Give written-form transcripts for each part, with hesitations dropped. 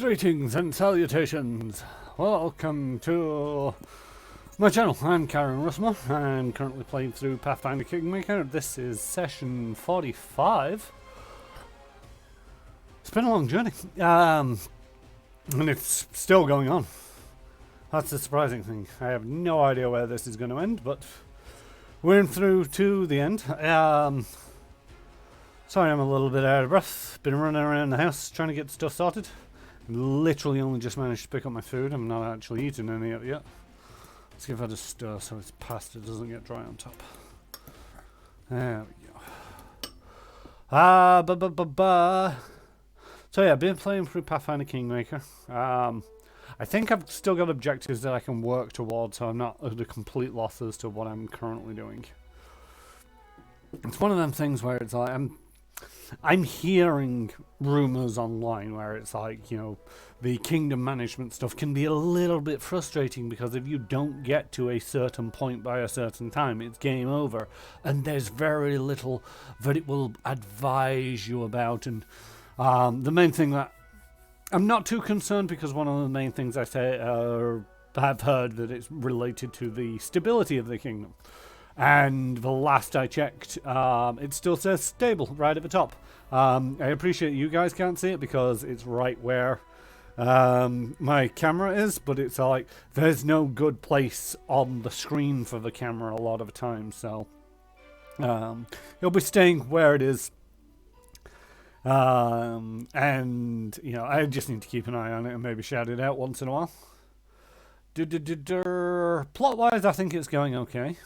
Greetings and salutations. Welcome to my channel. I'm Karen Russmer. I'm currently playing through Pathfinder Kingmaker. This is session 45. It's been a long journey. And it's still going on. That's the surprising thing. I have no idea where this is going to end, but we're through to the end. Sorry I'm a little bit out of breath. Been running around the house trying to get stuff sorted. Literally only just managed to pick up my food. I'm not actually eating any of it yet. Let's give that a stir so its pasta doesn't get dry on top. There we go. So yeah, I've been playing through Pathfinder Kingmaker. I think I've still got objectives that I can work towards, so I'm not at a complete loss as to what I'm currently doing. It's one of them things where it's like I'm hearing rumors online where it's like, you know, the kingdom management stuff can be a little bit frustrating because if you don't get to a certain point by a certain time, it's game over. And there's very little that it will advise you about. And the main thing that I'm not too concerned, because one of the main things I say have heard that it's related to the stability of the kingdom. And the last I checked, it still says stable right at the top. I appreciate you guys can't see it because it's right where my camera is, but it's like there's no good place on the screen for the camera a lot of the time, so it'll be staying where it is. And you know, I just need to keep an eye on it and maybe shout it out once in a while. Plot wise, I think it's going okay.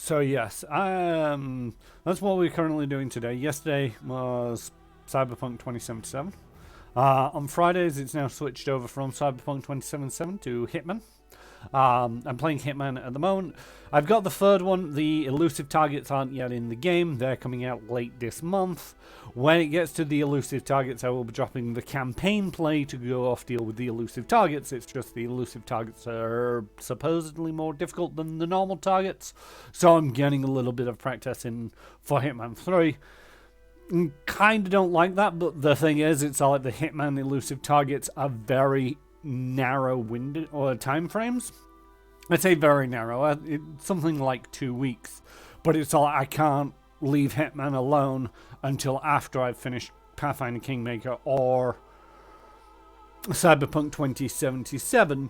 So yes, that's what we're currently doing today. Yesterday was Cyberpunk 2077. On Fridays, it's now switched over from Cyberpunk 2077 to Hitman. I'm playing Hitman at the moment. I've got the third one. The elusive targets aren't yet in the game. They're coming out late this month. When it gets to the elusive targets, I will be dropping the campaign play to go off deal with the elusive targets. It's just the elusive targets are supposedly more difficult than the normal targets. So I'm getting a little bit of practice in for Hitman 3. Kind of don't like that, but the thing is, it's like the Hitman elusive targets are very narrow window or time frames. I'd say very narrow. It's something like 2 weeks, but it's all I can't leave Hitman alone until after I've finished Pathfinder Kingmaker or Cyberpunk 2077,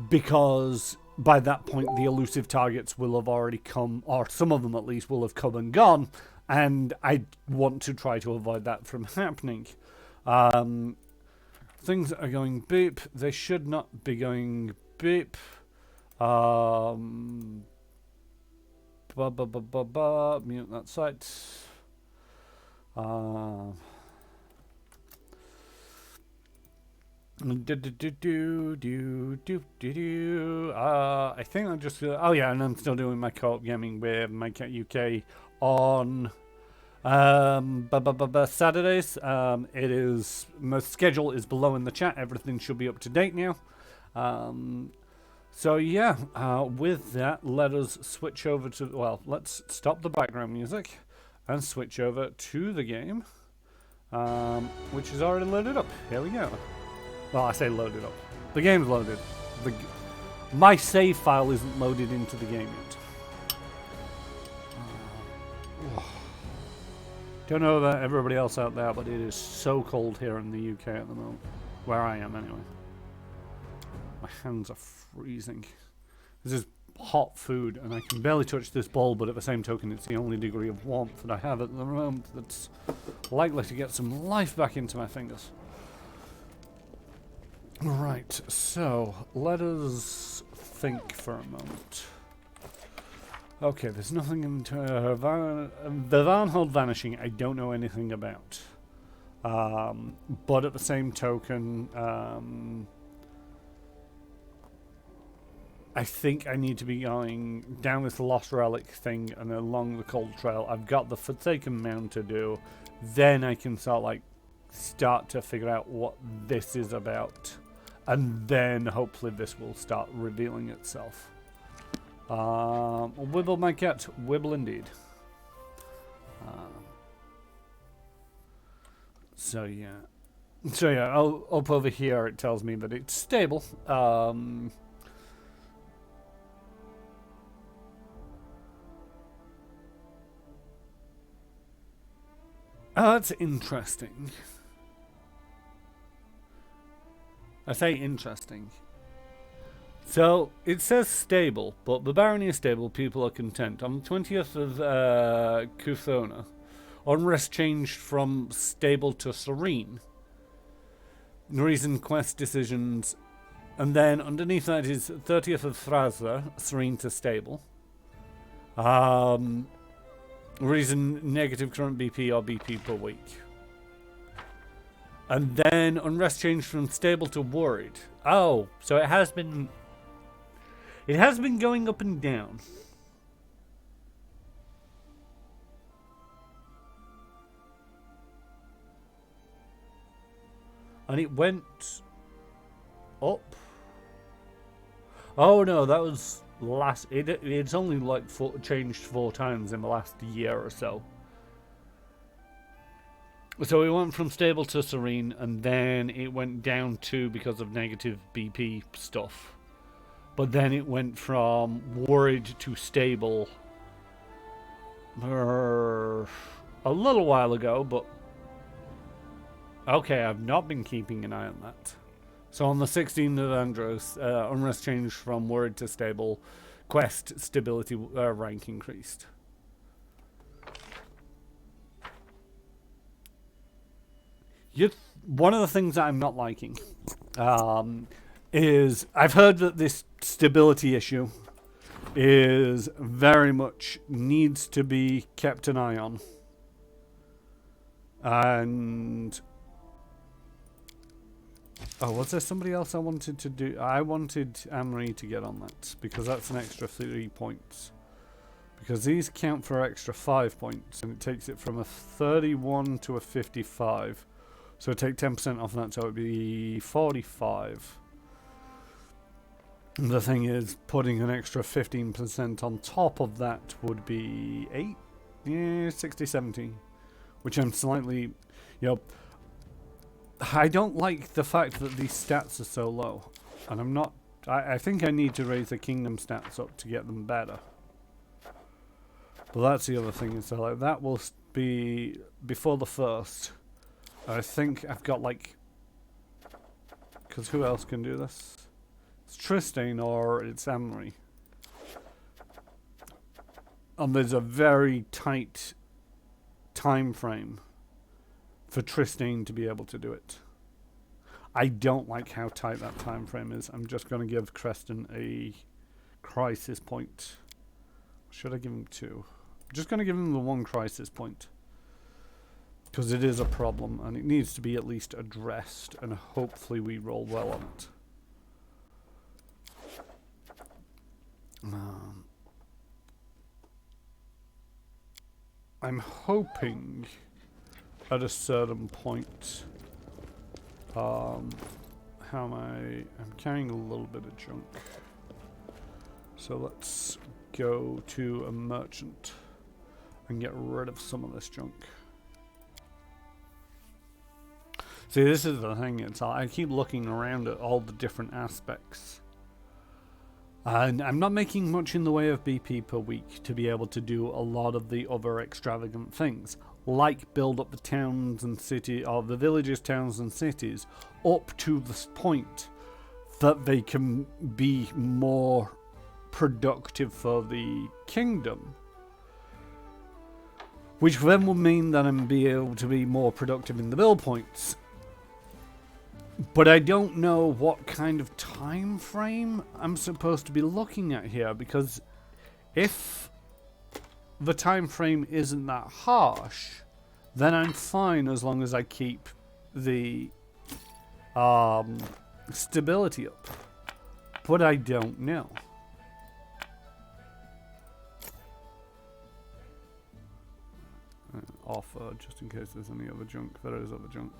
because by that point the elusive targets will have already come, or some of them at least will have come and gone, and I want to try to avoid that from happening. Things are going beep. They should not be going beep. Mute that site. I think I'm just. Oh yeah, and I'm still doing my co-op gaming with my Cat UK on Saturdays. It is, my schedule is below in the chat. Everything should be up to date now. So yeah, with that, let us switch over to, well, let's stop the background music and switch over to the game, which is already loaded up. Here we go. Well, I say loaded up. The game's loaded. My save file isn't loaded into the game yet. Don't know about everybody else out there, but it is so cold here in the UK at the moment. Where I am, anyway. My hands are freezing. This is hot food, and I can barely touch this bowl, but at the same token, it's the only degree of warmth that I have at the moment that's likely to get some life back into my fingers. Right, so let us think for a moment. Okay, there's nothing in the Varnhold Vanishing I don't know anything about. But at the same token, I think I need to be going down this Lost Relic thing and along the Cold Trail. I've got the Forsaken Mound to do. Then I can start to figure out what this is about. And then hopefully this will start revealing itself. Wibble my cat, wibble indeed. So yeah. So yeah, up over here it tells me that it's stable. Oh, that's interesting. I say interesting. So it says stable, but Barbarian is stable, people are content. On the 20th of Kuthona, unrest changed from stable to serene. Reason quest decisions. And then underneath that is 30th of Thraza, serene to stable. Reason negative current BP or BP per week. And then unrest changed from stable to worried. Oh, so it has been going up and down. And it went up. Oh no, that was last. It's only like changed 4 times in the last year or so. So it went from stable to serene, and then it went down 2 because of negative BP stuff. But then it went from worried to stable a little while ago, but okay, I've not been keeping an eye on that. So on the 16th of Andros, unrest changed from worried to stable. Quest stability rank increased. One of the things that I'm not liking is I've heard that this stability issue is very much needs to be kept an eye on. And oh, was there somebody else I wanted to do? I wanted Anne-Marie to get on that because that's an extra 3 points. Because these count for extra 5 points, and it takes it from a 31 to a 55. So take 10% off that, so it would be 45. And the thing is, putting an extra 15% on top of that would be 8? Yeah, 60, 70. Which I'm slightly, I don't like the fact that these stats are so low. And I'm not, I think I need to raise the kingdom stats up to get them better. But that's the other thing, so like that will be before the 1st. I think I've got like, because who else can do this? It's Tristan or it's Anne-Marie. And there's a very tight time frame for Tristan to be able to do it. I don't like how tight that time frame is. I'm just going to give Creston a crisis point. Should I give him 2? I'm just going to give him the 1 crisis point. Because it is a problem and it needs to be at least addressed, and hopefully we roll well on it. I'm hoping at a certain point, how am I'm carrying a little bit of junk. So let's go to a merchant and get rid of some of this junk. See, this is the thing, I keep looking around at all the different aspects. And I'm not making much in the way of BP per week to be able to do a lot of the other extravagant things. Like build up the towns and city, or the villages, towns and cities, up to this point that they can be more productive for the kingdom. Which then will mean that I'm be able to be more productive in the build points. But I don't know what kind of time frame I'm supposed to be looking at here, because if the time frame isn't that harsh, then I'm fine as long as I keep the stability up. But I don't know. Offer, just in case there's any other junk. There is other junk.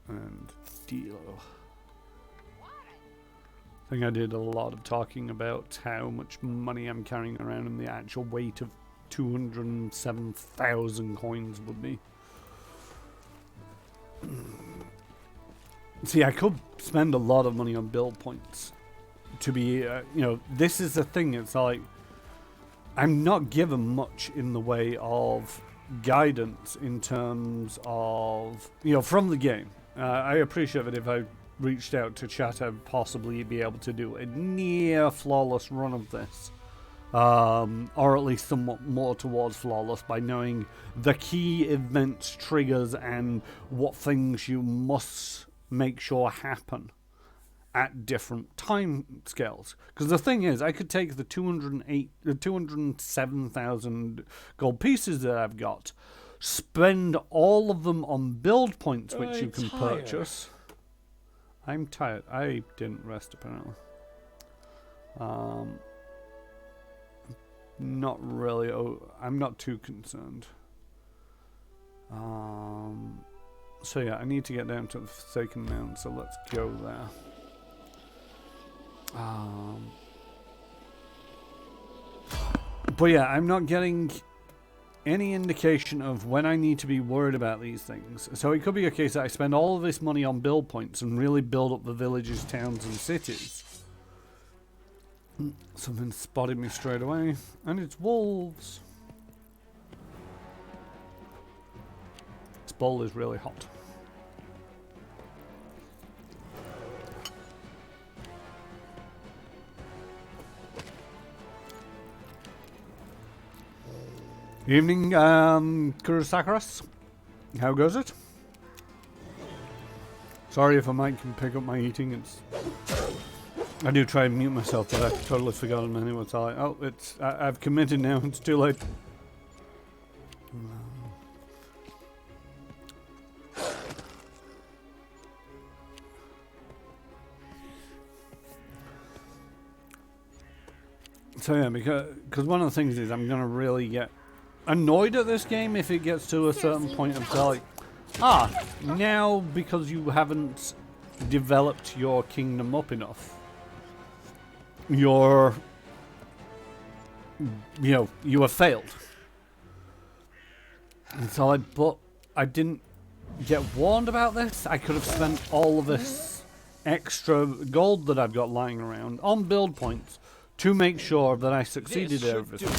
And deal. I think I did a lot of talking about how much money I'm carrying around and the actual weight of 207,000 coins would be. See, I could spend a lot of money on build points to be, you know, this is the thing. It's like I'm not given much in the way of guidance in terms of, you know, from the game. I appreciate that if I reached out to chat, I'd possibly be able to do a near flawless run of this. Or at least somewhat more towards flawless by knowing the key events, triggers, and what things you must make sure happen at different time scales. Because the thing is, I could take the 207,000 gold pieces that I've got, spend all of them on build points, which you can purchase. I'm tired. I didn't rest, apparently. Not really. Oh, I'm not too concerned. So yeah, I need to get down to the Forsaken Mountain, so let's go there. But yeah, I'm not getting any indication of when I need to be worried about these things. So it could be a case that I spend all of this money on build points and really build up the villages, towns, and cities. Something spotted me straight away, and it's wolves. This bowl is really hot. Evening, Kurosakaras. How goes it? Sorry if I might can pick up my eating. I do try and mute myself, but I've totally forgotten anyway. It's like, oh, I've committed now. It's too late. So yeah, because one of the things is I'm gonna really get annoyed at this game if it gets to a certain point of like, now because you haven't developed your kingdom up enough, you have failed. And so but I didn't get warned about this. I could have spent all of this extra gold that I've got lying around on build points to make sure that I succeeded at everything.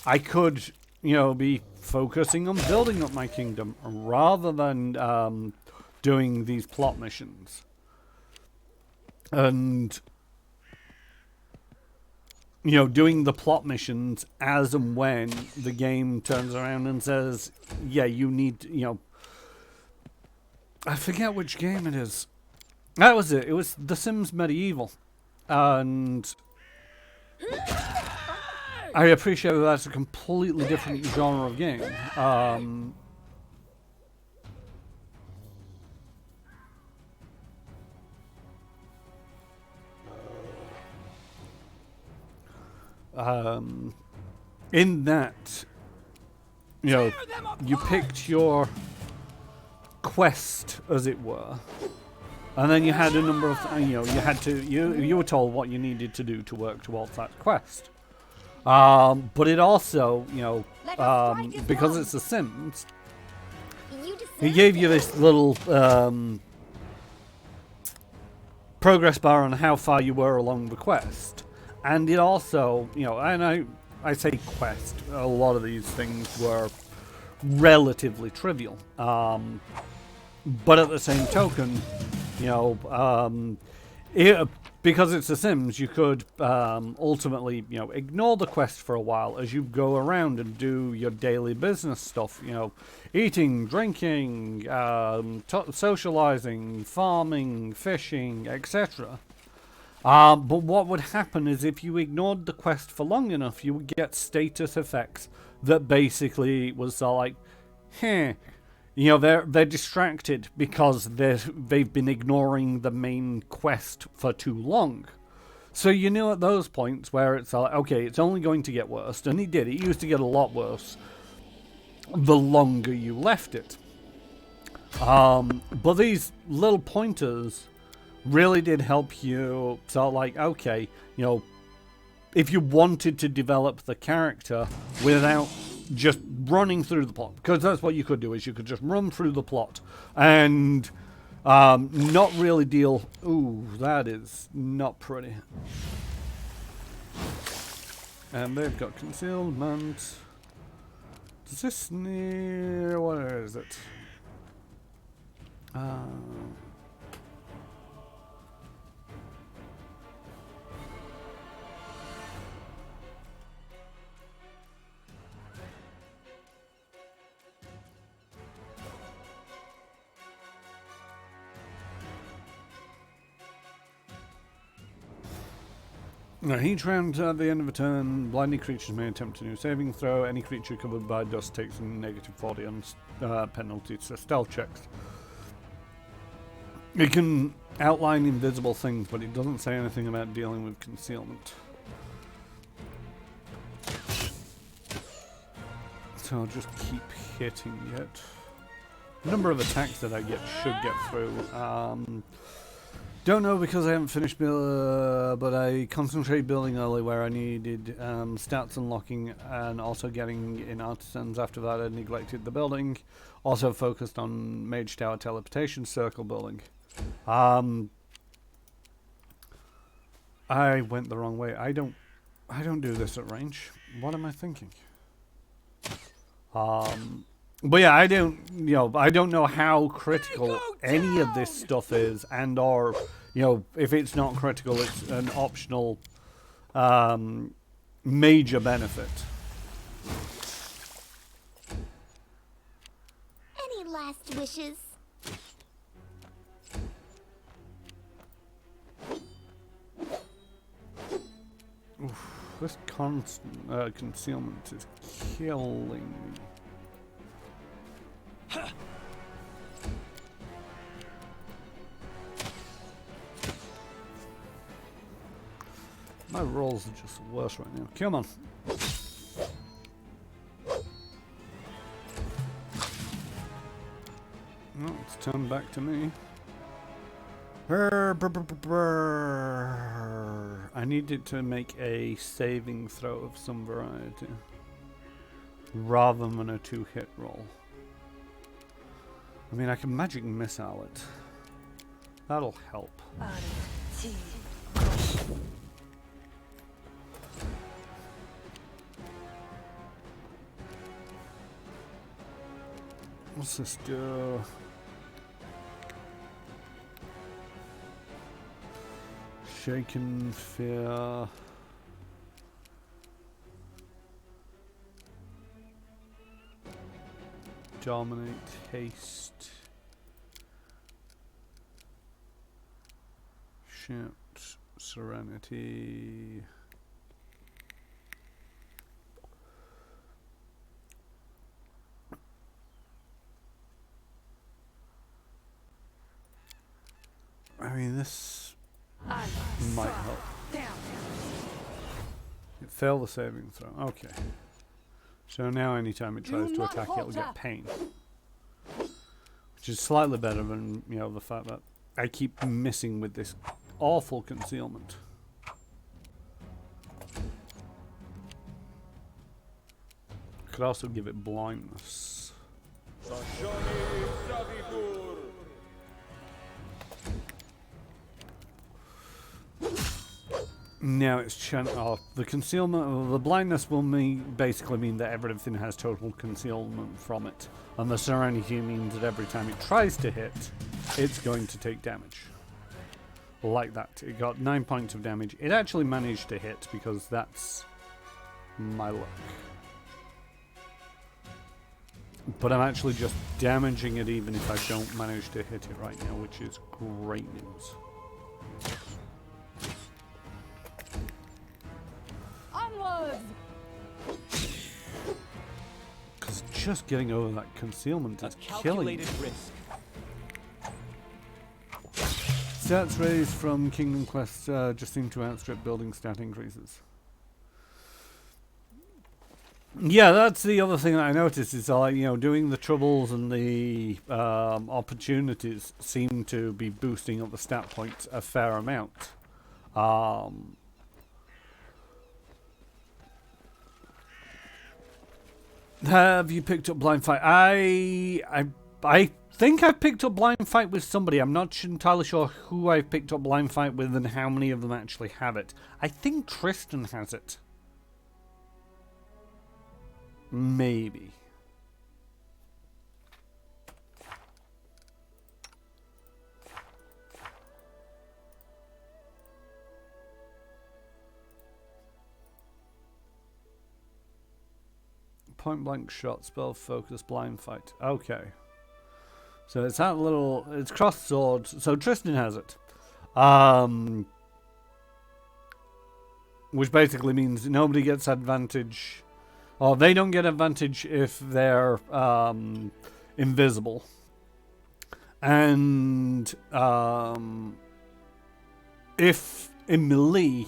I could, be focusing on building up my kingdom rather than doing these plot missions. And doing the plot missions as and when the game turns around and says, yeah, you need, I forget which game it is. That was it. It was The Sims Medieval. And I appreciate that that's a completely different genre of game. In that, you picked your quest, as it were, and then you had a number of, you were told what you needed to do to work towards that quest. But it also, because it's The Sims, he gave you this little progress bar on how far you were along the quest. And it also, and I say quest, a lot of these things were relatively trivial. But at the same token, because it's The Sims, you could ultimately, ignore the quest for a while as you go around and do your daily business stuff, eating, drinking, socializing, farming, fishing, etc. But what would happen is if you ignored the quest for long enough, you would get status effects that basically was like, they're distracted because they've been ignoring the main quest for too long. So you knew at those points where it's like, okay, it's only going to get worse, and it did. It used to get a lot worse the longer you left it. But these little pointers really did help you. So like, okay, if you wanted to develop the character without just running through the plot, because that's what you could do, is you could just run through the plot and not really deal. Ooh, that is not pretty. And they've got concealment. Does this near? Where is it? Now, each round at the end of a turn, blinded creatures may attempt a new saving throw. Any creature covered by dust takes a negative 40 on penalty to stealth checks. It can outline invisible things, but it doesn't say anything about dealing with concealment. So I'll just keep hitting it. The number of attacks that I get should get through. Don't know because I haven't finished, but I concentrated building early where I needed stats unlocking and also getting in artisans. After that I neglected the building. Also focused on Mage Tower teleportation circle building. I went the wrong way. I don't do this at range. What am I thinking? But yeah, I don't know how critical any of this stuff is, and or, if it's not critical, it's an optional major benefit. Any last wishes? Oof, this constant concealment is killing me. My rolls are just worse right now. Come on. Oh, it's turned back to me. I needed to make a saving throw of some variety rather than a 2-hit roll. I mean, I can magic missile it. That'll help. What's this do? Shaken fear. Dominate haste. Shout serenity. I mean, this might help. It failed the saving throw. Okay. So now anytime it tries to attack, it'll get pain. Which is slightly better than, the fact that I keep missing with this awful concealment. Could also give it blindness. Now it's the concealment. The blindness will basically mean that everything has total concealment from it, and the serenity means that every time it tries to hit, it's going to take damage. Like that. It got 9 points of damage. It actually managed to hit because that's my luck. But I'm actually just damaging it even if I don't manage to hit it right now, which is great news. Because just getting over that concealment is killing me. Risk. Stats raised from Kingdom Quest just seem to outstrip building stat increases. Yeah, that's the other thing that I noticed is doing the troubles and the opportunities seem to be boosting up the stat points a fair amount. Have you picked up Blind Fight? I think I've picked up Blind Fight with somebody. I'm not entirely sure who I've picked up Blind Fight with and how many of them actually have it. I think Tristan has it. Maybe. Point blank shot, spell focus, blind fight. Okay. So it's that little, it's cross swords. So Tristan has it. Which basically means nobody gets advantage, or they don't get advantage if they're invisible. And if in melee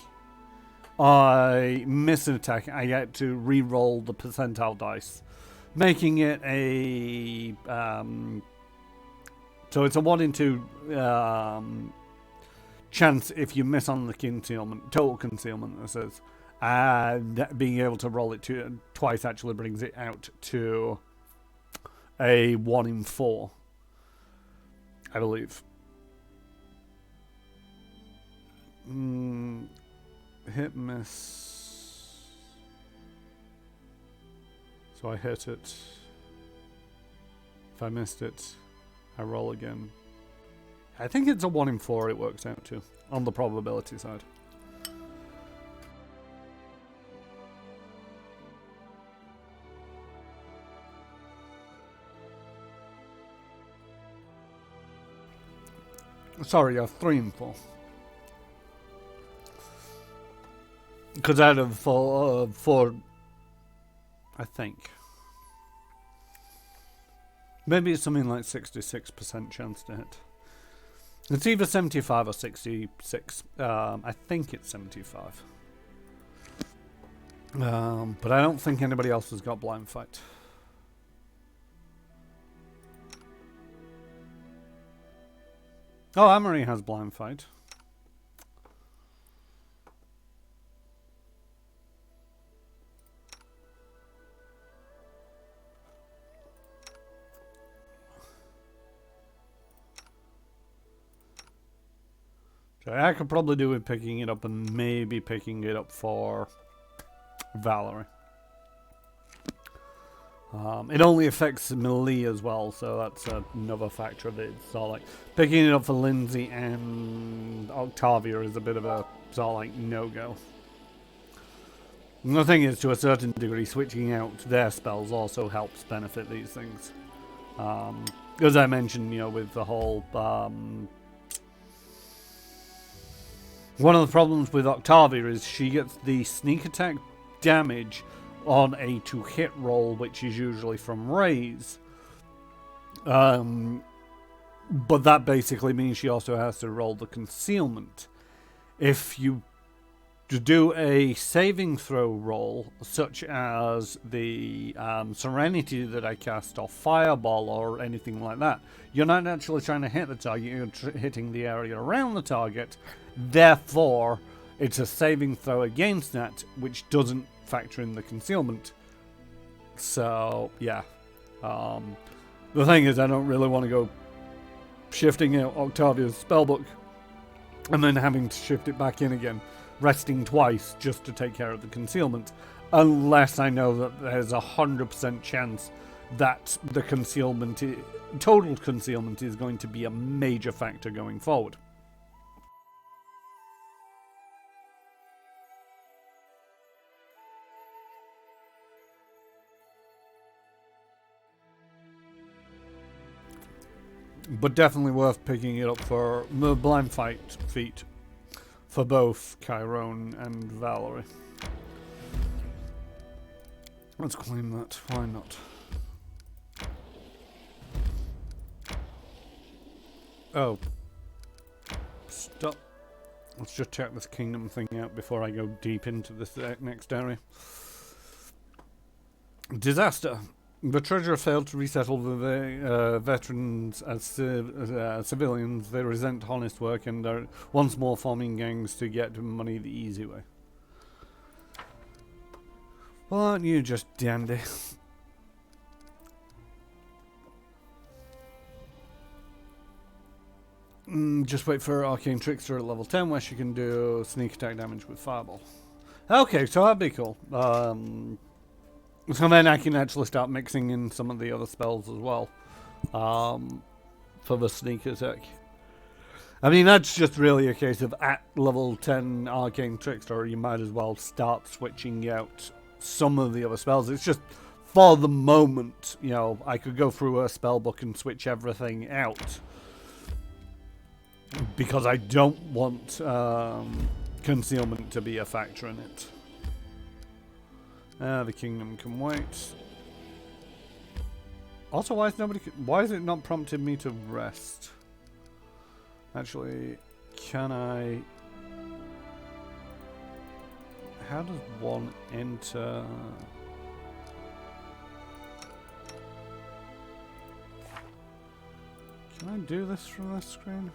I miss an attack, I get to re-roll the percentile dice, making it a so it's a 1 in 2 chance if you miss on the concealment, total concealment, this is, and being able to roll it twice actually brings it out to a 1 in 4, I believe. Hit, miss. So I hit it. If I missed it, I roll again. I think it's a 1 in 4 it works out to, on the probability side. Sorry, a 3 in 4. Because out of 4, I think. Maybe it's something like 66% chance to hit. It's either 75 or 66. I think it's 75. But I don't think anybody else has got blind fight. Oh, Amory has blind fight. I could probably do with picking it up and maybe picking it up for Valerie. It only affects melee as well, so that's another factor of it. So like picking it up for Lindsay and Octavia is a bit of a sort of like no-go. And the thing is, to a certain degree, switching out their spells also helps benefit these things. As I mentioned, you know, with the whole one of the problems with Octavia is she gets the sneak attack damage on a to-hit roll, which is usually from Raise. But that basically means she also has to roll the concealment. If you do a saving throw roll, such as the Serenity that I cast, or Fireball, or anything like that, you're not actually trying to hit the target, you're hitting the area around the target. Therefore, it's a saving throw against that, which doesn't factor in the concealment. So, yeah. The thing is, I don't really want to go shifting out Octavia's spellbook and then having to shift it back in again, resting twice just to take care of the concealment, unless I know that there's 100% chance that the concealment, total concealment, is going to be a major factor going forward. But definitely worth picking it up for the blind fight feat for both Chiron and Valerie. Let's claim that. Why not? Oh. Stop. Let's just check this kingdom thing out before I go deep into this next area. Disaster. The treasurer failed to resettle the veterans as civilians. They resent honest work and are once more forming gangs to get money the easy way. Well, aren't you just dandy? Just wait for Arcane Trickster at level 10 where she can do sneak attack damage with Fireball. Okay, so that'd be cool. So then I can actually start mixing in some of the other spells as well. For the sneak attack. I mean, that's just really a case of at level 10 Arcane Trickster, you might as well start switching out some of the other spells. It's just, for the moment, you know, I could go through a spell book and switch everything out. Because I don't want concealment to be a factor in it. The kingdom can wait. Also, why is it not prompting me to rest? Actually, can I... How does one enter... Can I do this from this screen?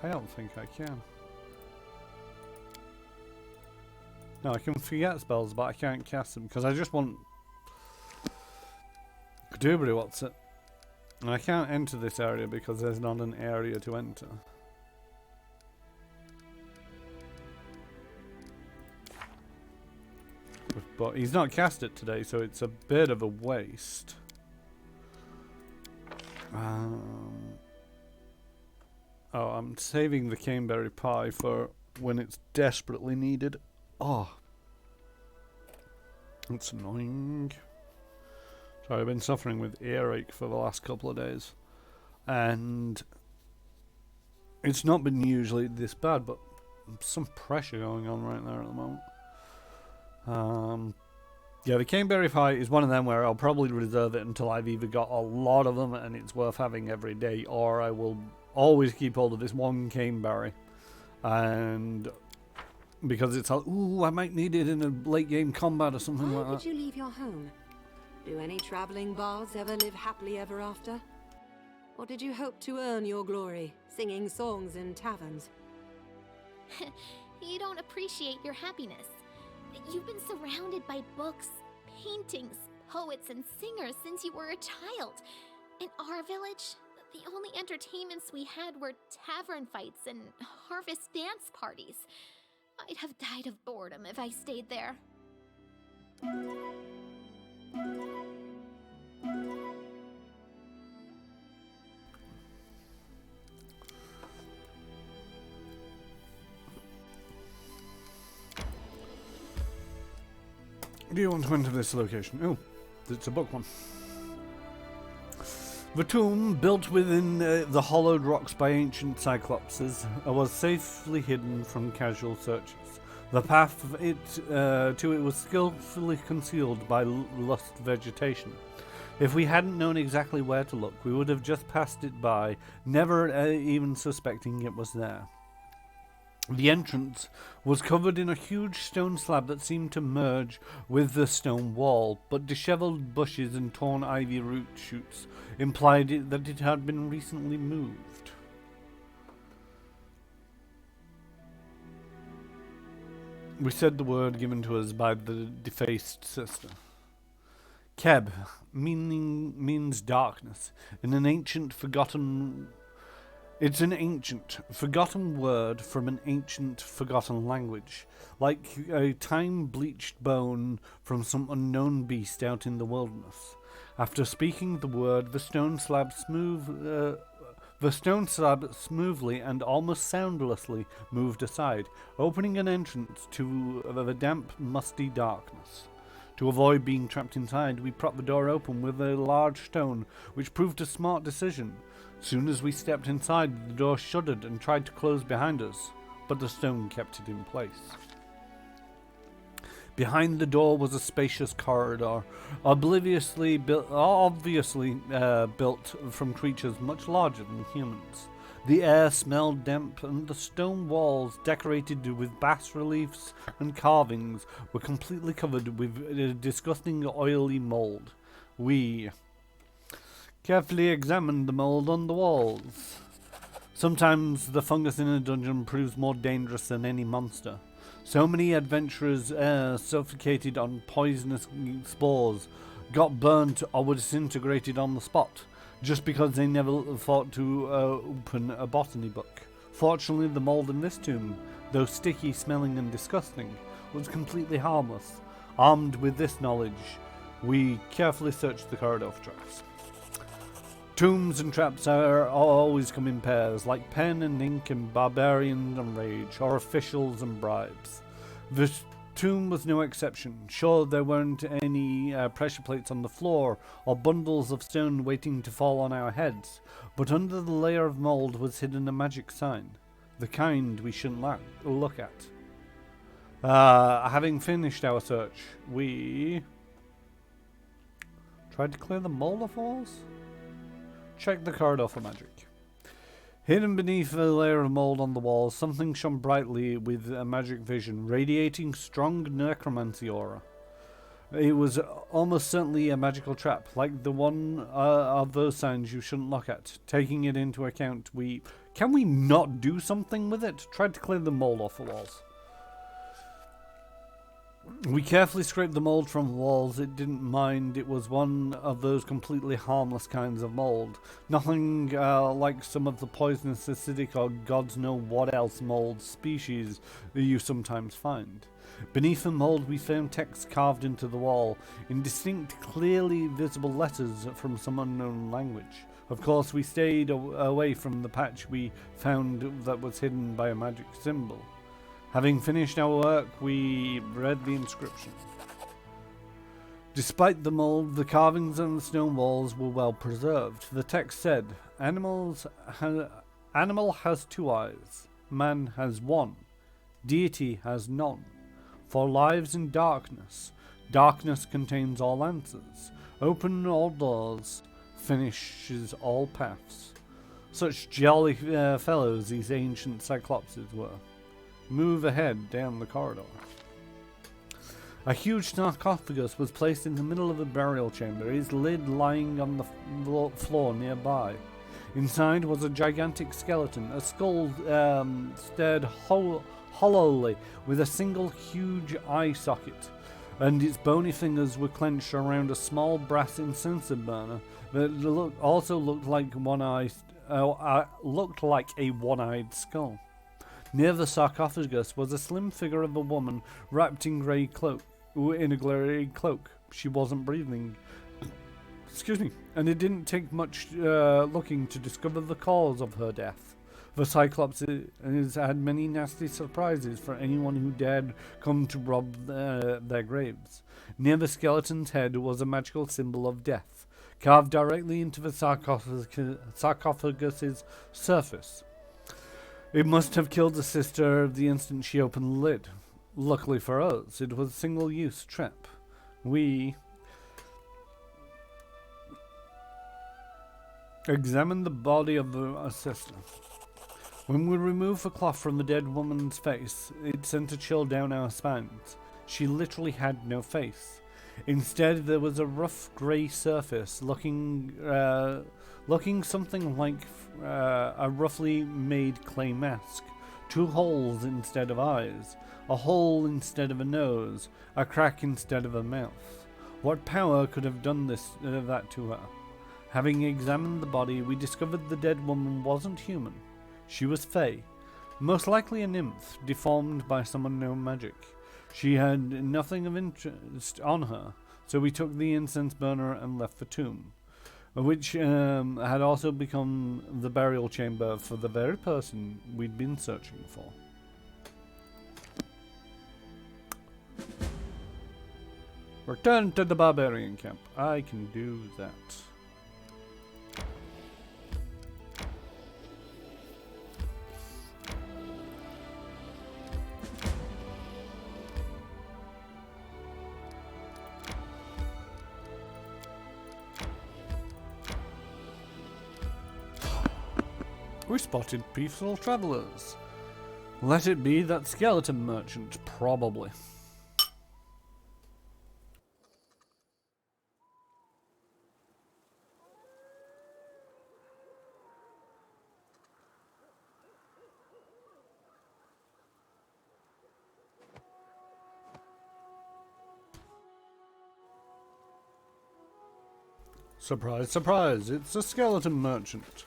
I don't think I can. No, I can forget spells, but I can't cast them because I just want... Nobody wants it. And I can't enter this area because there's not an area to enter. But he's not cast it today, so it's a bit of a waste. Oh, I'm saving the caneberry pie for when it's desperately needed. Oh. That's annoying. Sorry, I've been suffering with earache for the last couple of days. And it's not been usually this bad, but some pressure going on right there at the moment. Yeah, the caneberry pie is one of them where I'll probably reserve it until I've either got a lot of them and it's worth having every day, or I will always keep hold of this one caneberry. And because it's like, ooh, I might need it in a late game combat or something like that. Why did you leave your home? Do any traveling bards ever live happily ever after? Or did you hope to earn your glory, singing songs in taverns? You don't appreciate your happiness. You've been surrounded by books, paintings, poets, and singers since you were a child. In our village, the only entertainments we had were tavern fights and harvest dance parties. I'd have died of boredom if I stayed there. Do you want to enter this location? Oh, it's a book one. The tomb, built within the hollowed rocks by ancient cyclopses, was safely hidden from casual searchers. The path to it was skillfully concealed by lush vegetation. If we hadn't known exactly where to look, we would have just passed it by, never even suspecting it was there. The entrance was covered in a huge stone slab that seemed to merge with the stone wall, but disheveled bushes and torn ivy root shoots implied that it had been recently moved. We said the word given to us by the defaced sister. Keb means darkness. It's an ancient, forgotten word from an ancient, forgotten language, like a time-bleached bone from some unknown beast out in the wilderness. After speaking the word, the stone slab smoothly and almost soundlessly moved aside, opening an entrance to the damp, musty darkness. To avoid being trapped inside, we propped the door open with a large stone, which proved a smart decision. Soon as we stepped inside, the door shuddered and tried to close behind us, but the stone kept it in place. Behind the door was a spacious corridor, obviously built from creatures much larger than humans. The air smelled damp, and the stone walls, decorated with bas-reliefs and carvings, were completely covered with a disgusting oily mold. We carefully examined the mold on the walls. Sometimes the fungus in a dungeon proves more dangerous than any monster. So many adventurers suffocated on poisonous spores, got burnt or were disintegrated on the spot. just because they never thought to open a botany book. Fortunately, the mold in this tomb, though sticky, smelling and disgusting, was completely harmless. Armed with this knowledge, we carefully searched the corridor for traps. Tombs and traps are always come in pairs, like pen and ink and barbarian and rage, or officials and bribes. The tomb was no exception. Sure, there weren't any pressure plates on the floor, or bundles of stone waiting to fall on our heads, but under the layer of mold was hidden a magic sign, the kind we shouldn't look at. Having finished our search, we tried to clear the mold off walls? Check the corridor for magic. Hidden beneath a layer of mold on the walls, something shone brightly with a magic vision, radiating strong necromancy aura. It was almost certainly a magical trap, like the one of those signs you shouldn't look at. Taking it into account, can we not do something with it? Tried to clear the mold off the walls. We carefully scraped the mold from the walls. It didn't mind. It was one of those completely harmless kinds of mold. Nothing like some of the poisonous, acidic, or gods know what else mold species you sometimes find. Beneath the mold we found text carved into the wall, in distinct, clearly visible letters from some unknown language. Of course, we stayed away from the patch we found that was hidden by a magic symbol. Having finished our work, we read the inscription. Despite the mold, the carvings on the stone walls were well preserved. The text said, Animal has 2 eyes, man has 1, deity has none. For lives in darkness, darkness contains all answers, open all doors, finishes all paths. Such jolly fellows these ancient cyclopses were. Move ahead down the corridor. A huge sarcophagus was placed in the middle of the burial chamber, its lid lying on the floor nearby. Inside was a gigantic skeleton. A skull stared hollowly with a single huge eye socket, and its bony fingers were clenched around a small brass incense burner that also looked like a one-eyed skull. Near the sarcophagus was a slim figure of a woman wrapped in a grey cloak. She wasn't breathing. Excuse me. And it didn't take much looking to discover the cause of her death. The Cyclops has had many nasty surprises for anyone who dared come to rob their graves. Near the skeleton's head was a magical symbol of death, carved directly into the sarcophagus's surface. It must have killed the sister the instant she opened the lid. Luckily for us, it was a single-use trap. We examined the body of the sister. When we removed the cloth from the dead woman's face, it sent a chill down our spines. She literally had no face. Instead, there was a rough grey surface, looking something like a roughly made clay mask. 2 holes instead of eyes, a hole instead of a nose, a crack instead of a mouth. What power could have done that to her? Having examined the body, we discovered the dead woman wasn't human. She was fey, most likely a nymph, deformed by some unknown magic. She had nothing of interest on her, so we took the incense burner and left the tomb, which had also become the burial chamber for the very person we'd been searching for. Return to the Barbarian camp. I can do that. We spotted peaceful travelers. Let it be that skeleton merchant, probably. Surprise, surprise, it's a skeleton merchant.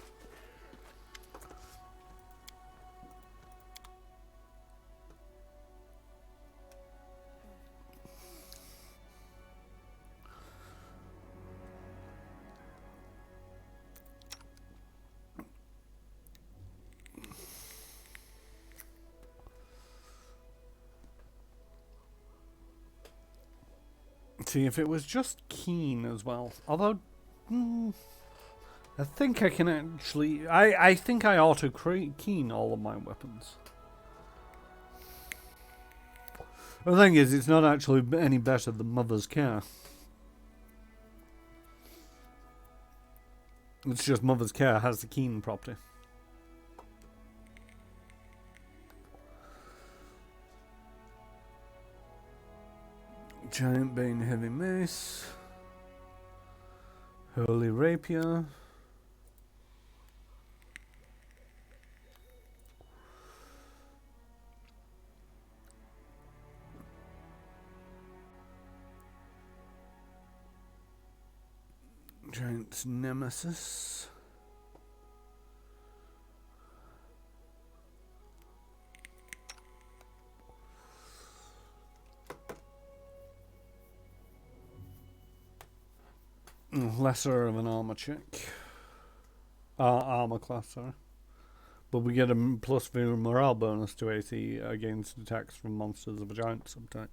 See, if it was just keen as well, although I think I can actually, I think I auto keen all of my weapons. The thing is, it's not actually any better than Mother's Care. It's just Mother's Care has the keen property. Giant Bane Heavy Mace. Holy Rapier. Giant's Nemesis. Lesser of an armor check. Armor class, sorry. But we get a +4 morale bonus to AC against attacks from monsters of a giant subtype.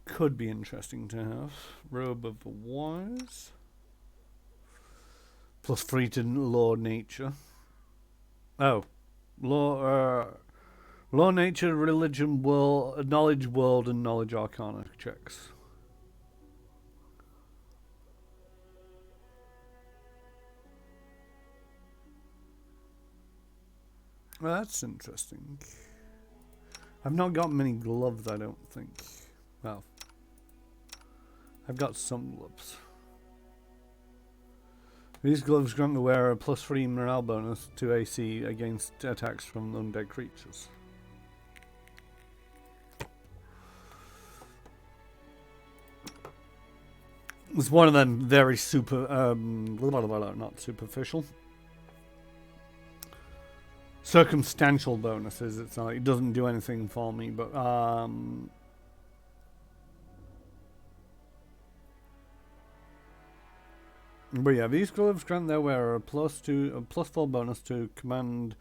Could be interesting to have. Robe of the Wise. +3 to Law Nature. Oh. Law Nature, Religion, World, Knowledge World, and Knowledge Arcana checks. Well, that's interesting. I've not got many gloves, I don't think. Well, I've got some gloves. These gloves grant the wearer a +3 morale bonus to AC against attacks from undead creatures. It's one of them very not superficial. Circumstantial bonuses. It's not, it doesn't do anything for me, but yeah, these gloves grant their wearer a +4 bonus to command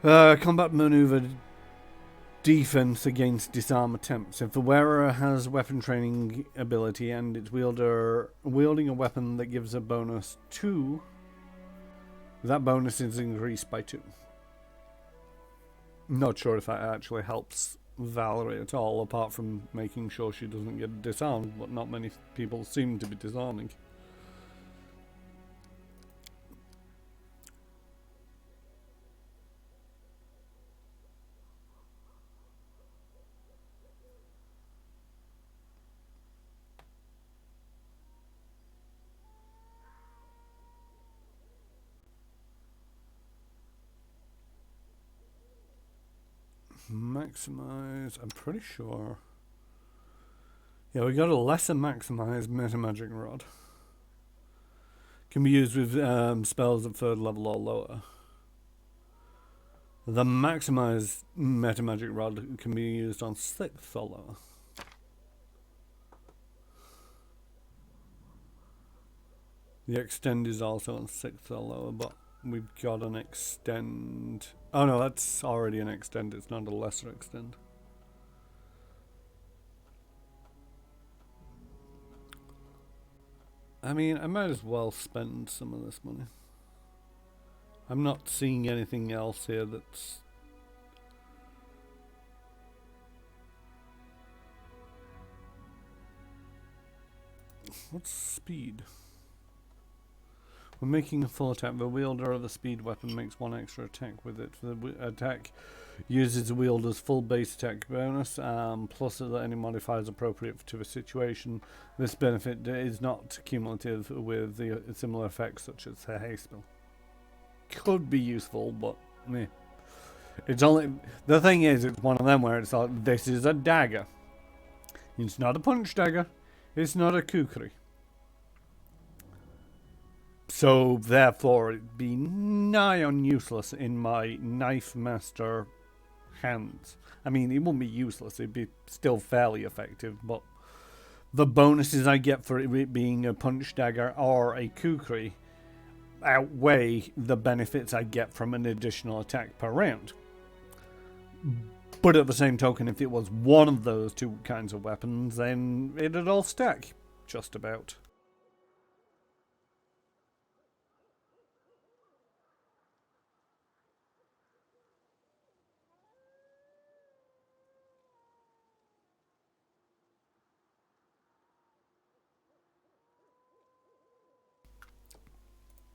combat maneuver defense against disarm attempts. If the wearer has weapon training ability and its wielder wielding a weapon that gives a bonus 2, that bonus is increased by 2. Not sure if that actually helps Valerie at all, apart from making sure she doesn't get disarmed, but not many people seem to be disarming. Maximize, I'm pretty sure. Yeah, we got a lesser maximized metamagic rod. Can be used with spells at 3rd level or lower. The maximized metamagic rod can be used on 6th or lower. The extend is also on 6th or lower, but we've got an extend. Oh no, that's already an extend. It's not a lesser extend. I mean, I might as well spend some of this money. I'm not seeing anything else here that's... What's speed? When making a full attack, the wielder of the speed weapon makes 1 extra attack with it. The attack uses the wielder's full base attack bonus, plus any modifiers appropriate to the situation. This benefit is not cumulative with the similar effects such as the haste spell. Could be useful, but meh. It's only, the thing is, it's one of them where it's like, this is a dagger. It's not a punch dagger. It's not a kukri. So, therefore, it'd be nigh on useless in my knife master hands. I mean, it wouldn't be useless, it'd be still fairly effective, but the bonuses I get for it being a punch dagger or a kukri outweigh the benefits I get from an additional attack per round. But at the same token, if it was one of those two kinds of weapons, then it'd all stack, just about.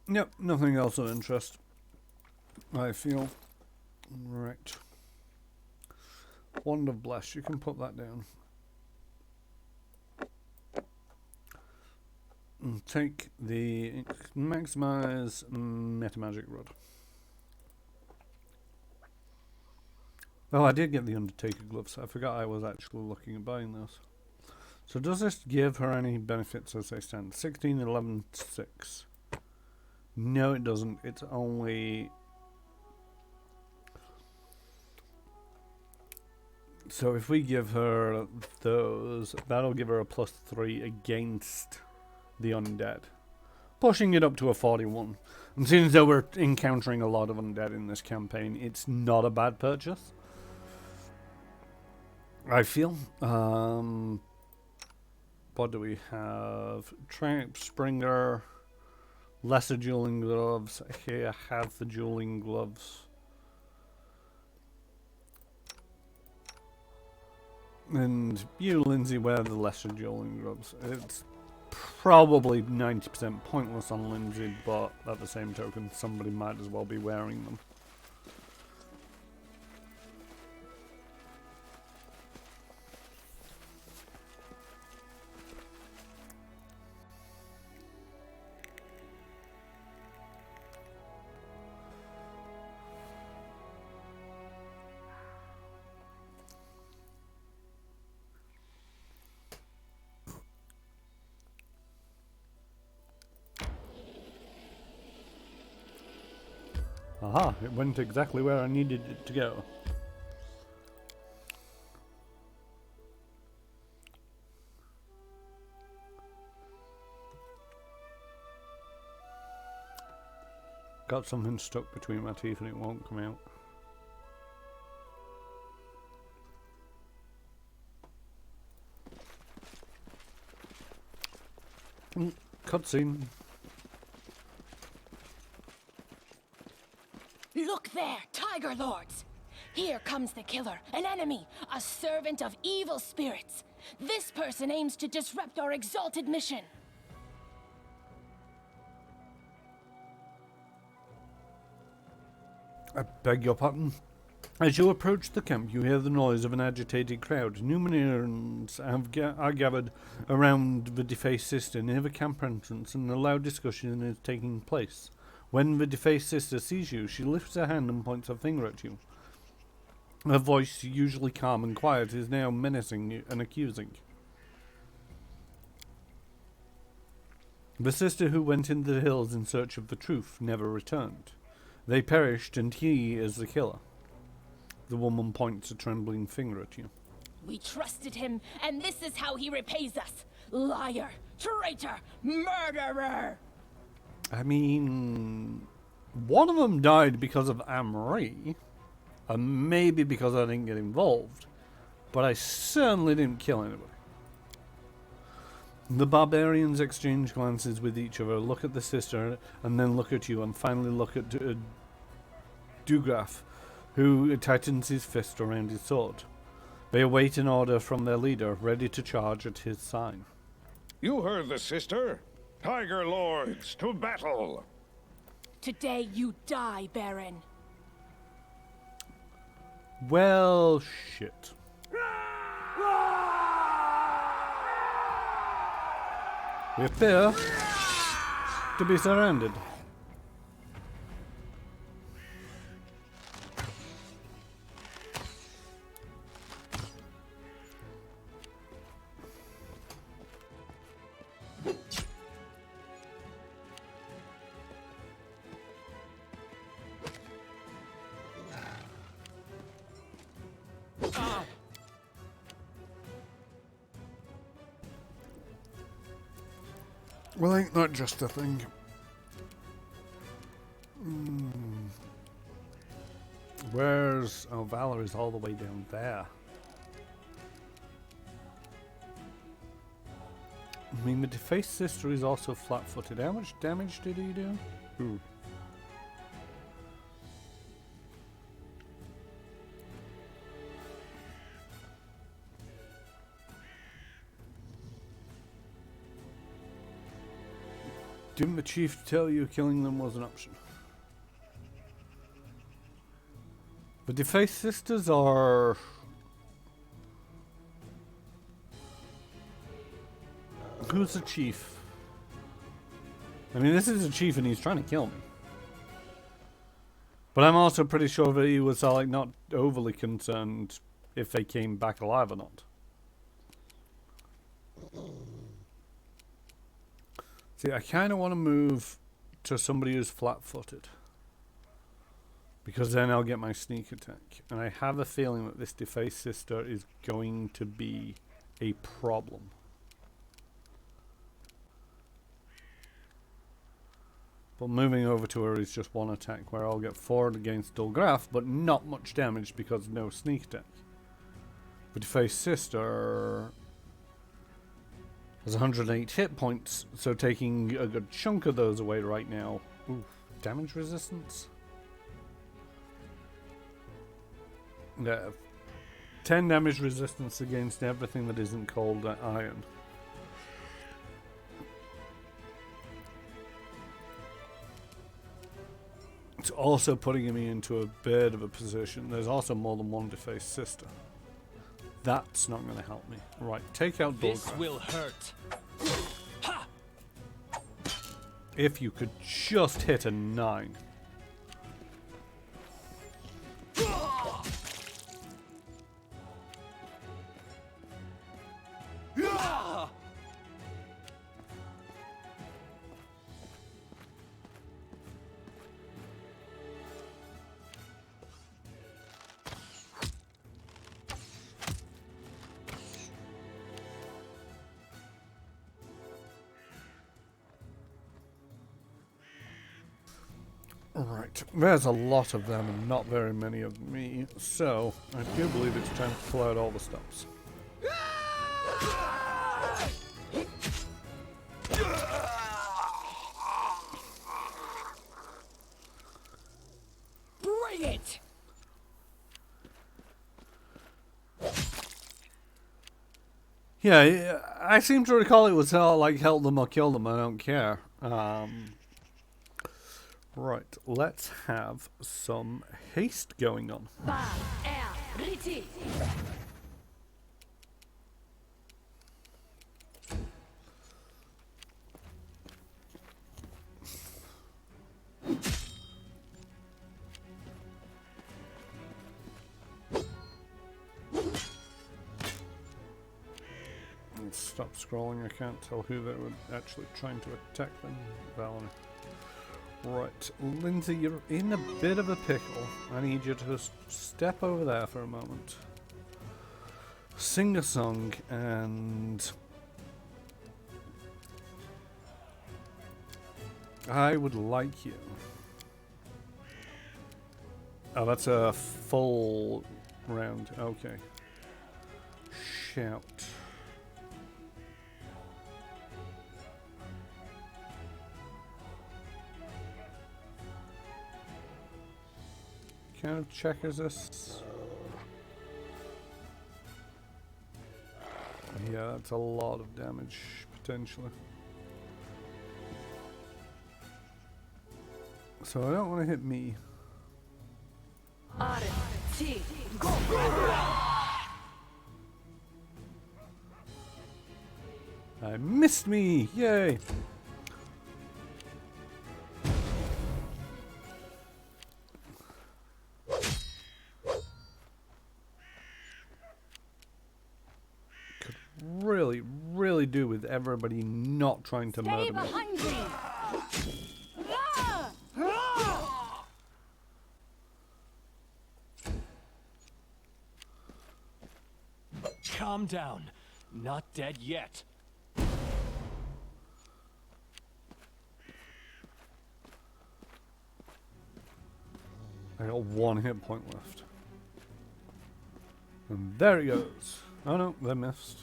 Yep, nothing else of interest, I feel. Right. Wand of Bless, you can put that down. And take the maximize meta magic rod. Oh, I did get the Undertaker gloves. I forgot I was actually looking at buying those. So does this give her any benefits as they stand? 16, 11, 6. No, it doesn't. It's only... So if we give her those, that'll give her a +3 against the undead. Pushing it up to a 41. And seeing as though we're encountering a lot of undead in this campaign, it's not a bad purchase, I feel. What do we have? Tramp, Springer, lesser dueling gloves. Here, have the dueling gloves. And you, Lindsay, wear the lesser dueling gloves. It's probably 90% pointless on Lindsay, but at the same token, somebody might as well be wearing them. Aha, it went exactly where I needed it to go. Got something stuck between my teeth and it won't come out. Cutscene. Look there, Tiger Lords! Here comes the killer, an enemy, a servant of evil spirits. This person aims to disrupt our exalted mission. I beg your pardon. As you approach the camp, you hear the noise of an agitated crowd. Numenorians are gathered around the defaced sister near the camp entrance, and a loud discussion is taking place. When the defaced sister sees you, she lifts her hand and points her finger at you. Her voice, usually calm and quiet, is now menacing and accusing. The sister who went into the hills in search of the truth never returned. They perished, and he is the killer. The woman points a trembling finger at you. We trusted him, and this is how he repays us. Liar, traitor, murderer! I mean, one of them died because of Amri, and maybe because I didn't get involved, but I certainly didn't kill anybody. The barbarians exchange glances with each other, look at the sister, and then look at you, and finally look at Dugraf, who tightens his fist around his sword. They await an order from their leader, ready to charge at his sign. You heard the sister. Tiger Lords, to battle! Today you die, Baron. Well, shit. We appear to be surrounded. Well, ain't that just a thing? Where's... Oh, Valor is all the way down there. I mean, the defaced sister is also flat-footed. How much damage did he do? Ooh. Didn't the chief tell you killing them was an option? The defaced sisters are... Who's the chief? I mean, this is a chief and he's trying to kill me. But I'm also pretty sure that he was like not overly concerned if they came back alive or not. See, I kind of want to move to somebody who's flat-footed. Because then I'll get my sneak attack. And I have a feeling that this defaced sister is going to be a problem. But moving over to her is just one attack where I'll get 4 against Dulgraf, but not much damage because no sneak attack. The defaced sister has 108 hit points, so taking a good chunk of those away right now. Ooh, damage resistance? Yeah, 10 damage resistance against everything that isn't called iron. It's also putting me into a bit of a position. There's also more than one defaced sister. That's not going to help me. Right, take out Dulgraf. This will hurt. Ha! If you could just hit a 9. Right, there's a lot of them and not very many of me, so I do believe it's time to pull out all the stops. Bring it! Yeah, I seem to recall it was like help them or kill them, I don't care. Right, let's have some haste going on. Let's stop scrolling, I can't tell who they were actually trying to attack them. Valor. Right, Lindsay, you're in a bit of a pickle. I need you to just step over there for a moment. Sing a song and... I would like you... Oh, that's a full round. Okay. Shout. What kind of check is this? Yeah, that's a lot of damage, potentially. So I don't want to hit me. I missed me! Yay! Could really do with everybody not trying to murder me. Calm down. Not dead yet. I got 1 hit point left. And there he goes. Oh no, they missed.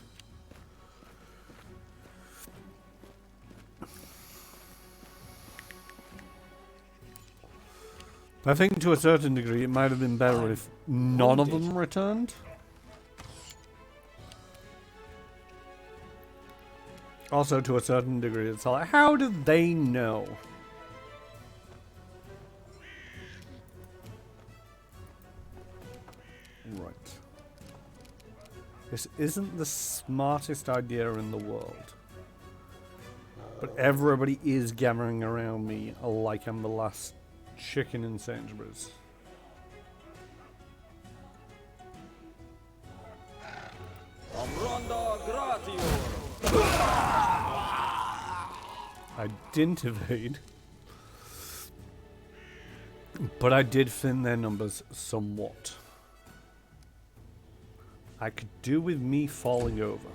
I think to a certain degree it might have been better if none of them returned. Also, to a certain degree, it's like, how did they know? Right. This isn't the smartest idea in the world. But everybody is gathering around me like I'm the last chicken in Sainsbury's. I didn't evade, but I did thin their numbers somewhat. I could do with me falling over.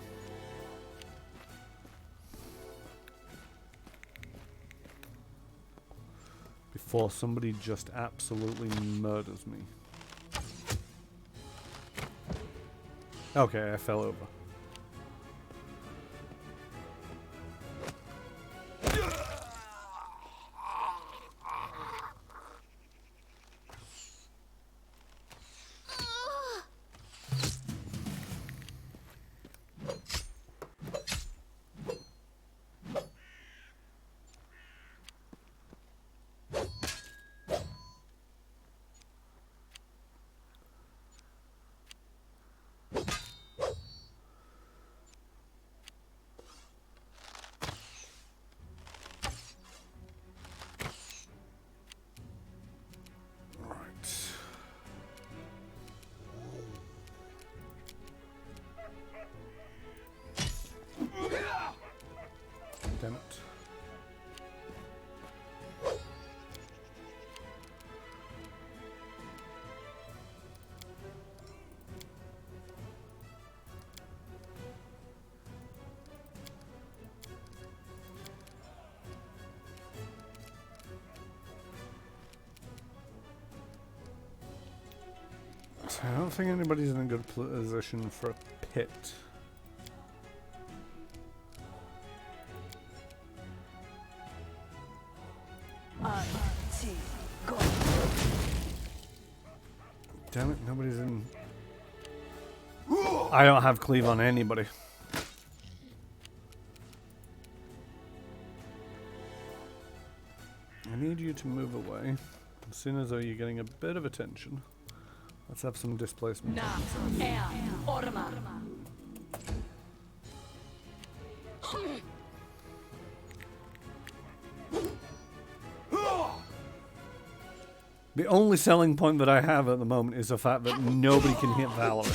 Before somebody just absolutely murders me. Okay, I fell over. Damn it. So I don't think anybody's in a good position for a pit. Damn it, nobody's in. I don't have cleave on anybody. I need you to move away. As soon as though you're getting a bit of attention. Let's have some displacement. The only selling point that I have at the moment is the fact that nobody can hit Valerie.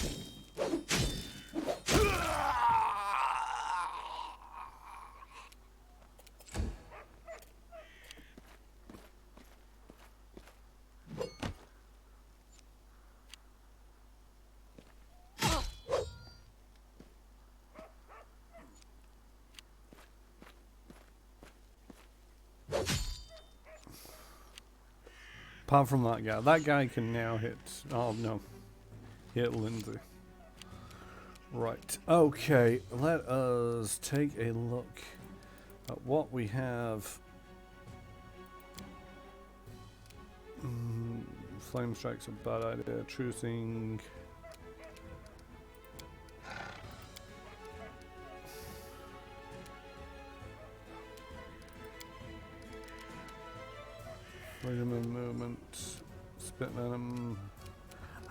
Apart from that guy can now hit. Oh no, hit Lindsay. Right. Okay. Let us take a look at what we have. Flame strike's a bad idea. Trucing. Freedom of movement, spit venom.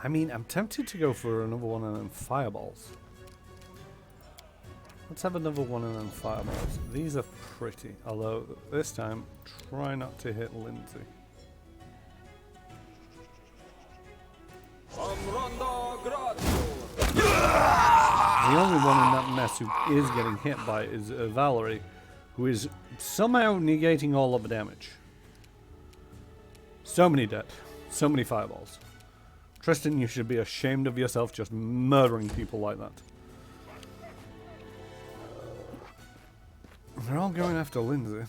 I mean, I'm tempted to go for another one and then fireballs. Let's have another one and then fireballs. These are pretty, although this time, try not to hit Lindsay. The only one in that mess who is getting hit by it is Valerie, who is somehow negating all of the damage. So many dead. So many fireballs. Tristan, you should be ashamed of yourself just murdering people like that. They're all going after Lindsay.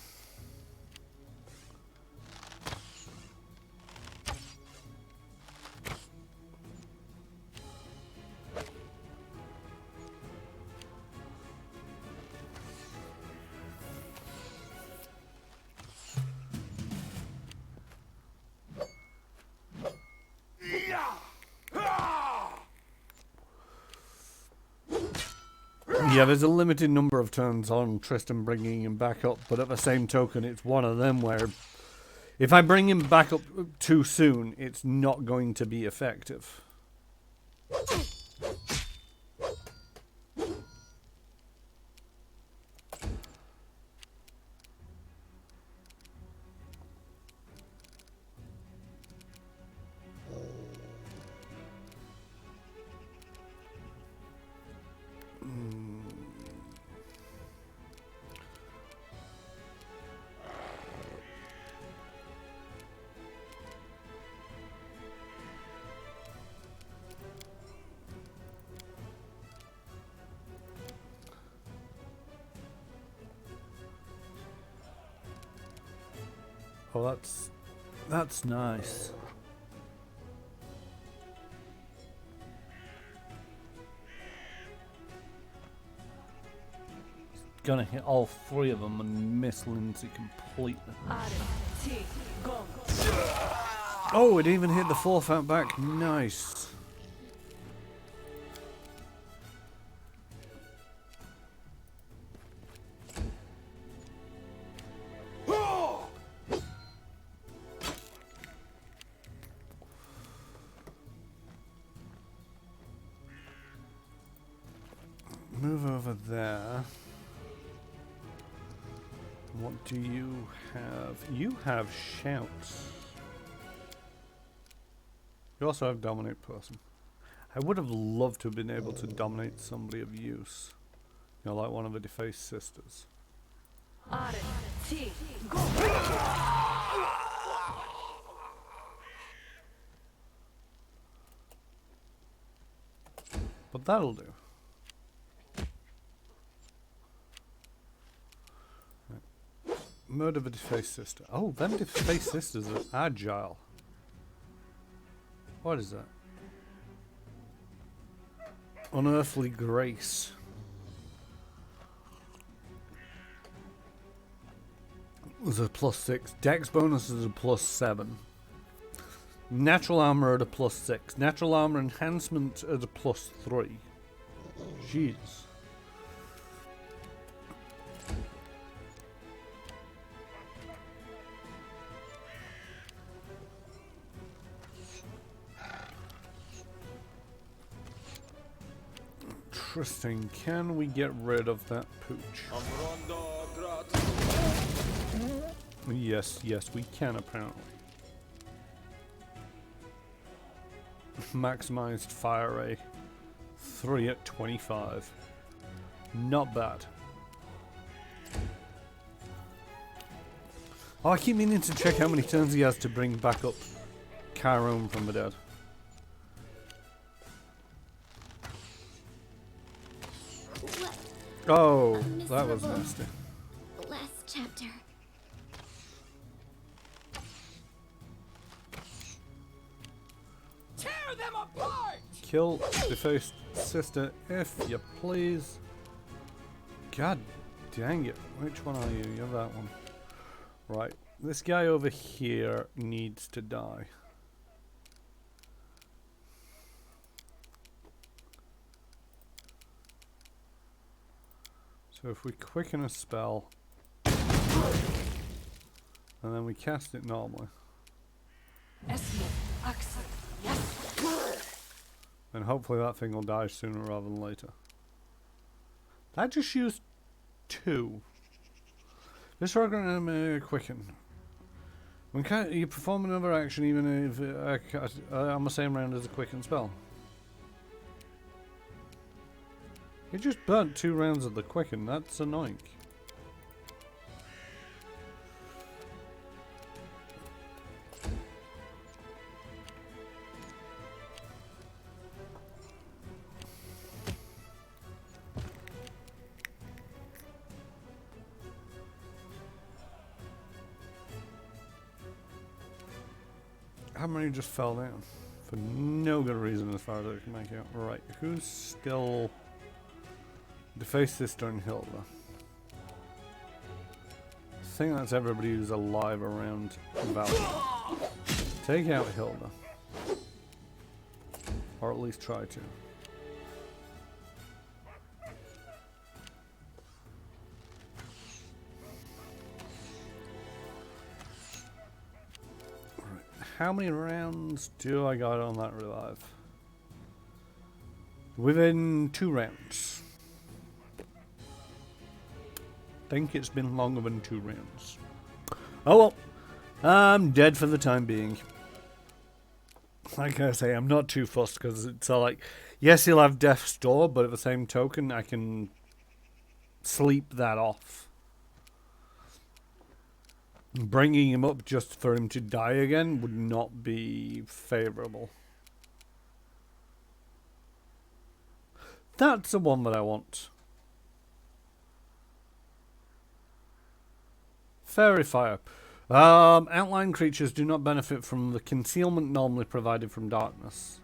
Yeah, there's a limited number of turns on Tristan bringing him back up, but at the same token, it's one of them where if I bring him back up too soon, it's not going to be effective. Oh, that's nice. Gonna hit all three of them and miss Lindsay completely. Oh, it even hit the fourth out back. Nice. Move over there. What do you have? You have shouts. You also have dominate person. I would have loved to have been able to dominate somebody of use. You know, like one of the defaced sisters. But that'll do. Murder the defaced sister. Oh, them defaced sisters are agile. What is that? Unearthly grace. Was a +6. Dex bonus is a +7. Natural armor at a +6. Natural armor enhancement at a +3. Jeez. Interesting. Can we get rid of that pooch? Yes, yes, we can apparently. Maximized fire rate. 3 at 25. Not bad. Oh, I keep meaning to check how many turns he has to bring back up Chiron from the dead. Oh, that was nasty. Last chapter. Tear them apart! Kill the first sister, if you please. God dang it. Which one are you? You're that one. Right. This guy over here needs to die. So if we quicken a spell, and then we cast it normally, then hopefully that thing will die sooner rather than later. That just used 2. This program quicken. When you perform another action even if on the same round as a quicken spell. It just burnt 2 rounds of the quicken, that's annoying. How many just fell down? For no good reason as far as I can make out. Right, who's still... Defaced sister and Hilda. I think that's everybody who's alive around Valley. Take out Hilda. Or at least try to. how many rounds do I got on that revive? Within 2 rounds. Think it's been longer than 2 rounds. Oh well. I'm dead for the time being. Like I say, I'm not too fussed because it's all like, yes, he'll have death's door, but at the same token, I can sleep that off. Bringing him up just for him to die again would not be favourable. That's the one that I want. Fairy Fire. Outline creatures do not benefit from the concealment normally provided from darkness.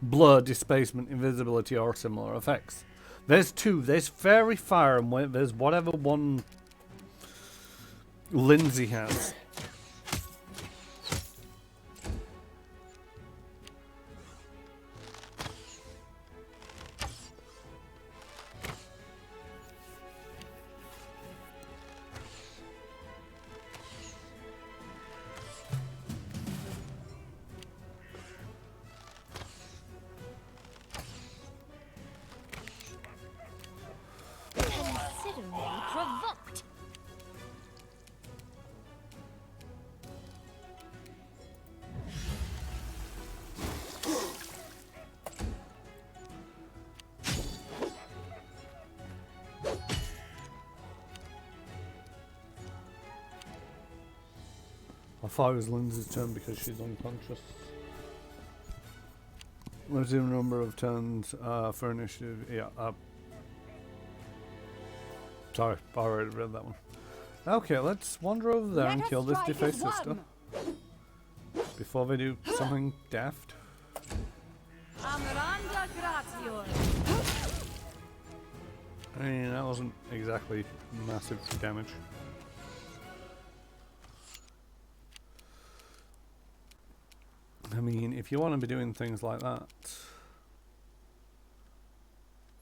Blur, displacement, invisibility, or similar effects. There's 2. There's Fairy Fire and there's whatever one Lindsay has. Consider me provoked. I thought it was Lindsay's turn because she's unconscious. Limited number of turns for initiative. Yeah. Sorry, I already read that one. Okay, let's wander over there and kill this defaced sister before they do something daft. I mean, that wasn't exactly massive damage. I mean, if you want to be doing things like that,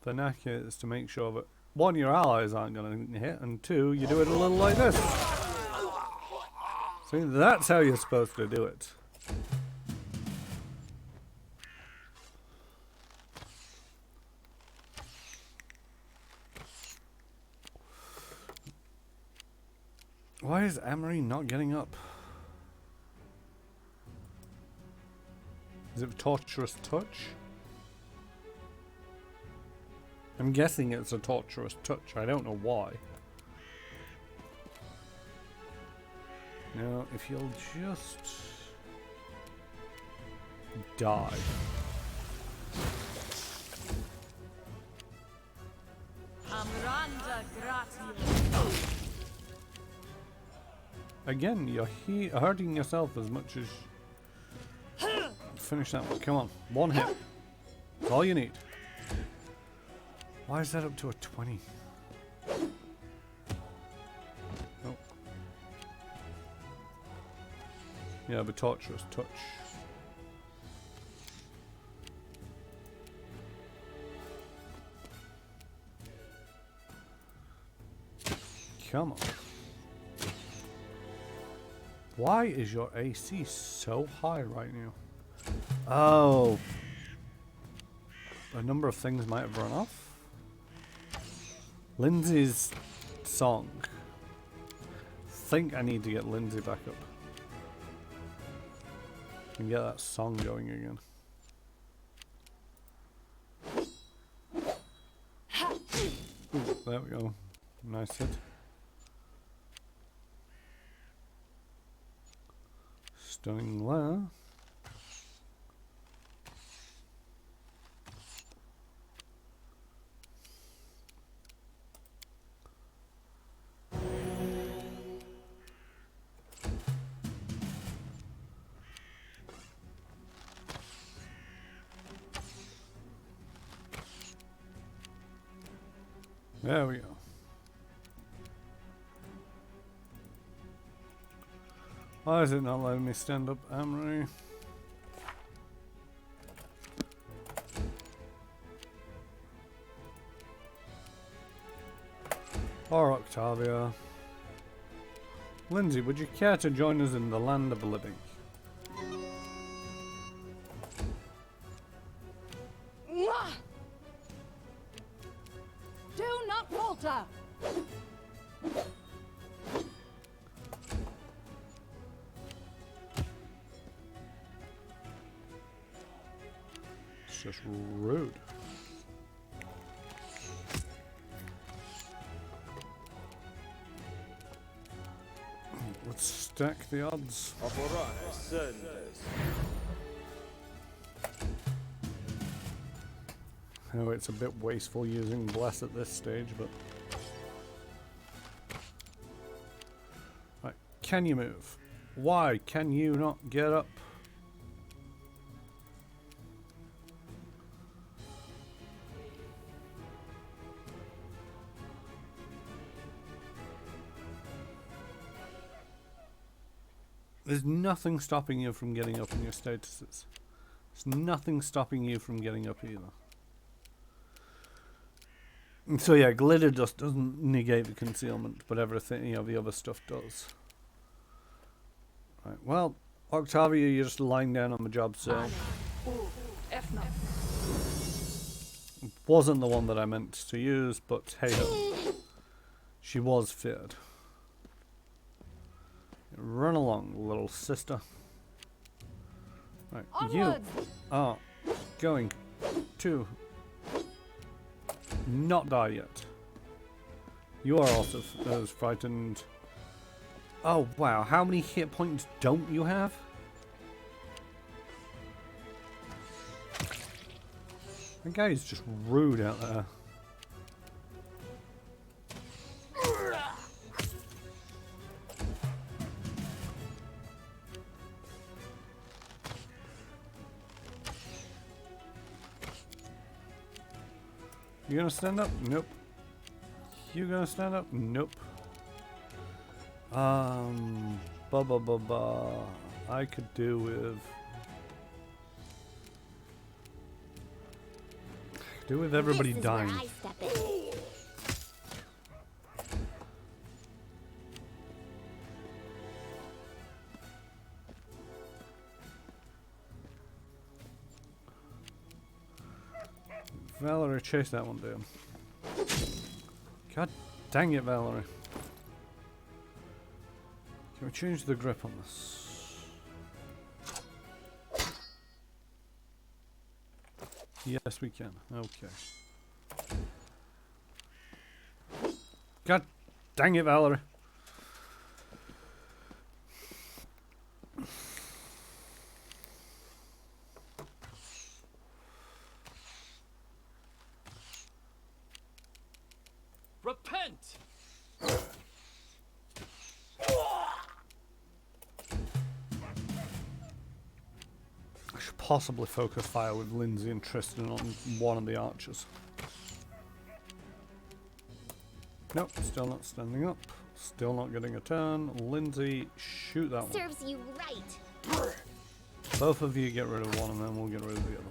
the knack is to make sure that 1, your allies aren't going to hit, and 2, you do it a little like this. See, that's how you're supposed to do it. Why is Amory not getting up? Is it torturous touch? I'm guessing it's a torturous touch. I don't know why. Now, if you'll just die. Again, you're hurting yourself as much as... Finish that one. Come on. 1 hit. That's all you need. Why is that up to a 20? Oh. Yeah, but torturous touch. Come on. Why is your AC so high right now? Oh. A number of things might have run off. Lindsay's song. Think I need to get Lindsay back up. And get that song going again. Ooh, there we go. Nice hit. Stunning there. There we go. Why is it not letting me stand up, Amory? Or Octavia. Lindsay, would you care to join us in the land of the living? Do not falter! It's just rude. Let's stack the odds. Oh, it's a bit wasteful using Bless at this stage, but... Right, can you move? Why can you not get up? There's nothing stopping you from getting up in your statuses. There's nothing stopping you from getting up either. And so yeah, glitter dust doesn't negate the concealment, but everything, you know, the other stuff does. Right, well, Octavia, you're just lying down on the job site. Wasn't the one that I meant to use, but hey ho. She was feared. Run along, little sister. Right, Onwards! you are going to not die yet. You are also as frightened. Oh wow, how many hit points don't you have? That guy is just rude out there. You gonna stand up? Nope. You gonna stand up? Nope. I could do with everybody This is dying. where I step in. Valerie, chase that one down. God dang it, Valerie. Can we change the grip on this? Yes, we can. Okay. God dang it, Valerie. Repent! I should possibly focus fire with Lindsay and Tristan on one of the archers. Nope, still not standing up. Still not getting a turn. Lindsay, shoot that one. Serves you right. Both of you get rid of one and then we'll get rid of the other.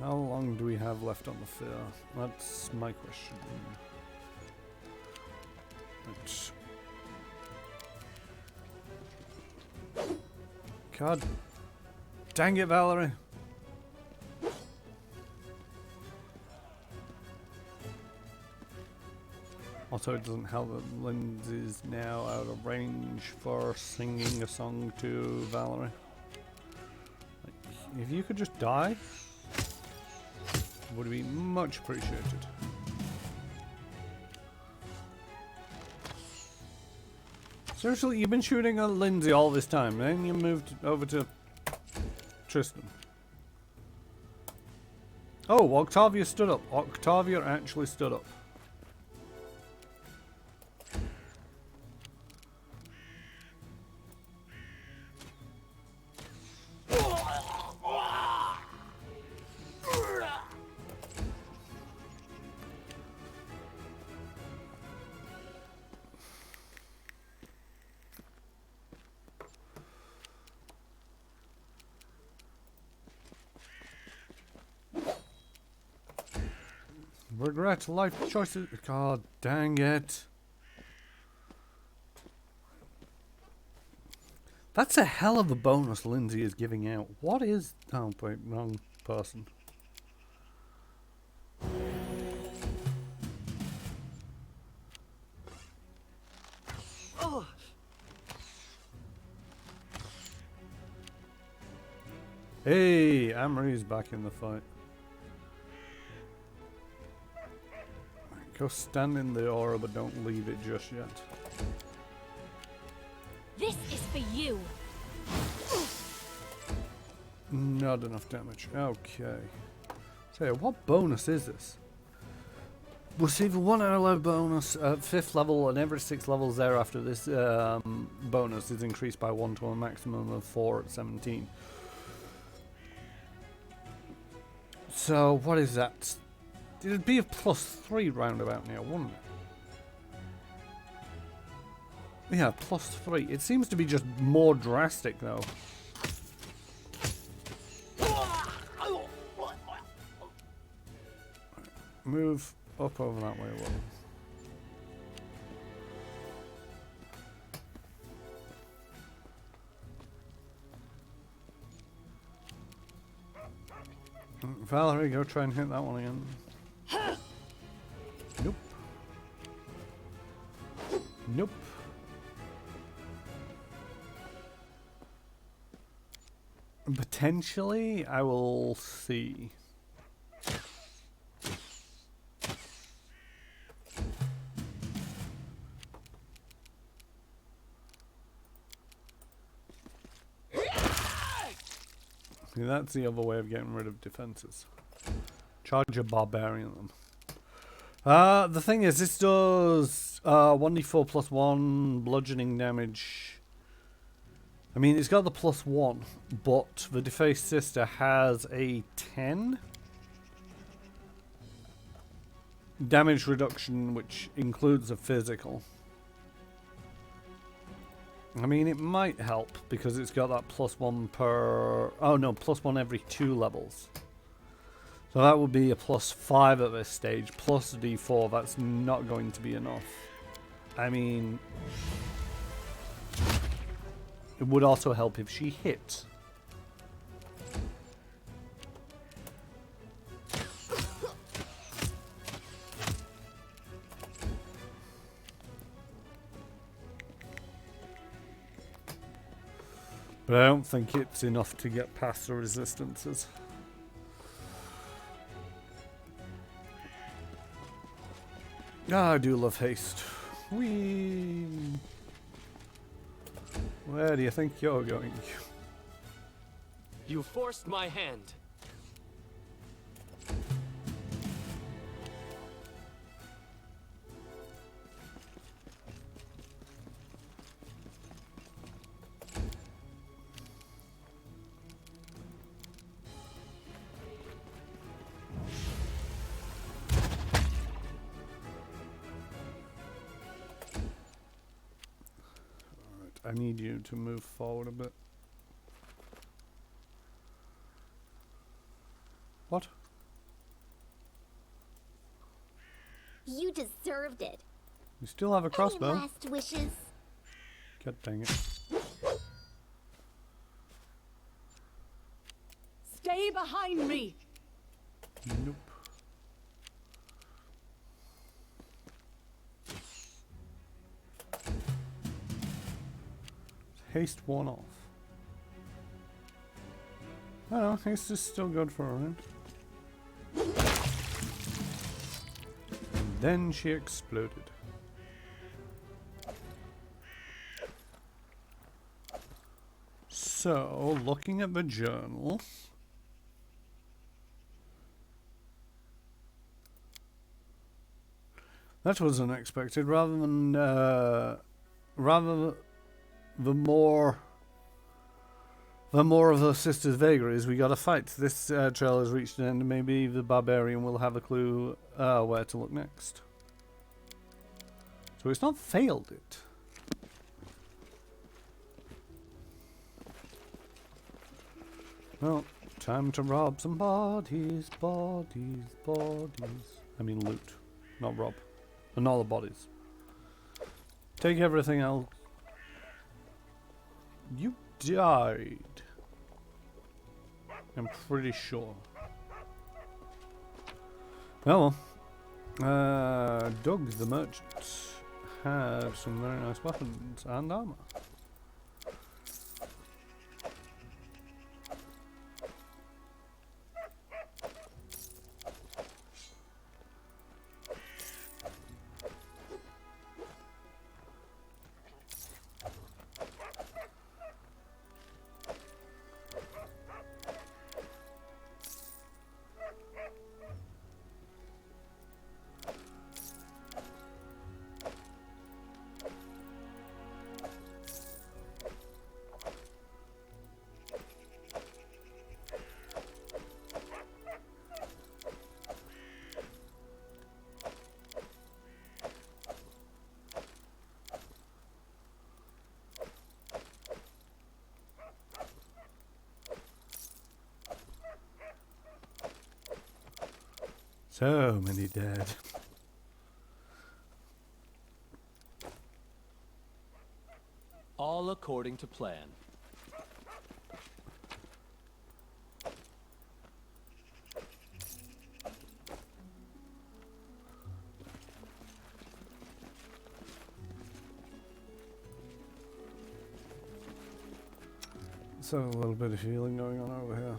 How long do we have left on the fear? That's my question. Right. God dang it, Valerie. Also, it doesn't help that Lindsay's now out of range for singing a song to Valerie. Like, if you could just die, would be much appreciated. Seriously, you've been shooting at Lindsay all this time, then you moved over to Tristan. Oh, Octavia stood up. Octavia actually stood up. Regret life choices. God dang it. That's a hell of a bonus Lindsay is giving out. What is... Oh, wait, wrong person. Hey, Amory's back in the fight. Go stand in the aura, but don't leave it just yet. This is for you. Not enough damage. Okay. So, what bonus is this? Receive a 1 out of 11 bonus at 5th level, and every 6 levels thereafter. This bonus is increased by 1 to a maximum of 4 at 17. So, what is that? It'd be a +3 roundabout now, wouldn't it? Yeah, +3. It seems to be just more drastic, though. Move up over that way a little. Valerie, go try and hit that one again. Nope. Nope. Potentially, I will see. See, that's the other way of getting rid of defenses. Charge a Barbarian them. The thing is, this does 1d4 plus 1 bludgeoning damage. I mean, it's got the +1, but the Defaced Sister has a 10 damage reduction, which includes a physical. I mean, it might help because it's got that +1 per... Oh no, +1 every 2 levels. So that would be a +5 at this stage, plus D4. That's not going to be enough. I mean... It would also help if she hit. But I don't think it's enough to get past the resistances. Ah, I do love haste. Whee! Where do you think you're going? You forced my hand. I need you to move forward a bit. What? You deserved it. You still have a crossbow. Any last wishes? God dang it. Stay behind me! Nope. Haste 1 off. Oh no, haste is still good for a round. And then she exploded. So, looking at the journal. That was unexpected. Rather than the more of the sisters' vagaries, we got a fight. This trail has reached an end. Maybe the Barbarian will have a clue where to look next. So it's not failed it. Well, time to rob some bodies, bodies, bodies. I mean loot, not rob. And all the bodies. Take everything else. You died. I'm pretty sure. Oh well. Doug the merchant had some very nice weapons and armor. So many dead. All according to plan. So a little bit of healing going on over here.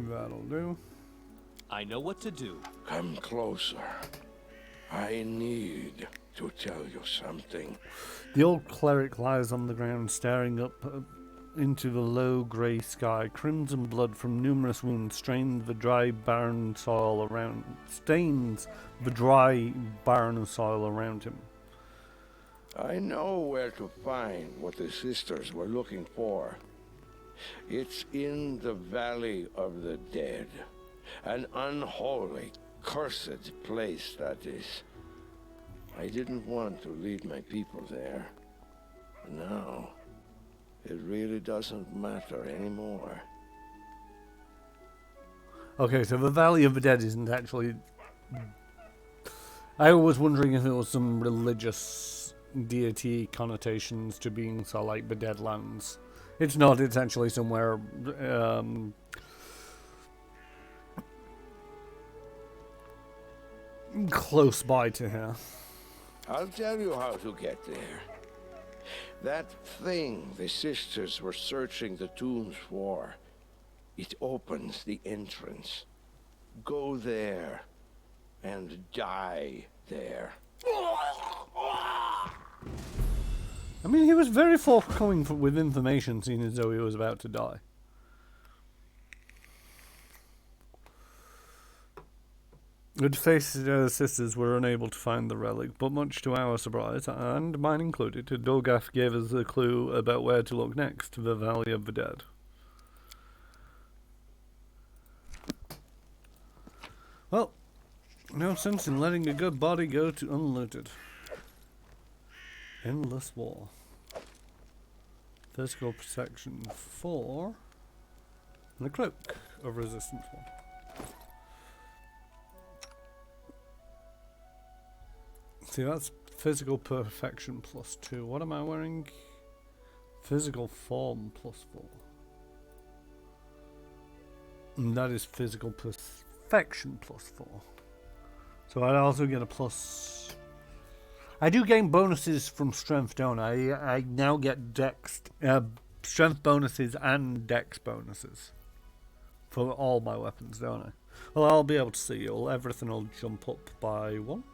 That'll do. I know what to do. Come closer. I need to tell you something. The old cleric lies on the ground, staring up into the low grey sky. Crimson blood from numerous wounds stains the dry, barren soil around. Stains the dry, barren soil around him. I know where to find what the sisters were looking for. It's in the Valley of the Dead. An unholy, cursed place, that is. I didn't want to lead my people there. Now, it really doesn't matter anymore. Okay, so the Valley of the Dead isn't actually... I was wondering if it was some religious deity connotations to being so like the Deadlands. It's not, it's actually somewhere close by to here. I'll tell you how to get there. That thing the sisters were searching the tombs for, it opens the entrance. Go there and die there. I mean, he was very forthcoming with information, seeing as though he was about to die. The defaced sisters were unable to find the relic, but much to our surprise, and mine included, Dolgath gave us a clue about where to look next, the Valley of the Dead. Well, no sense in letting a good body go to unlooted. Endless War. Physical protection 4. And the Cloak of Resistance 1. See, that's physical perfection plus 2. What am I wearing? Physical form plus 4. And that is physical perfection plus 4. So I also get a plus... I do gain bonuses from strength, don't I? I now get strength bonuses and dex bonuses for all my weapons, don't I? Well, I'll be able to see all. Everything will jump up by 1.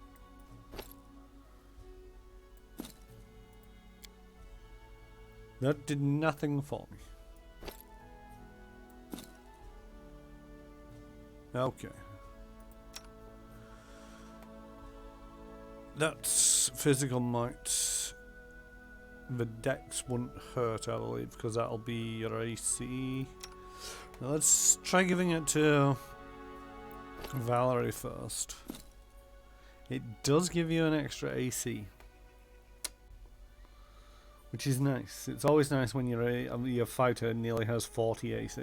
That did nothing for me. Okay. That's physical might. The dex wouldn't hurt, I believe, because that'll be your AC. Now let's try giving it to Valerie first. It does give you an extra AC, which is nice. It's always nice when your fighter nearly has 40 AC.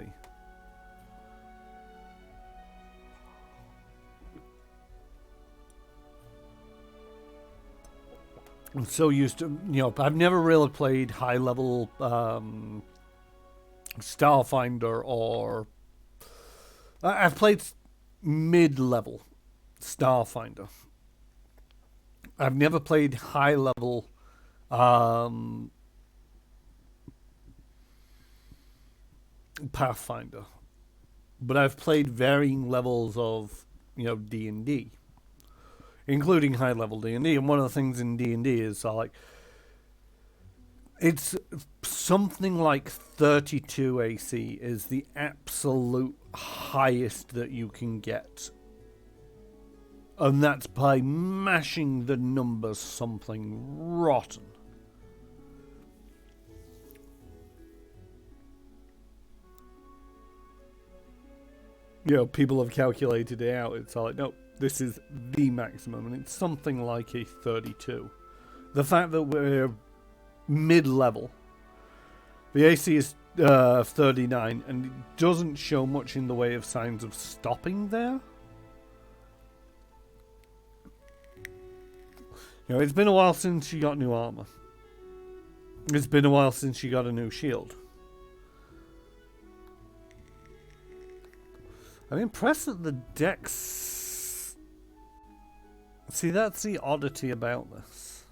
I'm so used to, I've never really played high level Starfinder or I've played mid level Starfinder. I've never played high level Pathfinder, but I've played varying levels of D&D, including high level D&D. And one of the things in D&D is it's something like 32 AC is the absolute highest that you can get. And that's by mashing the numbers something rotten. People have calculated it out. It's like, no, this is the maximum, and it's something like a 32. The fact that we're mid-level, the AC is 39, and it doesn't show much in the way of signs of stopping there. It's been a while since you got new armor. It's been a while since you got a new shield. I'm impressed that the dex... See, that's the oddity about this.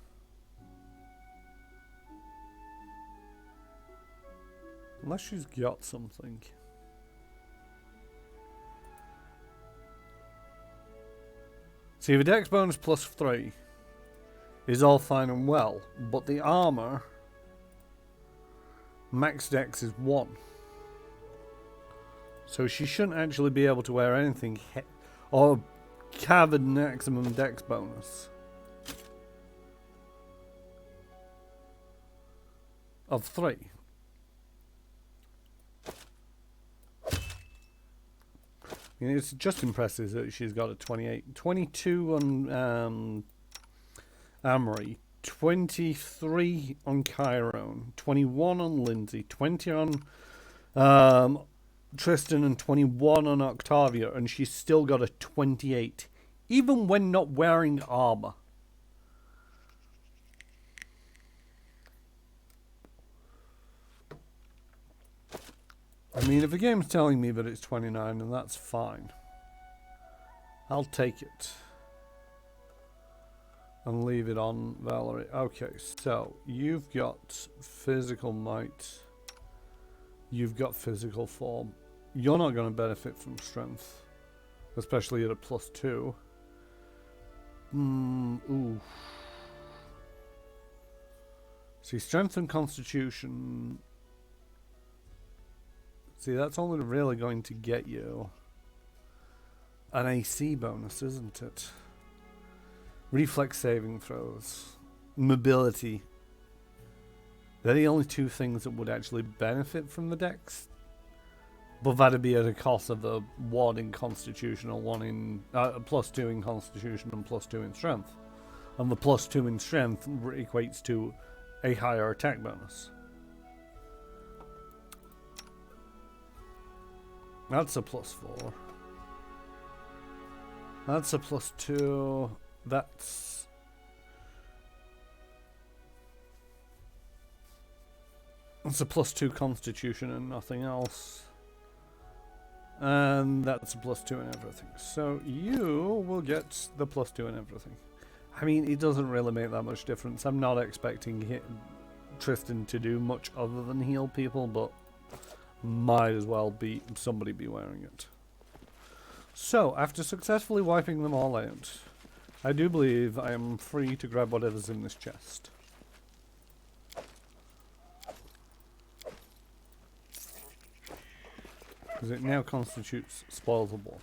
Unless she's got something. See, the dex bonus +3 is all fine and well, but the armor max dex is 1. So she shouldn't actually be able to wear anything or have a maximum dex bonus of 3. It's just impressive that she's got a 28, 22 on Amory, 23 on Chiron, 21 on Lindsay, 20 on Tristan, and 21 on Octavia, and she's still got a 28, even when not wearing armor. I mean, if the game's telling me that it's 29, then that's fine. I'll take it. And leave it on Valerie. Okay, so you've got physical might. You've got physical form. You're not going to benefit from strength. Especially at a +2. Ooh. See, strength and constitution... See, that's only really going to get you an AC bonus, isn't it? Reflex saving throws. Mobility. They're the only two things that would actually benefit from the dex. But that'd be at a cost of the 1 in constitution or 1 in... +2 in constitution and +2 in strength. And the +2 in strength equates to a higher attack bonus. That's a +4. That's a +2. That's... That's a +2 constitution and nothing else. And that's a +2 in everything. So you will get the +2 in everything. I mean, it doesn't really make that much difference. I'm not expecting Tristan to do much other than heal people, but might as well be somebody be wearing it. So, after successfully wiping them all out, I do believe I am free to grab whatever's in this chest. Because it now constitutes spoils of war.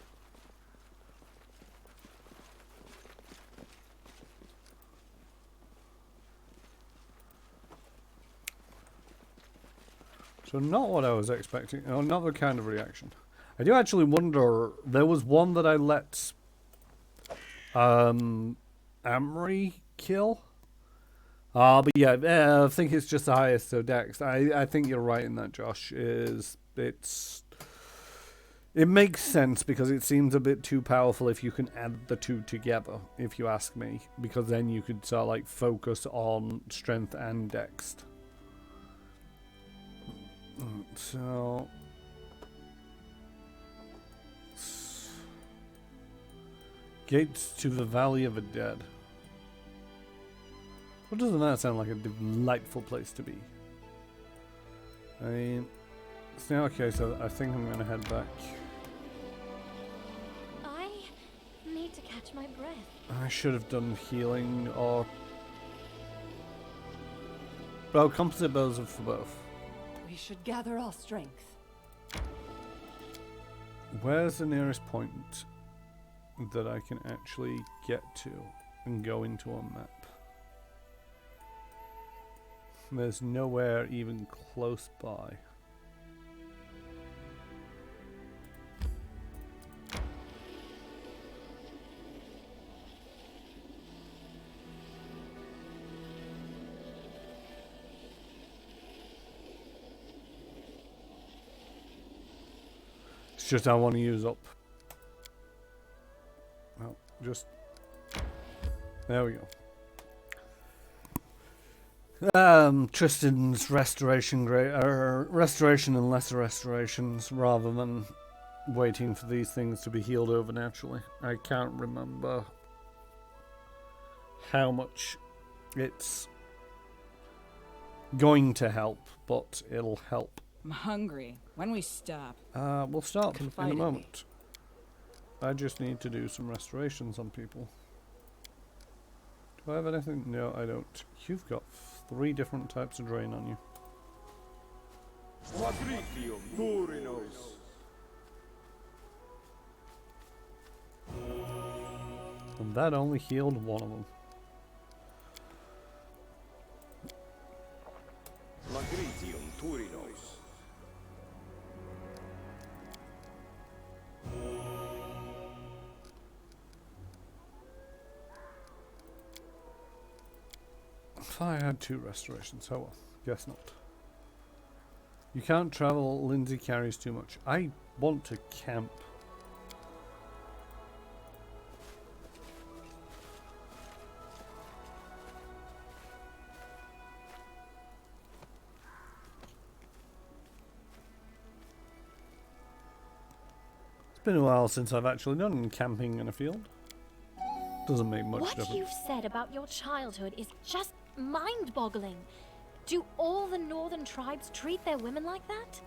So not what I was expecting. Oh, not the kind of reaction. I do actually wonder, there was one that I let Amory kill. But yeah, I think it's just the highest, so Dex. I think you're right in that, Josh. It's It makes sense because it seems a bit too powerful if you can add the two together, if you ask me. Because then you could sort of like focus on strength and dex. So... Gates to the Valley of the Dead. What doesn't that sound like a delightful place to be? I mean... So, okay, so I think I'm gonna head back. I need to catch my breath. I should have done healing or... Well, composite bows are for both. We should gather our strength. Where's the nearest point that I can actually get to and go into a map? There's nowhere even close by. It's just I want to use up. Well, just... There we go. Tristan's restoration restoration and lesser restorations rather than waiting for these things to be healed over naturally. I can't remember how much it's going to help, but it'll help. I'm hungry. When we stop? We'll stop Confide in a in me. moment. I just need to do some restorations on people. Do I have anything? No, I don't. You've got 3 different types of drain on you. And that only healed one of them. If I had 2 restorations, oh well, guess not. You can't travel, Lindsay carries too much. I want to camp. It's been a while since I've actually done camping in a field. Doesn't make much What difference. you've said about your childhood is just mind-boggling. Do all the northern tribes treat their women like that?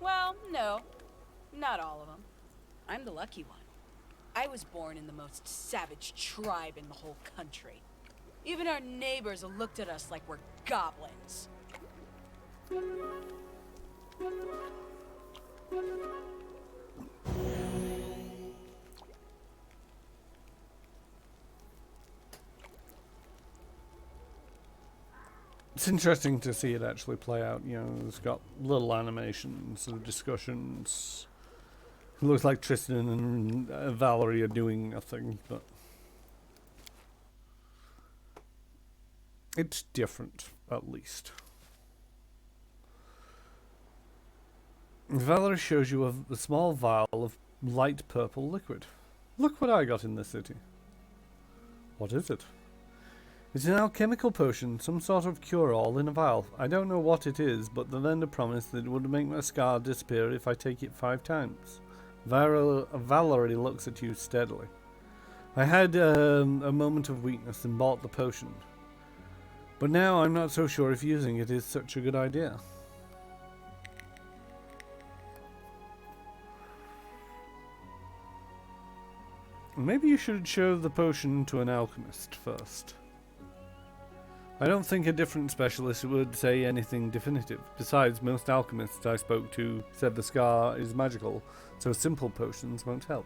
Well, no. Not all of them. I'm the lucky one. I was born in the most savage tribe in the whole country. Even our neighbors looked at us like we're goblins. It's interesting to see it actually play out. You know, it's got little animations and discussions. It looks like Tristan and Valerie are doing nothing, but it's different, at least. Valerie shows you a small vial of light purple liquid. Look what I got in the city. What is it? It's an alchemical potion, some sort of cure-all in a vial. I don't know what it is, but the vendor promised that it would make my scar disappear if I take it 5 times. Valerie looks at you steadily. I had a moment of weakness and bought the potion. But now I'm not so sure if using it is such a good idea. Maybe you should show the potion to an alchemist first. I don't think a different specialist would say anything definitive. Besides, most alchemists I spoke to said the scar is magical, so simple potions won't help.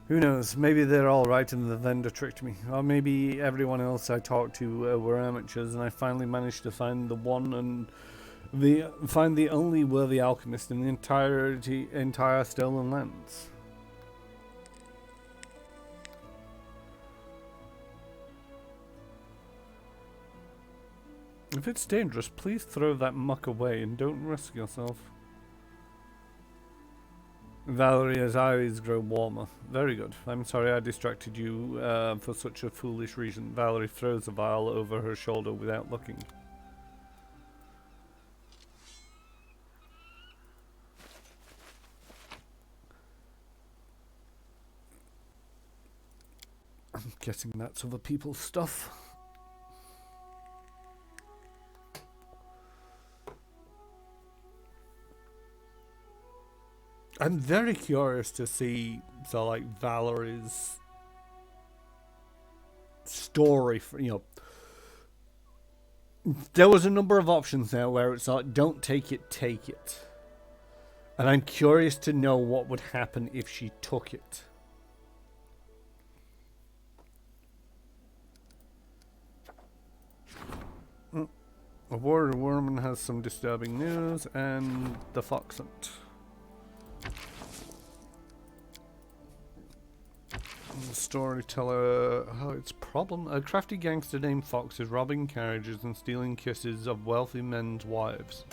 Who knows, maybe they're all right and the vendor tricked me. Or maybe everyone else I talked to were amateurs and I finally managed to find the only worthy alchemist in the entire Stolen Lands. If it's dangerous, please throw that muck away and don't risk yourself. Valeria's eyes grow warmer. Very good. I'm sorry I distracted you for such a foolish reason. Valerie throws a vial over her shoulder without looking. I'm guessing that's other people's stuff. I'm very curious to see, so like, Valerie's story. For, there was a number of options there where it's like, don't take it, take it. And I'm curious to know what would happen if she took it. A warrior woman has some disturbing news, and the fox hunt. The storyteller, its problem. A crafty gangster named Fox is robbing carriages and stealing kisses of wealthy men's wives.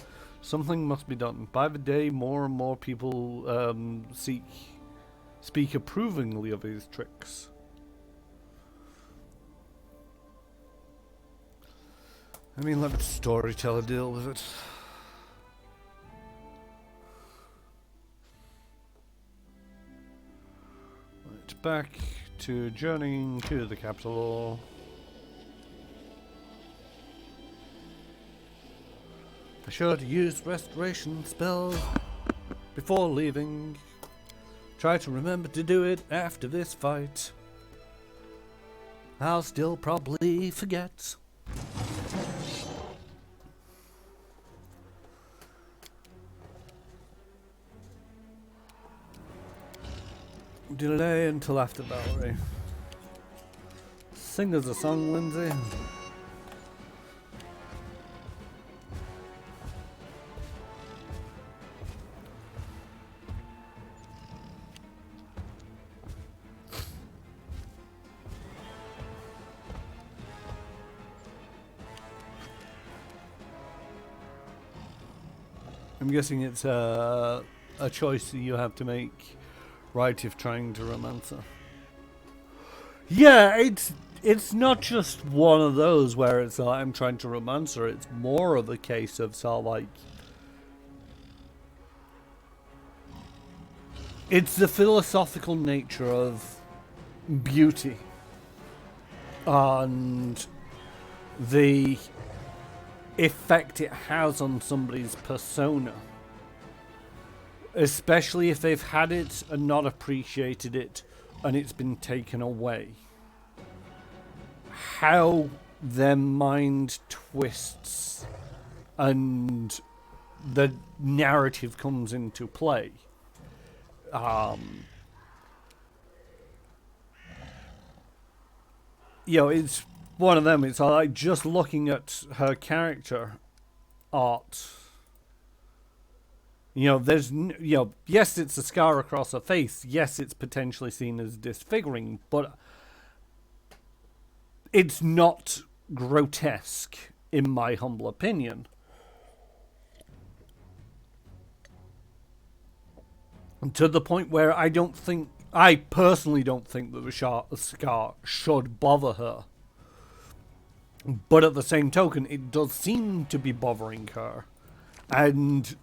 Something must be done. By the day, more and more people speak approvingly of his tricks. I mean, let the storyteller deal with it. Right, back to journeying to the capital. Be sure to use restoration spells before leaving. Try to remember to do it after this fight. I'll still probably forget. Delay until after Valerie. Sing us a song, Lindsay. I'm guessing it's a choice that you have to make. Right, if trying to romance her. Yeah, it's not just one of those where it's like I'm trying to romance her. It's more of a case of sort of like it's the philosophical nature of beauty and the effect it has on somebody's persona. Especially if they've had it and not appreciated it and it's been taken away. How their mind twists and the narrative comes into play. It's one of them. It's like just looking at her character art. There's, yes, it's a scar across her face. Yes, it's potentially seen as disfiguring, but it's not grotesque, in my humble opinion. To the point where I personally don't think that the scar should bother her. But at the same token, it does seem to be bothering her. And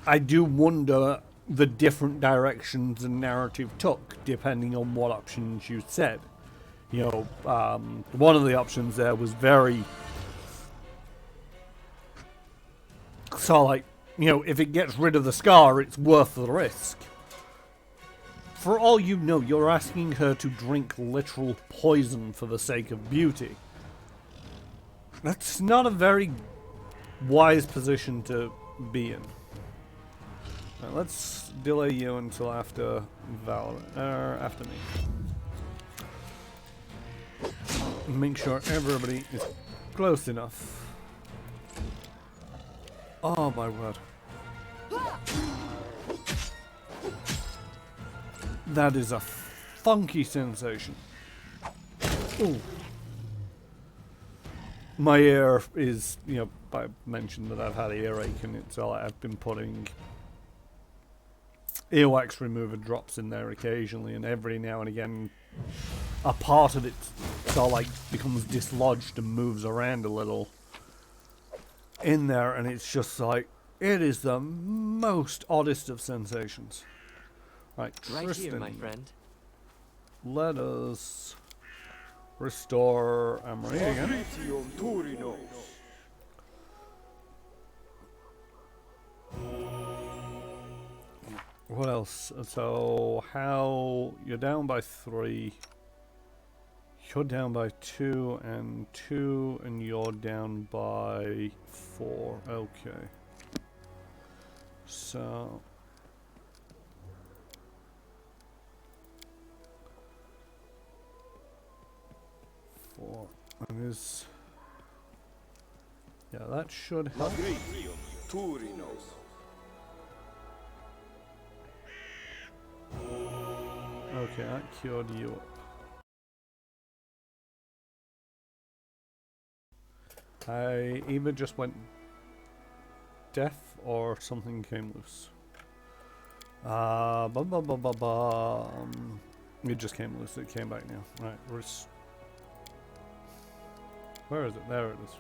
I do wonder the different directions the narrative took, depending on what options you said. One of the options there was very... So, like, if it gets rid of the scar, it's worth the risk. For all you know, you're asking her to drink literal poison for the sake of beauty. That's not a very wise position to be in. Right, let's delay you until after after me. Make sure everybody is close enough. Oh my word. That is a funky sensation. Ooh. My ear is, I mentioned that I've had earache and it's all I've been putting earwax remover drops in there occasionally, and every now and again a part of it sort of like becomes dislodged and moves around a little in there, and it's just like, it is the most oddest of sensations. Right, Right Tristan, here, my friend. let us restore Amory again. What else? So, how... You're down by 3. You're down by 2 and 2, and you're down by 4. Okay. So... And is... Yeah, that should help. Okay, that cured you up. I either just went deaf or something came loose. It just came loose. It came back now. Right, where is it? There it is.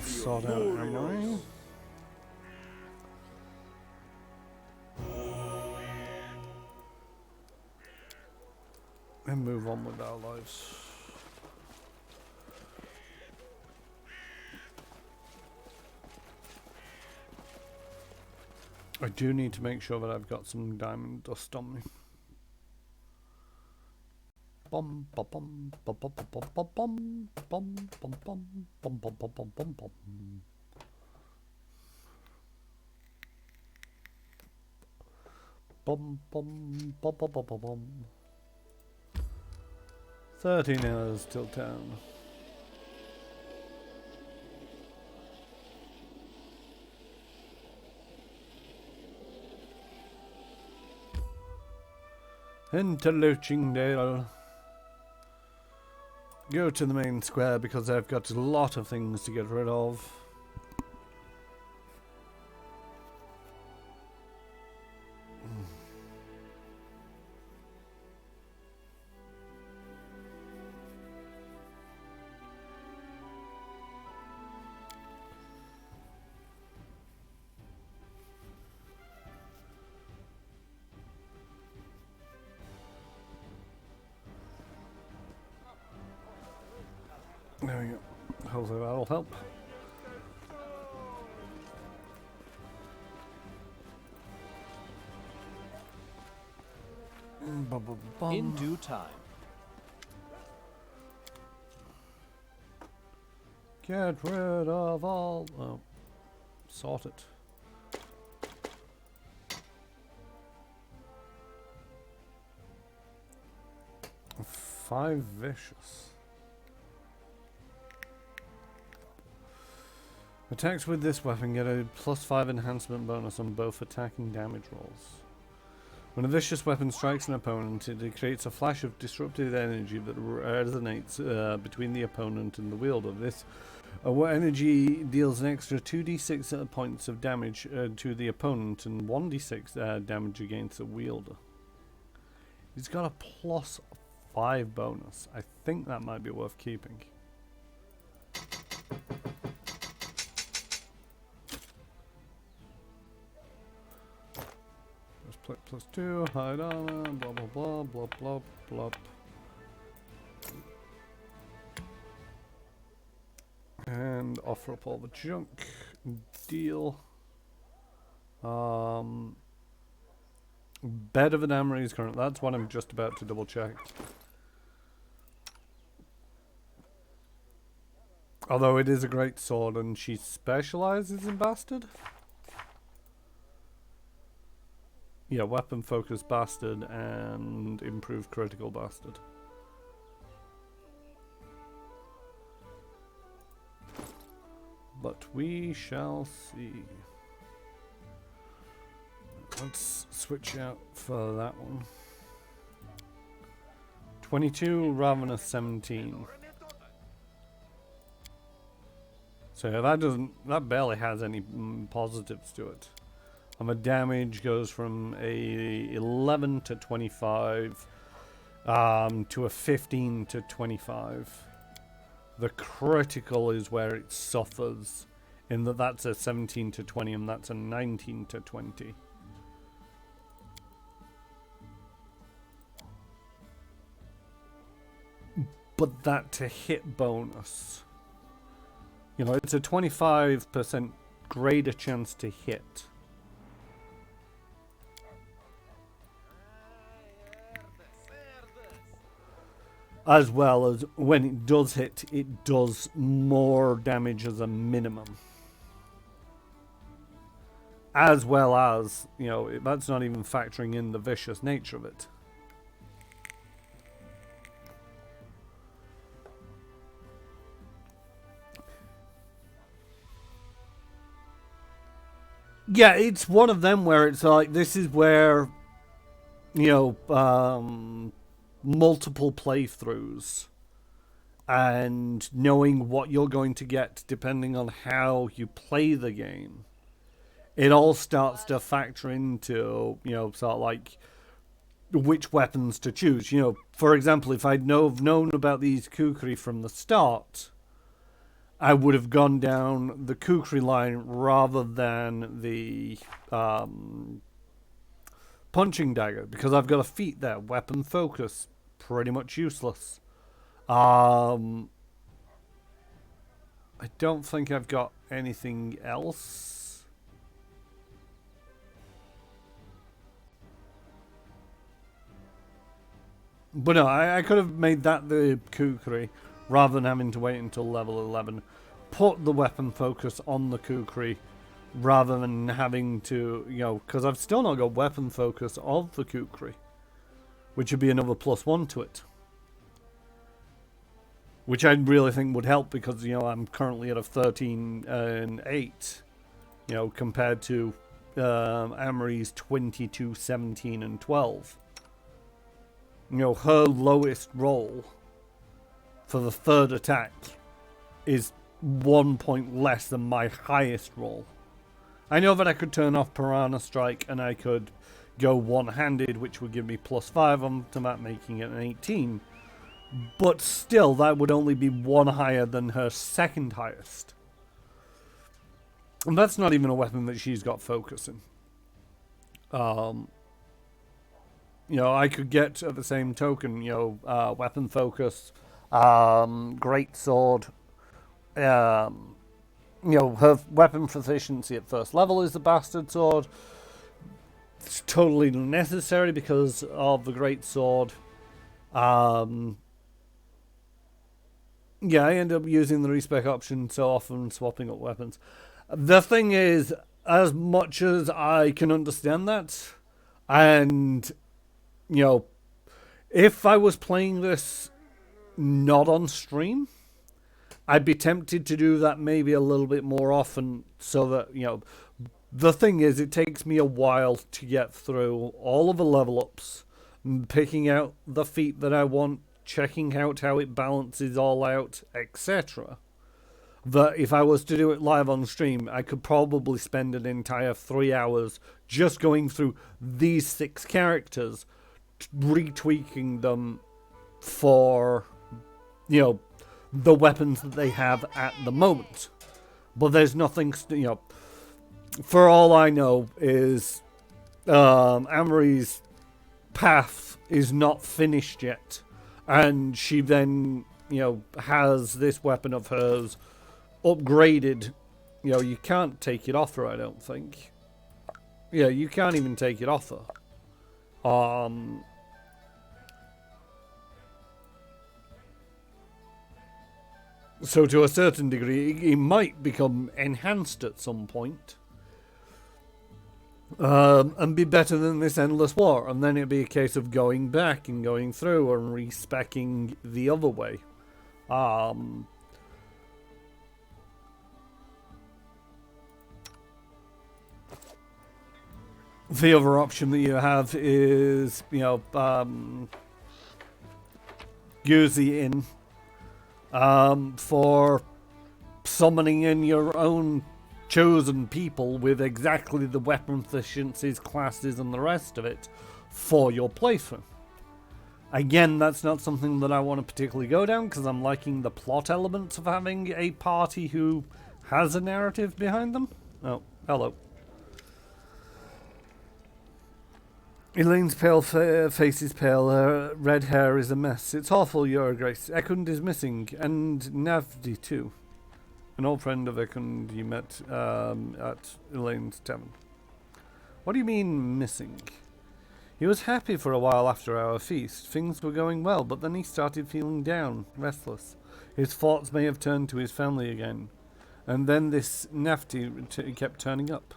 Sort out Amory. And move on with our lives. I do need to make sure that I've got some diamond dust on me. Bum bum bum bum bum bum bum bum bum bum bum bum bum bum bum bum bum. Bum bum bum bum bum bum bum. 13 hours till town. Into Luchingbale. Go to the main square because I've got a lot of things to get rid of. There we go. Hopefully that'll help. In due time. Get rid of all... Oh. Sort it. Five vicious. Attacks with this weapon get a +5 enhancement bonus on both attack and damage rolls. When a vicious weapon strikes an opponent, it creates a flash of disruptive energy that resonates between the opponent and the wielder. This energy deals an extra 2d6 points of damage to the opponent and 1d6 damage against the wielder. He's got a +5 bonus. I think that might be worth keeping. +2, hide armor, blah blah blah, blah blah blah. And offer up all the junk. Deal. Bed of an Amory is current. That's what I'm just about to double check. Although it is a great sword and she specializes in bastard. Yeah, weapon focus bastard and improved critical bastard. But we shall see. Let's switch out for that one. 22 rather than a 17. So that barely has any positives to it. And the damage goes from a 11 to 25 to a 15 to 25. The critical is where it suffers, in that that's a 17 to 20 and that's a 19 to 20. But that to hit bonus, you know, it's a 25% greater chance to hit. As well as when it does hit, it does more damage as a minimum. As well as, you know, that's not even factoring in the vicious nature of it. Yeah, it's one of them where it's like, this is where, you know, multiple playthroughs and knowing what you're going to get depending on how you play the game, it all starts to factor into, you know, sort of like which weapons to choose. You know, for example, if I'd known about these kukri from the start, I would have gone down the kukri line rather than the punching dagger, because I've got a feat there, weapon focus, pretty much useless. I don't think I've got anything else. But no, I could have made that the kukri rather than having to wait until level 11. Put the weapon focus on the kukri rather than having to, you know, because I've still not got weapon focus of the kukri, which would be another +1 to it. Which I really think would help because, you know, I'm currently at a 13 and 8, you know, compared to Amory's 22, 17, and 12. You know, her lowest roll for the third attack is 1 point less than my highest roll. I know that I could turn off Piranha Strike and I could go one-handed, which would give me +5 on to that, making it an 18. But still, that would only be 1 higher than her second highest. And that's not even a weapon that she's got focus in. You know, I could get, at the same token, you know, weapon focus, great sword. You know, her weapon proficiency at first level is the bastard sword. It's totally necessary because of the great sword. Yeah, I end up using the respec option so often, swapping up weapons. The thing is, as much as I can understand that, and, you know, if I was playing this not on stream, I'd be tempted to do that maybe a little bit more often so that, you know, the thing is, it takes me a while to get through all of the level ups, picking out the feat that I want, checking out how it balances all out, etc. That if I was to do it live on stream, I could probably spend an entire 3 hours just going through these 6 characters, retweaking them for, you know, the weapons that they have at the moment. But there's nothing, you know, for all I know is Amory's path is not finished yet. And she then, you know, has this weapon of hers upgraded. You know, you can't take it off her, I don't think. Yeah, you can't even take it off her. So to a certain degree, it might become enhanced at some point. And be better than this endless war. And then it'd be a case of going back and going through and respecking the other way. The other option that you have is, you know, use the inn for summoning in your own chosen people with exactly the weapon efficiencies, classes, and the rest of it for your playthrough. Again, that's not something that I want to particularly go down because I'm liking the plot elements of having a party who has a narrative behind them. Oh, hello. Elaine's pale face is pale, her red hair is a mess. It's awful, Your Grace. Ekund is missing, and Navdi too. An old friend of Ekund you met at Elaine's tavern. What do you mean, missing? He was happy for a while after our feast. Things were going well, but then he started feeling down, restless. His thoughts may have turned to his family again. And then this Nafti kept turning up.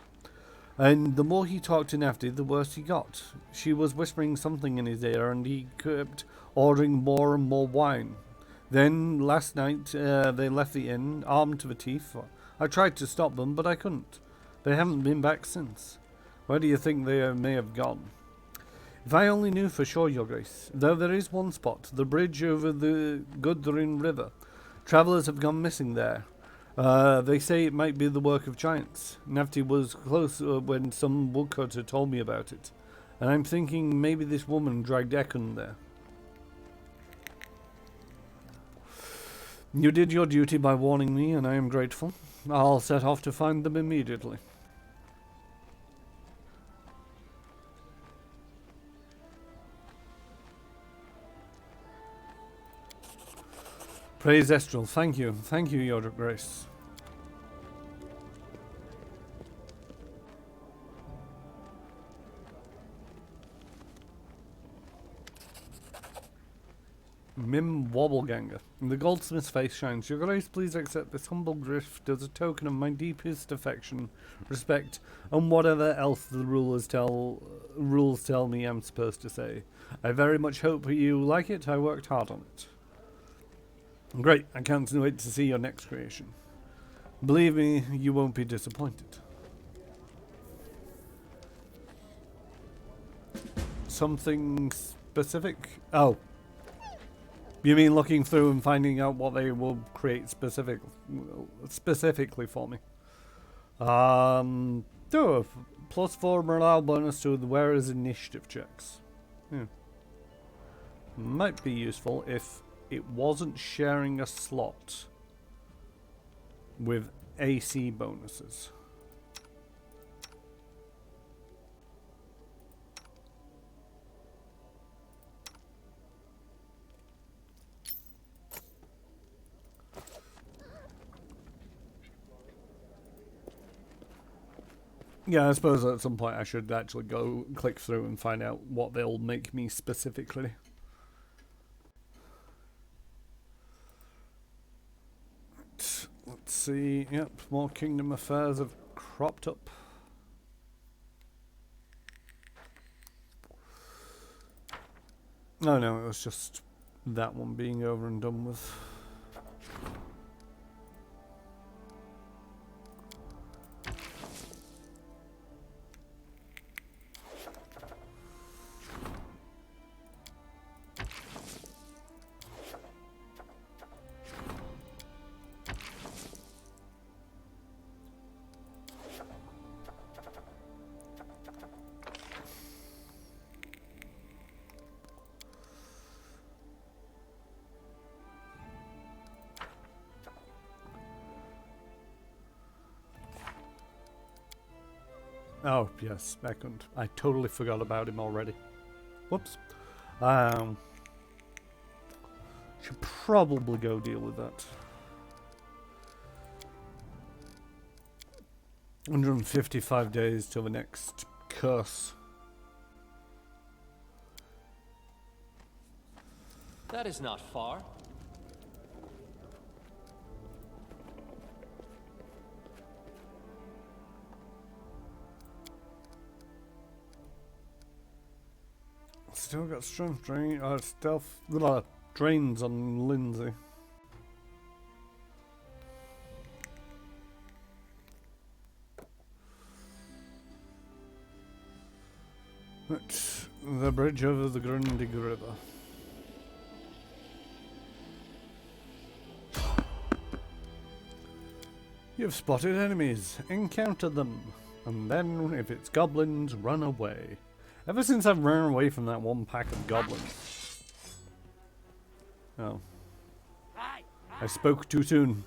And the more he talked to Nafti, the worse he got. She was whispering something in his ear, and he kept ordering more and more wine. Then, last night, they left the inn, armed to the teeth. I tried to stop them, but I couldn't. They haven't been back since. Where do you think they may have gone? If I only knew for sure, Your Grace. Though there is one spot, the bridge over the Gudrun River. Travellers have gone missing there. They say it might be the work of giants. Nafti was close when some woodcutter told me about it. And I'm thinking maybe this woman dragged Ekun there. You did your duty by warning me, and I am grateful. I'll set off to find them immediately. Praise Estral. Thank you. Thank you, Your Grace. Mim Wobbleganger. The goldsmith's face shines. Your Grace, please accept this humble gift as a token of my deepest affection, respect, and whatever else the rules tell me I'm supposed to say. I very much hope you like it. I worked hard on it. Great, I can't wait to see your next creation. Believe me, you won't be disappointed. Something specific? Oh. You mean looking through and finding out what they will create specifically for me? Do a +4 morale bonus to the wearer's initiative checks. Might be useful if it wasn't sharing a slot with AC bonuses. Yeah, I suppose at some point I should actually go click through and find out what they'll make me specifically. Let's see. Yep, more Kingdom Affairs have cropped up. No, it was just that one being over and done with. Oh, yes, I totally forgot about him already. Whoops. Should probably go deal with that. 155 days till the next curse. That is not far. Still got strength drain, stealth drains on Lindsay. It's the bridge over the Grundig River. You've spotted enemies. Encounter them. And then, if it's goblins, run away. Ever since I've run away from that one pack of goblins. Oh. I spoke too soon.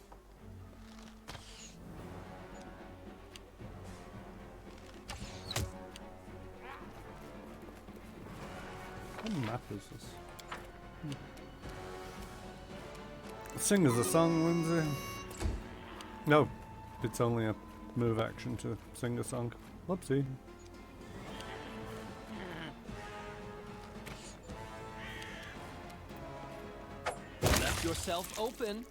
What map is this? Sing us a song, Lindsay. No, it's only a move action to sing a song. Whoopsie. Left yourself open.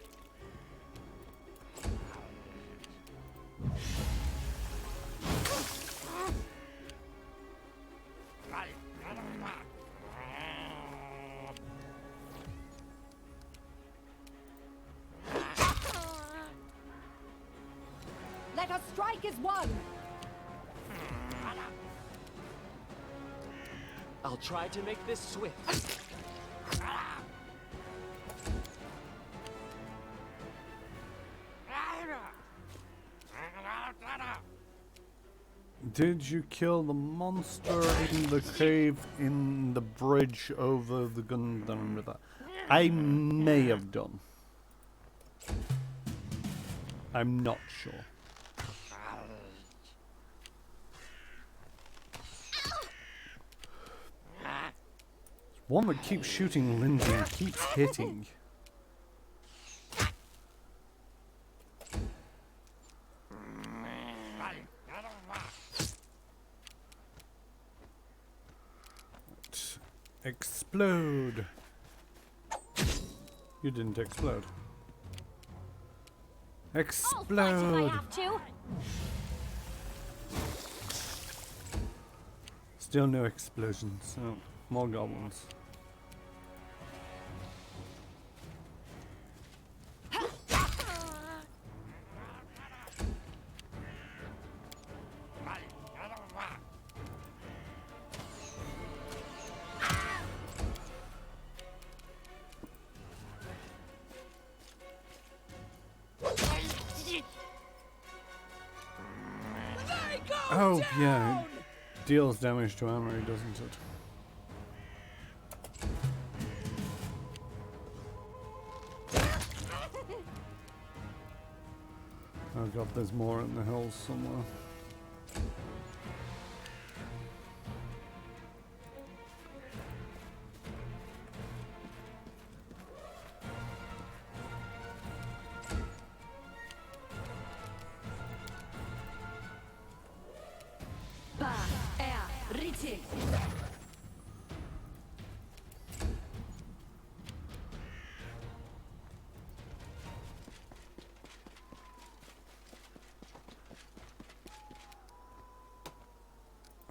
Let us strike as one! I'll try to make this swift. Did you kill the monster in the cave in the bridge over the Gundam River? I may have done. I'm not sure. One that keeps shooting Lindsay and keeps hitting. Explode. You didn't explode. Explode. I'll fight if I have to. Still no explosions. Oh, more goblins. Oh, yeah, it deals damage to armory, doesn't it? Oh god, there's more in the hills somewhere.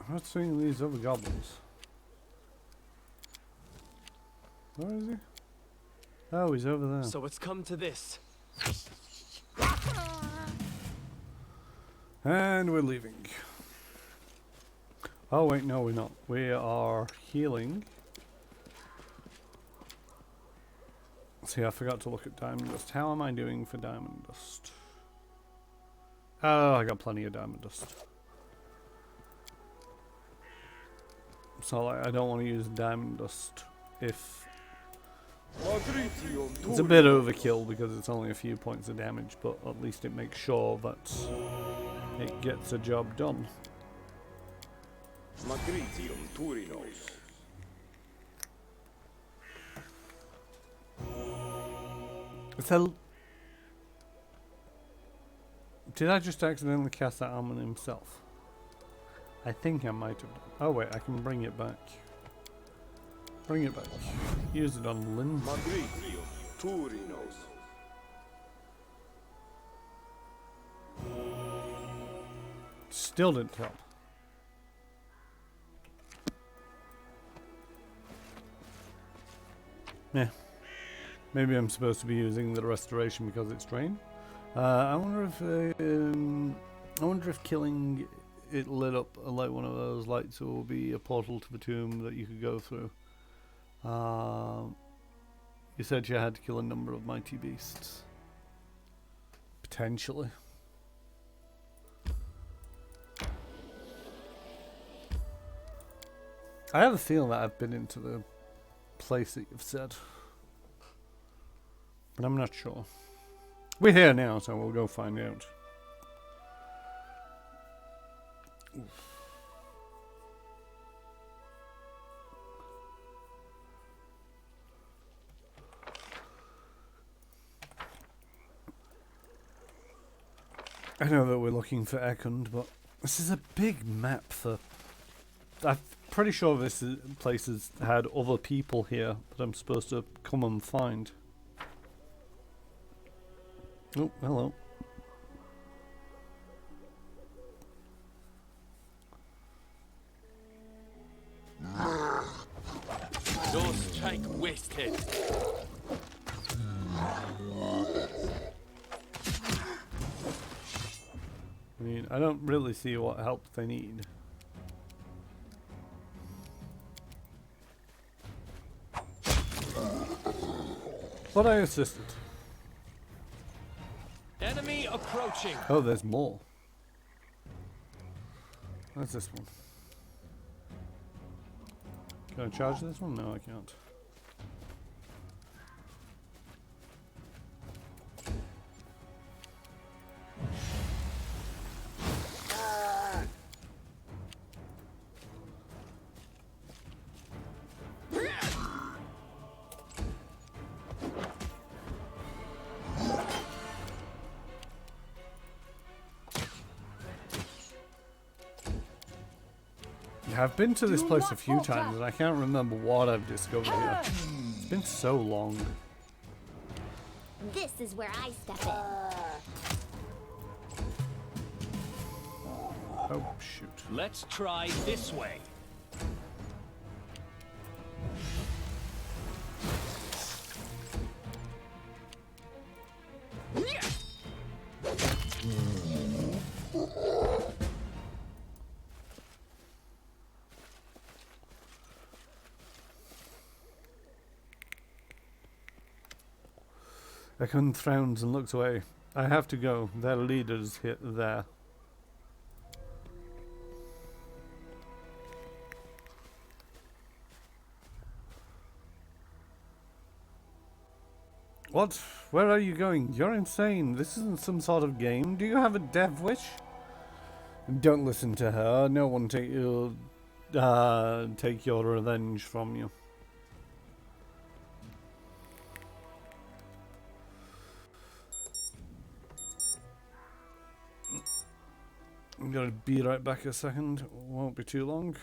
I'm not seeing these other goblins. Where is he? Oh, he's over there. So it's come to this. And we're leaving. Oh wait, no we're not. We are healing. See, I forgot to look at diamond dust. How am I doing for diamond dust? Oh, I got plenty of diamond dust. So like, I don't want to use diamond dust if it's a bit overkill because it's only a few points of damage, but at least it makes sure that it gets a job done. So, did I just accidentally cast that on himself? I think I might have done. Oh wait, I can bring it back. Bring it back. Use it on Lynn. Still didn't help. Yeah. Maybe I'm supposed to be using the restoration because it's drained. I wonder if killing it lit up like one of those lights will be a portal to the tomb that you could go through. You said you had to kill a number of mighty beasts. Potentially. I have a feeling that I've been into the place that you've said, but I'm not sure. We're here now, so we'll go find out. I know that we're looking for Ekund, but this is a big map for... I'm pretty sure this place has had other people here that I'm supposed to come and find. Oh, hello. Those take wasted. I mean, I don't really see what help they need. But I assisted. Enemy approaching. Oh, there's more. What's this one? Can I charge this one? No, I can't. I've been to this place a few times and I can't remember what I've discovered here. It's been so long. This is where I step in. Oh, shoot. Let's try this way. Ekund frowns and looks away. I have to go. Their leader's here, there. What? Where are you going? You're insane. This isn't some sort of game. Do you have a death wish? Don't listen to her. No one take your revenge from you. I'm gonna be right back a second. Won't be too long.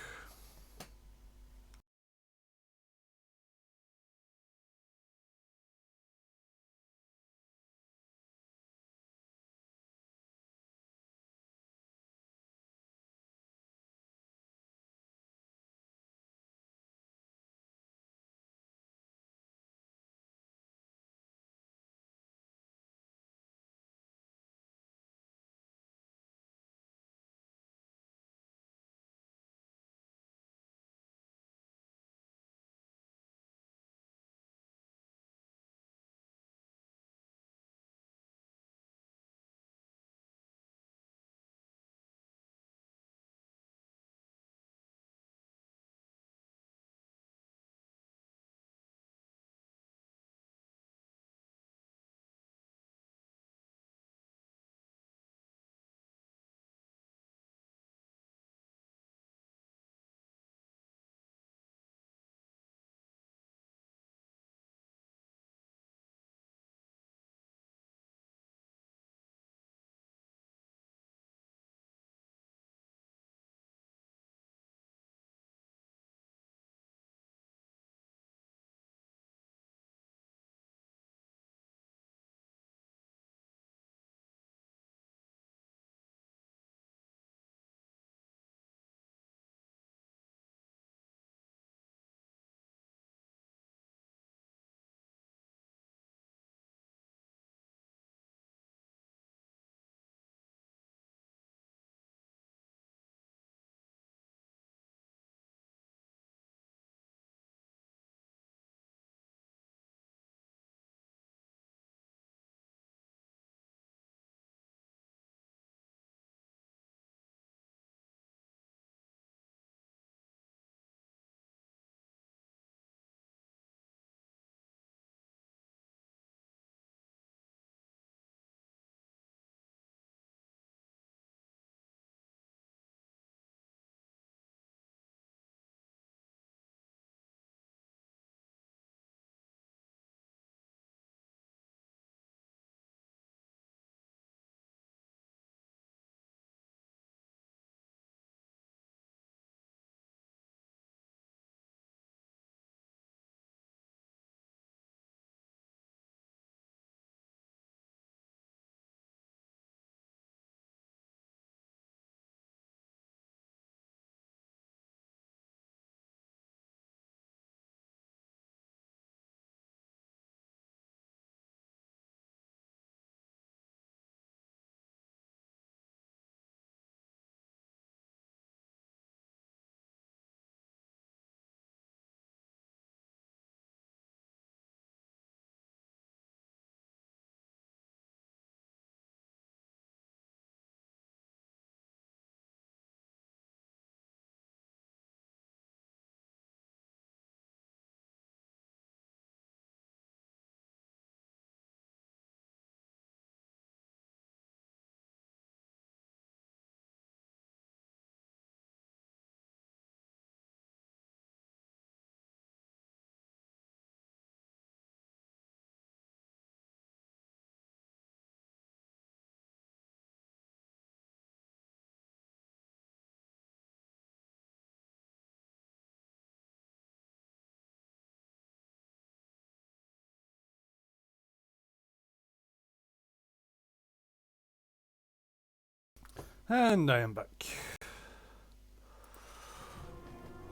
And I am back.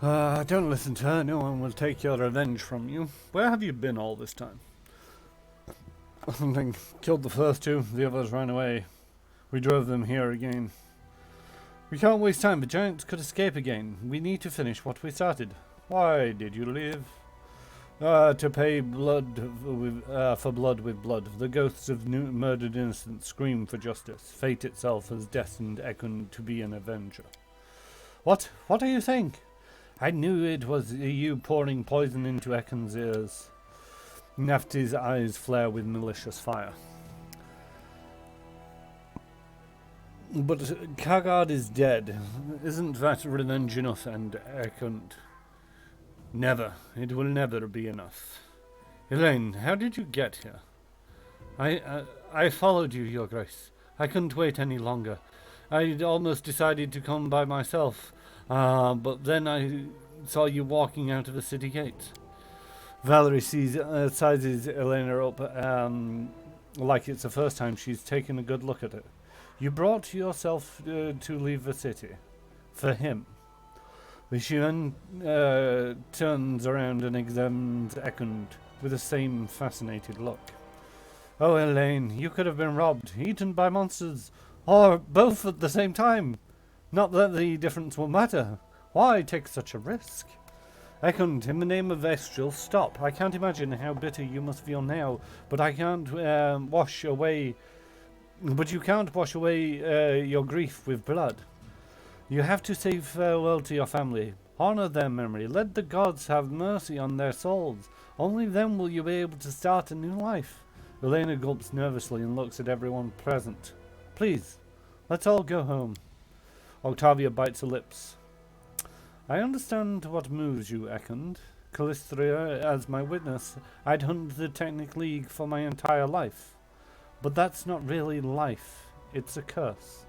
Don't listen to her. No one will take your revenge from you. Where have you been all this time? Something killed the first two. The others ran away. We drove them here again. We can't waste time. The giants could escape again. We need to finish what we started. Why did you leave? To pay blood with, for blood with blood. The ghosts of murdered innocents scream for justice. Fate itself has destined Ekun to be an avenger. What? What are you saying? I knew it was you pouring poison into Ekun's ears. Nafti's eyes flare with malicious fire. But Kagard is dead. Isn't that revenge enough, and Ekun? Never. It will never be enough. Elaine, how did you get here? I followed you, Your Grace. I couldn't wait any longer. I'd almost decided to come by myself, but then I saw you walking out of the city gate. Valerie sizes Elena up like it's the first time she's taken a good look at it. You brought yourself to leave the city. For him. She then turns around and examines Ekund with the same fascinated look. Oh, Elaine, you could have been robbed, eaten by monsters, or both at the same time. Not that the difference will matter. Why take such a risk? Ekund, in the name of Vestral, stop. I can't imagine how bitter you must feel now, but I can't wash away... But you can't wash away your grief with blood. You have to say farewell to your family. Honor their memory. Let the gods have mercy on their souls. Only then will you be able to start a new life. Elena gulps nervously and looks at everyone present. Please, let's all go home. Octavia bites her lips. I understand what moves you, Ekund. Callistria, as my witness, I'd hunted the Technic League for my entire life. But that's not really life. It's a curse.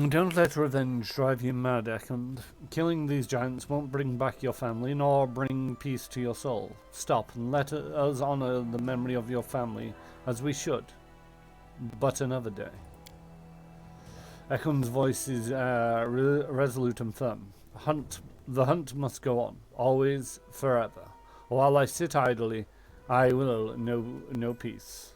Don't let revenge drive you mad, Ekund. Killing these giants won't bring back your family, nor bring peace to your soul. Stop, and let us honor the memory of your family, as we should. But another day. Ekund's voice is resolute and firm. The hunt must go on, always, forever. While I sit idly, I will know no peace.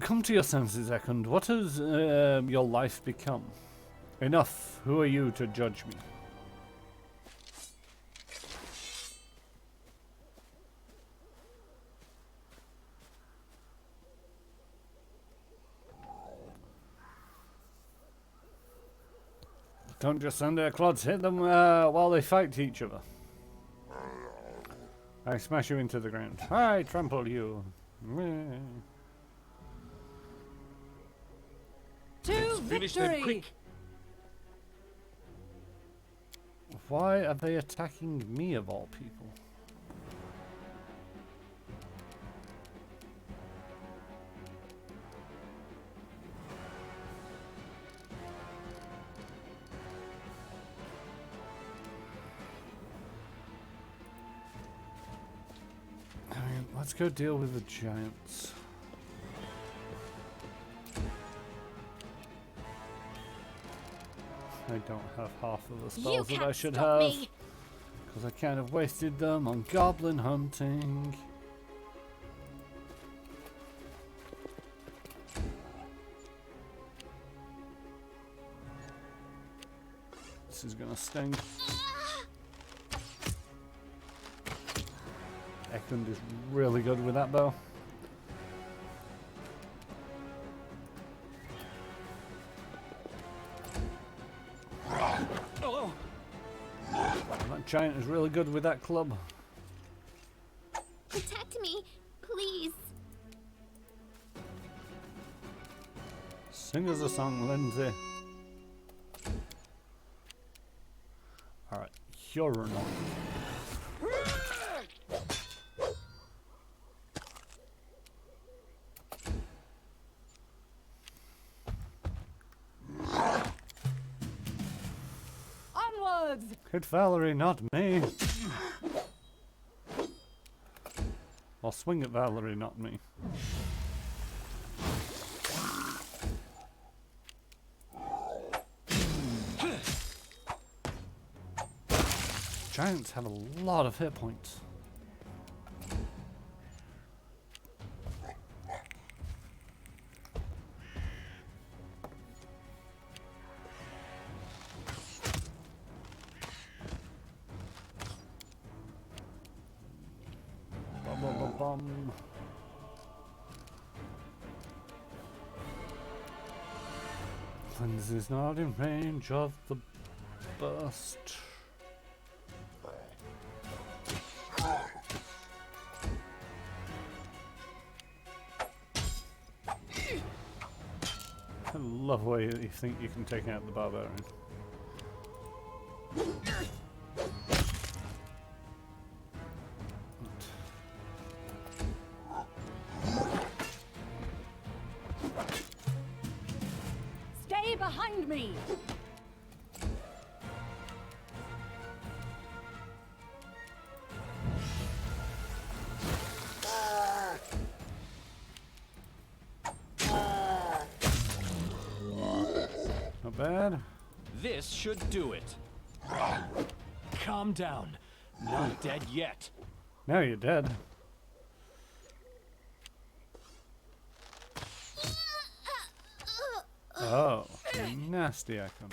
Come to your senses, Ekund. What has your life become? Enough. Who are you to judge me? Don't just send their clods. Hit them while they fight each other. I smash you into the ground. I trample you. To Finish them victory! quick. Why are they attacking me of all people? I mean, let's go deal with the giants. I don't have half of the spells that I should have, because I kind of wasted them on goblin hunting. This is gonna sting. Ekund is really good with that bow. That giant is really good with that club. Protect me, please. Sing us a song, Lindsay. You're annoying. Onwards! Hit Valerie, not me. Or swing at Valerie, not me. Giants have a lot of hit points. Bum, bum, bum, bum. Cleanse is not in range of the burst. I love the way you think you can take out the Barbarian. Stay behind me! Not bad. This should do it. Calm down. Not dead yet. Now you're dead. Oh, nasty icon.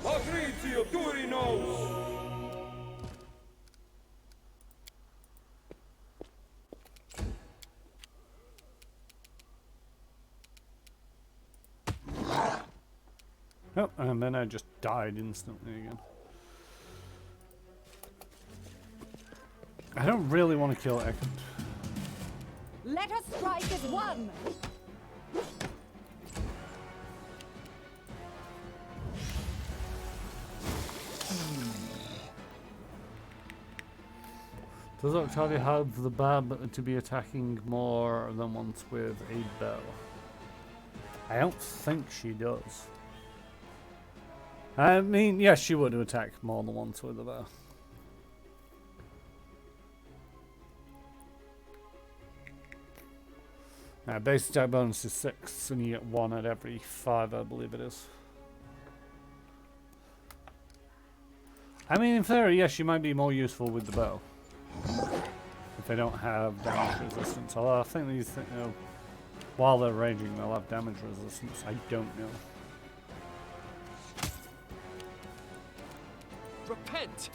Patrizio Durinos! Oh, and then I just died instantly again. I don't really want to kill Ekut. Let us strike as one! Does Octavia have the bab to be attacking more than once with a bow? I don't think she does. I mean, yes, she would attack more than once with a bow. Base attack bonus is 6, and you get 1 at every 5, I believe it is. I mean, in theory, yes, she might be more useful with the bow. If they don't have damage resistance. Although I think these, while they're raging, they'll have damage resistance. I don't know. Repent!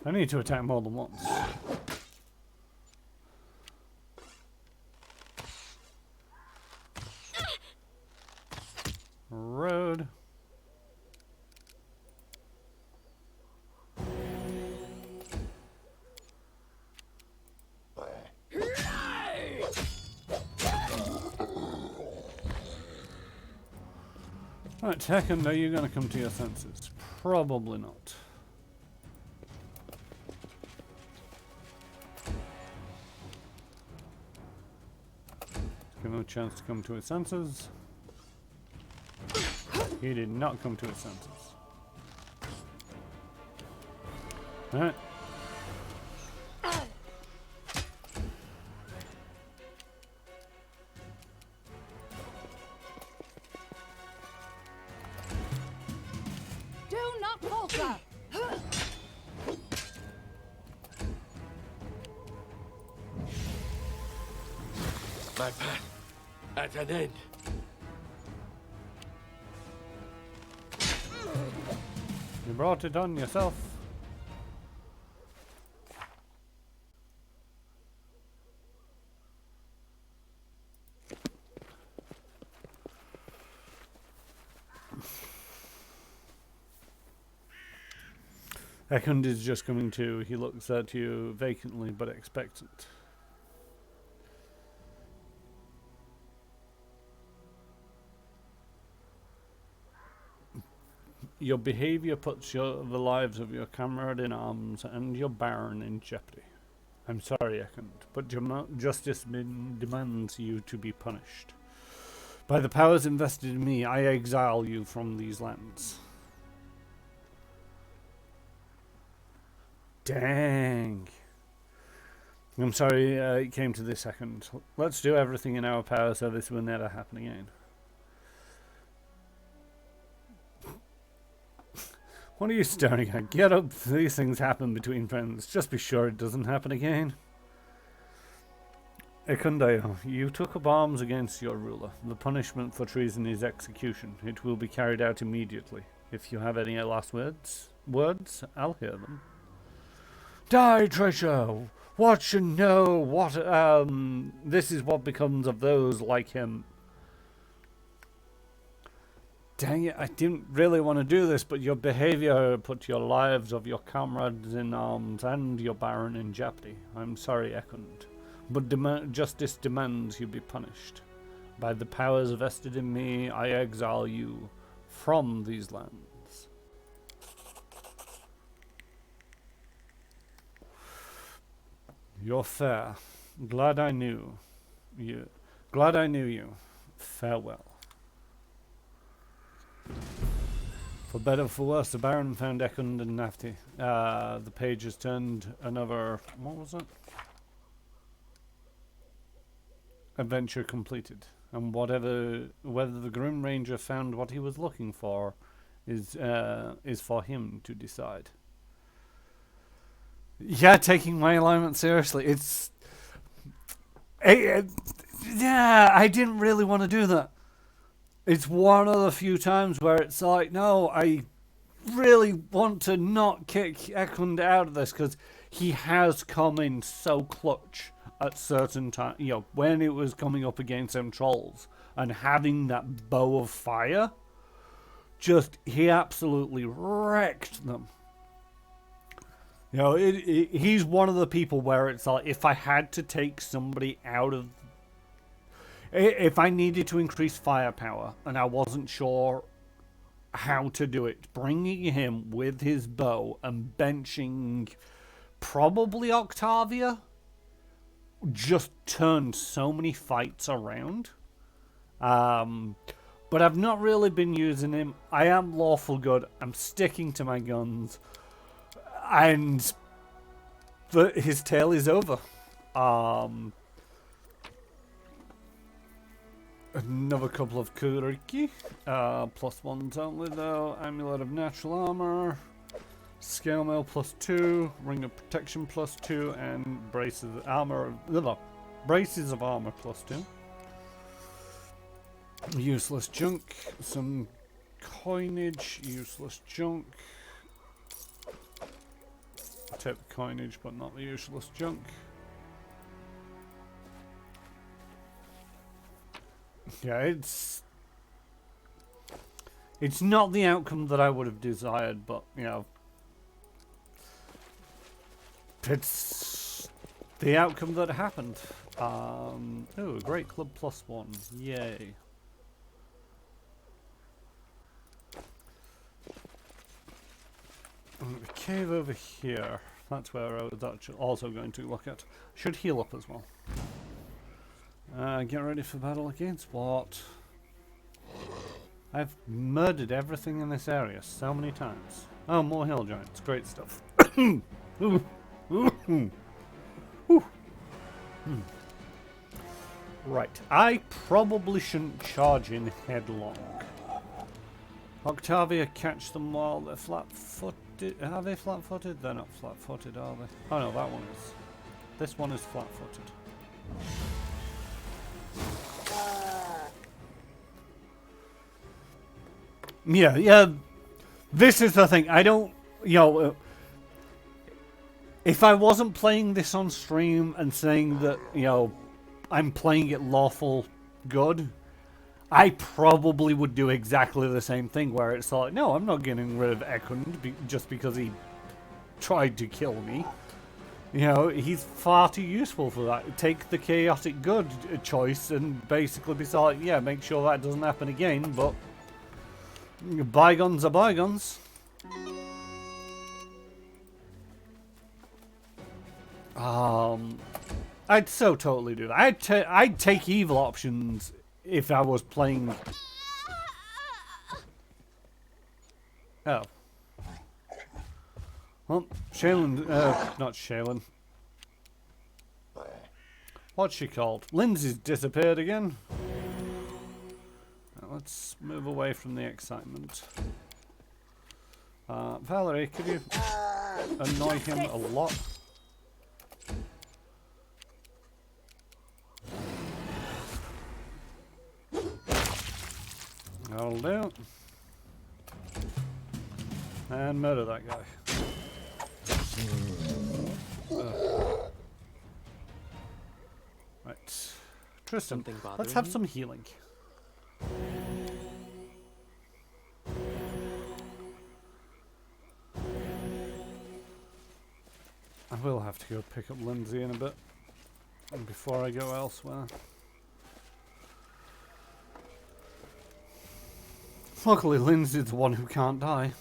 I need to attack more than once. Road. Right, Tekken, are you going to come to your senses? Probably not. Give him a chance to come to his senses. He did not come to his senses. Alright. Do not falter! My path at an end. You brought it on yourself. Ekund is just coming to. He looks at you vacantly but expectant. Your behavior puts the lives of your comrade in arms and your Baron in jeopardy. I'm sorry, Ekund, but justice demands you to be punished. By the powers invested in me, I exile you from these lands. Dang. I'm sorry it came to this second. Let's do everything in our power so this will never happen again. What are you staring at? Get up. These things happen between friends. Just be sure it doesn't happen again. Ekundeo, you took up arms against your ruler. The punishment for treason is execution. It will be carried out immediately. If you have any last words, I'll hear them. Die, traitor! Watch and know what, this is what becomes of those like him. Dang it, I didn't really want to do this, but your behavior put your lives of your comrades in arms and your Baron in jeopardy. I'm sorry, Ekund, but justice demands you be punished. By the powers vested in me, I exile you from these lands. You're fair. Glad I knew you. Farewell. For better or for worse, the Baron found Ekund and Nafti. The page has turned another... What was it? Adventure completed. And whether the Grim Ranger found what he was looking for is for him to decide. Yeah, taking my alignment seriously. Yeah, I didn't really want to do that. It's one of the few times where it's like, no, I really want to not kick Ekund out of this because he has come in so clutch at certain times. You know, when it was coming up against them trolls and having that bow of fire, he absolutely wrecked them. You know, he's one of the people where it's like, if I had to take somebody out of... If I needed to increase firepower and I wasn't sure how to do it, bringing him with his bow and benching probably Octavia just turned so many fights around. But I've not really been using him. I am lawful good. I'm sticking to my guns. And his tale is over. Another couple of Kuriki. +1s only though. Amulet of Natural Armor. Scale Mail +2. Ring of Protection +2. And Braces of Armor. Braces of Armor +2. Useless junk. Some coinage. Useless junk. Take the coinage, but not the useless junk. Yeah, it's not the outcome that I would have desired, but you know, it's the outcome that happened. Oh, a great club +1, yay! The cave over here. That's where I was actually also going to look at. Should heal up as well. Get ready for battle against what? I've murdered everything in this area so many times. Oh, more hill giants. Great stuff. Right. I probably shouldn't charge in headlong. Octavia, catch them while they're flat-footed. Are they flat-footed? They're not flat-footed, are they? Oh no, that one is. This one is flat-footed. Yeah. This is the thing. I don't, if I wasn't playing this on stream and saying that, I'm playing it lawful good, I probably would do exactly the same thing where it's like, no, I'm not getting rid of Ekund just because he tried to kill me. He's far too useful for that. Take the chaotic good choice and basically be like, yeah, make sure that doesn't happen again, but bygones are bygones. I'd so totally do that. I'd take evil options if I was playing. Oh. Well, Shaylin, not Shaylin. What's she called? Lindsay's disappeared again. Let's move away from the excitement. Valerie, could you annoy him a lot? That'll do. And murder that guy. Right. Tristan, let's have some healing. I will have to go pick up Lindsay in a bit before I go elsewhere. Luckily, Lindsay's the one who can't die.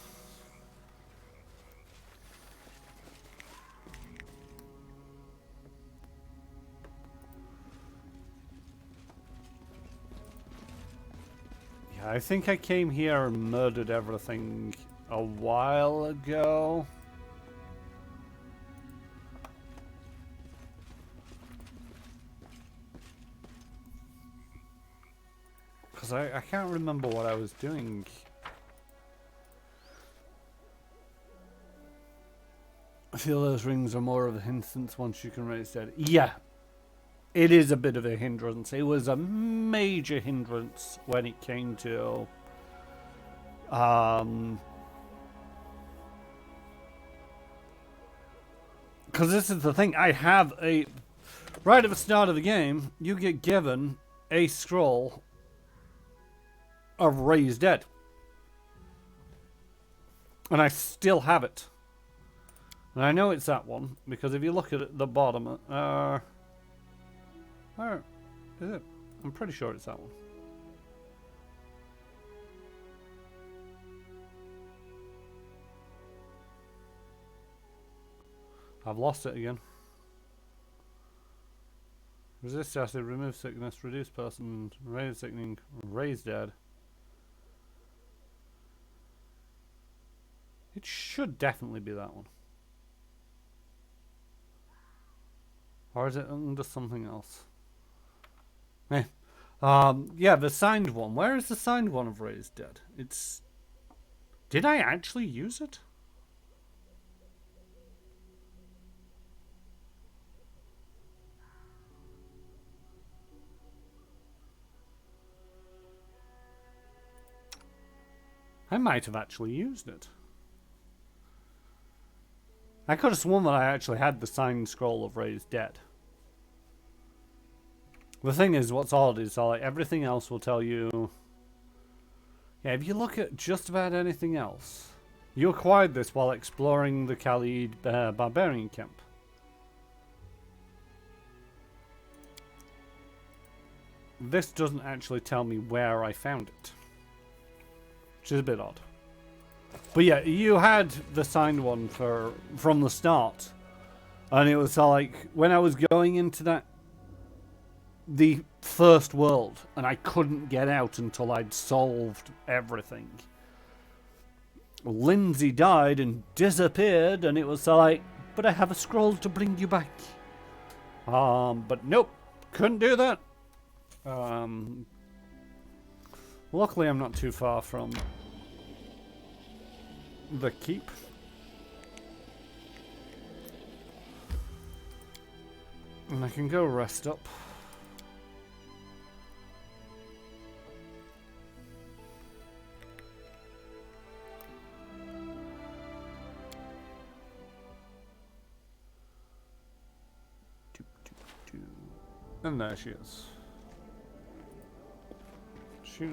Yeah, I think I came here and murdered everything a while ago. Because I can't remember what I was doing. I feel those rings are more of a hindrance once you can raise dead. Yeah, it is a bit of a hindrance. It was a major hindrance when it came to because this is the thing. I have a right at the start of the game, you get given a scroll of Raise Dead. And I still have it. And I know it's that one, because if you look at it, the bottom, where is it? I'm pretty sure it's that one. I've lost it again. Resist acid, remove sickness, reduce person, raise sickening, raise dead. It should definitely be that one. Or is it under something else? Eh. Yeah, the signed one. Where is the signed one of Raised Dead? It's... Did I actually use it? I might have actually used it. I could have sworn that I actually had the signed scroll of Raised Dead. The thing is, what's odd is like everything else will tell you... Yeah, if you look at just about anything else, you acquired this while exploring the Khalid Barbarian camp. This doesn't actually tell me where I found it, which is a bit odd. But yeah, you had the signed one from the start. And it was like, when I was going into the first world, and I couldn't get out until I'd solved everything. Lindsay died and disappeared, and it was like, but I have a scroll to bring you back. But nope, couldn't do that. Luckily I'm not too far from the keep. And I can go rest up. And there she is. She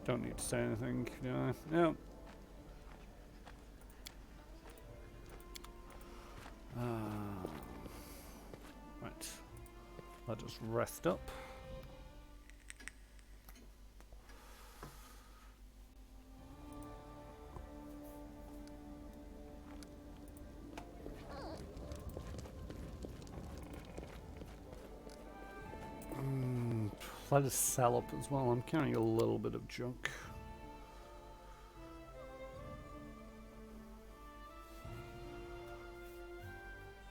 don't need to say anything, do I? No. Right. Let us rest up. Let us sell up as well. I'm carrying a little bit of junk.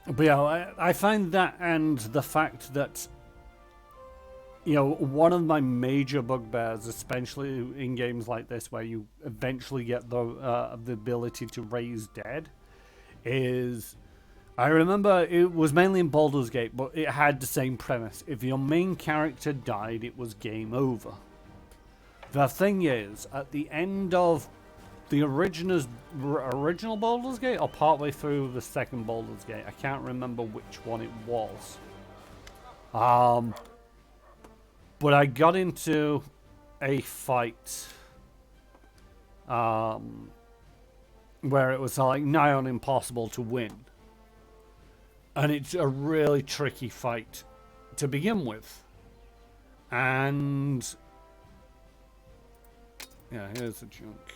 But yeah, I find that, and the fact that, you know, one of my major bugbears, especially in games like this where you eventually get the ability to raise dead, is... I remember it was mainly in Baldur's Gate, but it had the same premise. If your main character died, it was game over. The thing is, at the end of the original Baldur's Gate, or partway through the second Baldur's Gate, I can't remember which one it was. But I got into a fight where it was like nigh on impossible to win. And it's a really tricky fight to begin with. And yeah, here's the junk.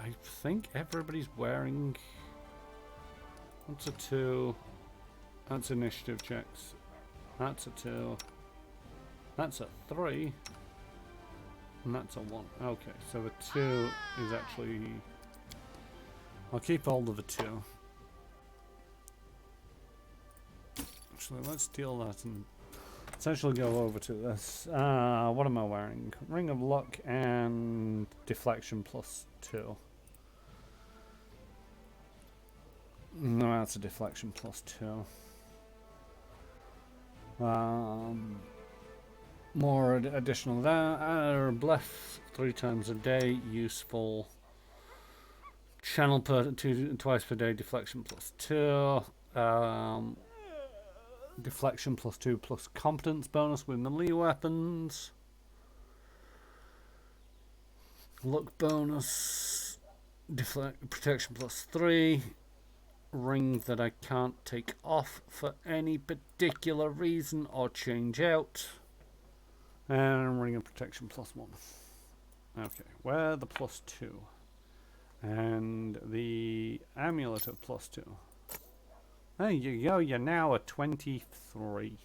I think everybody's wearing... That's a 2. That's initiative checks. That's a 2. That's a 3. And that's a 1. Okay, so the 2 is actually... I'll keep hold of the 2. Actually, let's deal that and essentially go over to this. What am I wearing? Ring of Luck and Deflection +2. No, that's a Deflection +2. More additional there. Bless 3 times a day. Useful. Channel twice per day. Deflection +2. Deflection +2 plus competence bonus with melee weapons. Luck bonus. Protection +3. Ring that I can't take off for any particular reason or change out. And ring of protection +1. Okay, where the +2? And the amulet of +2. There you go, you're now a 23.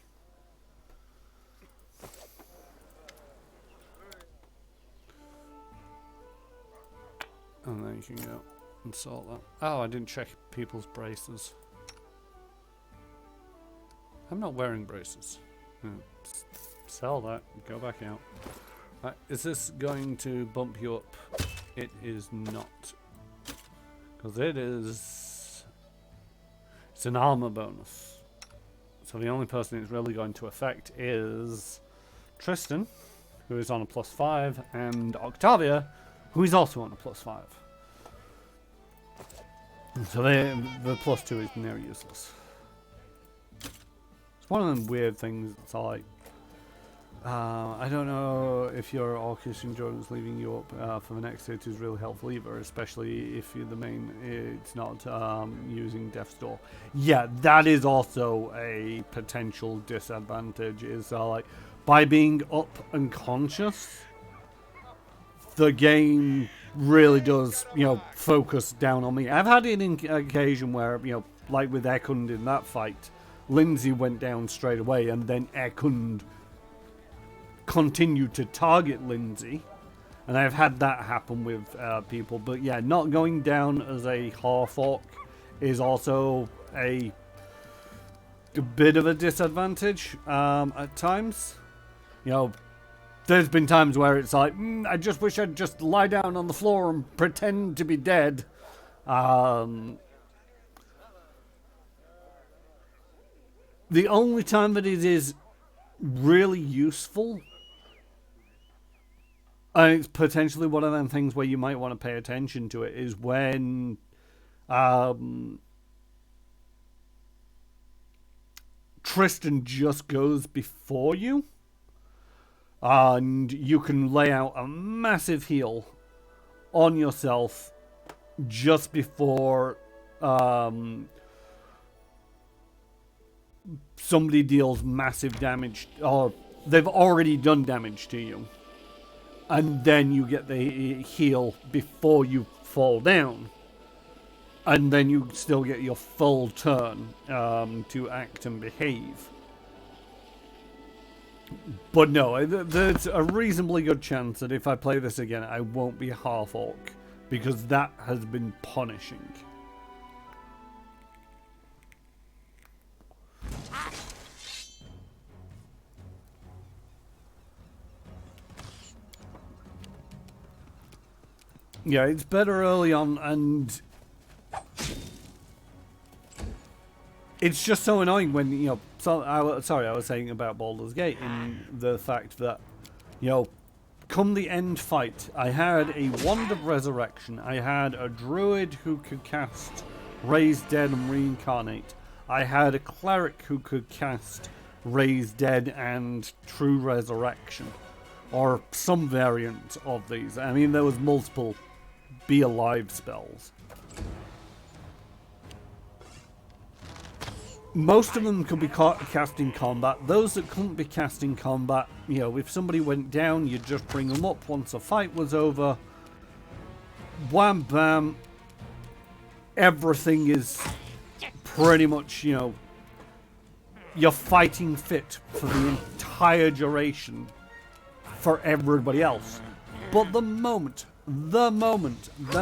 And then you can go and sort that. Oh, I didn't check people's braces. I'm not wearing braces. Sell that, go back out. Right, is this going to bump you up? It is not. Because it is... It's an armor bonus. So the only person it's really going to affect is Tristan, who is on a +5, and Octavia, who is also on a +5. So the +2 is near useless. It's one of them weird things. It's like, I don't know if your Orcish endurance leaving you up for the next hit is really helpful either, especially if you're the main, it's not using Death's Door. Yeah, that is also a potential disadvantage, is like, by being up and conscious, the game really does, you know, focus down on me. I've had it in occasion where, you know, like with Ekund in that fight, Lindsay went down straight away, and then Ekund continued to target Lindsay, and I've had that happen with people. But yeah, not going down as a half-orc is also a bit of a disadvantage at times. You know, there's been times where it's like, I just wish I'd just lie down on the floor and pretend to be dead. The only time that it is really useful, and it's potentially one of them things where you might want to pay attention to it, is when Tristan just goes before you, and you can lay out a massive heal on yourself just before somebody deals massive damage, or they've already done damage to you, and then you get the heal before you fall down, and then you still get your full turn to act and behave. But no, there's a reasonably good chance that if I play this again, I won't be half orc, because that has been punishing. Yeah, it's better early on, and it's just so annoying when, you know, I was saying about Baldur's Gate, in the fact that, you know, come the end fight, I had a Wand of Resurrection, I had a druid who could cast Raise Dead and Reincarnate, I had a cleric who could cast Raise Dead and True Resurrection, or some variant of these. I mean, there was multiple Be Alive spells. Most of them could be cast in combat. Those that couldn't be cast in combat, you know, if somebody went down, you'd just bring them up once the fight was over. Wham bam. Everything is pretty much, you know, you're fighting fit for the entire duration for everybody else. But the moment the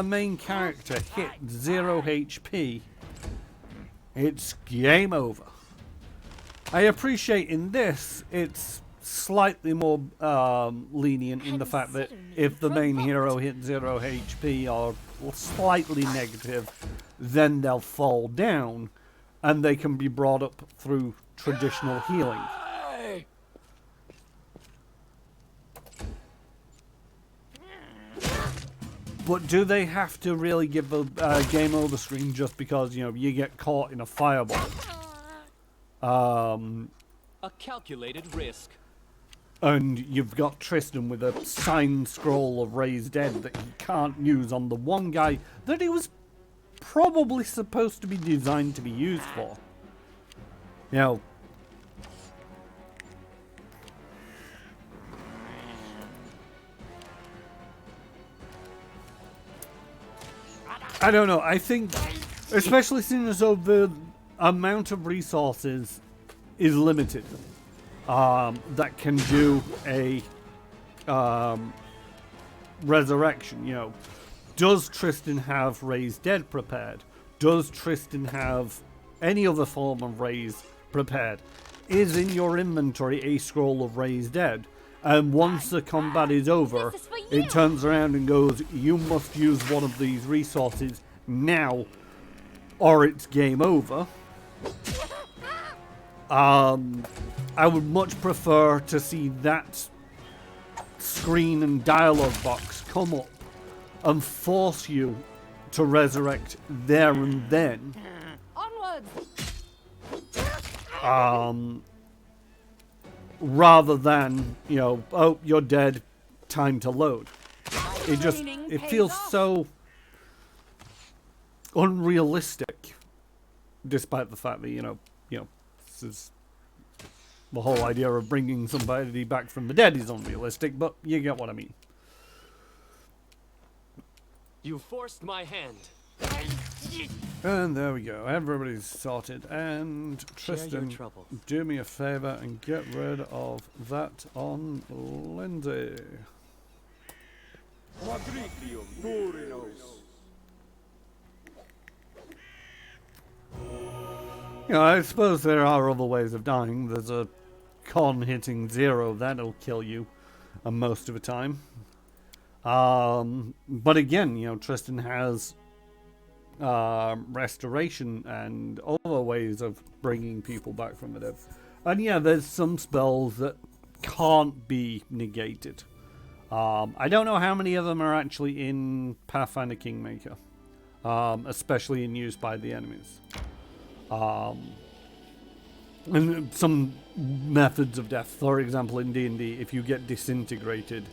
main character hit 0 HP, it's game over. I appreciate in this, it's slightly more lenient in the fact that if the main hero hits 0 HP or slightly negative, then they'll fall down and they can be brought up through traditional healing. But do they have to really give a game over screen just because, you know, you get caught in a fireball? A calculated risk. And you've got Tristan with a signed scroll of Raise Dead that he can't use on the one guy that he was probably supposed to be designed to be used for. You know, I don't know. I think, especially since the amount of resources is limited, that can do a resurrection. You know, does Tristan have Raise Dead prepared? Does Tristan have any other form of Raise prepared? Is in your inventory a scroll of Raise Dead? And once the combat is over, it turns around and goes, you must use one of these resources now, or it's game over. I would much prefer to see that screen and dialogue box come up and force you to resurrect there and then. Onwards! Rather than, you know, oh, you're dead, time to load. It feels so unrealistic, despite the fact that, you know, this is the whole idea of bringing somebody back from the dead is unrealistic, but you get what I mean. You forced my hand. And there we go. Everybody's sorted. And Tristan, do me a favor and get rid of that on Lindsay. You know, I suppose there are other ways of dying. There's a con hitting 0, that'll kill you most of the time. But again, you know, Tristan has restoration and other ways of bringing people back from the dead. And yeah, there's some spells that can't be negated. I don't know how many of them are actually in Pathfinder Kingmaker, especially in use by the enemies. And some methods of death, for example, in D&D, if you get disintegrated,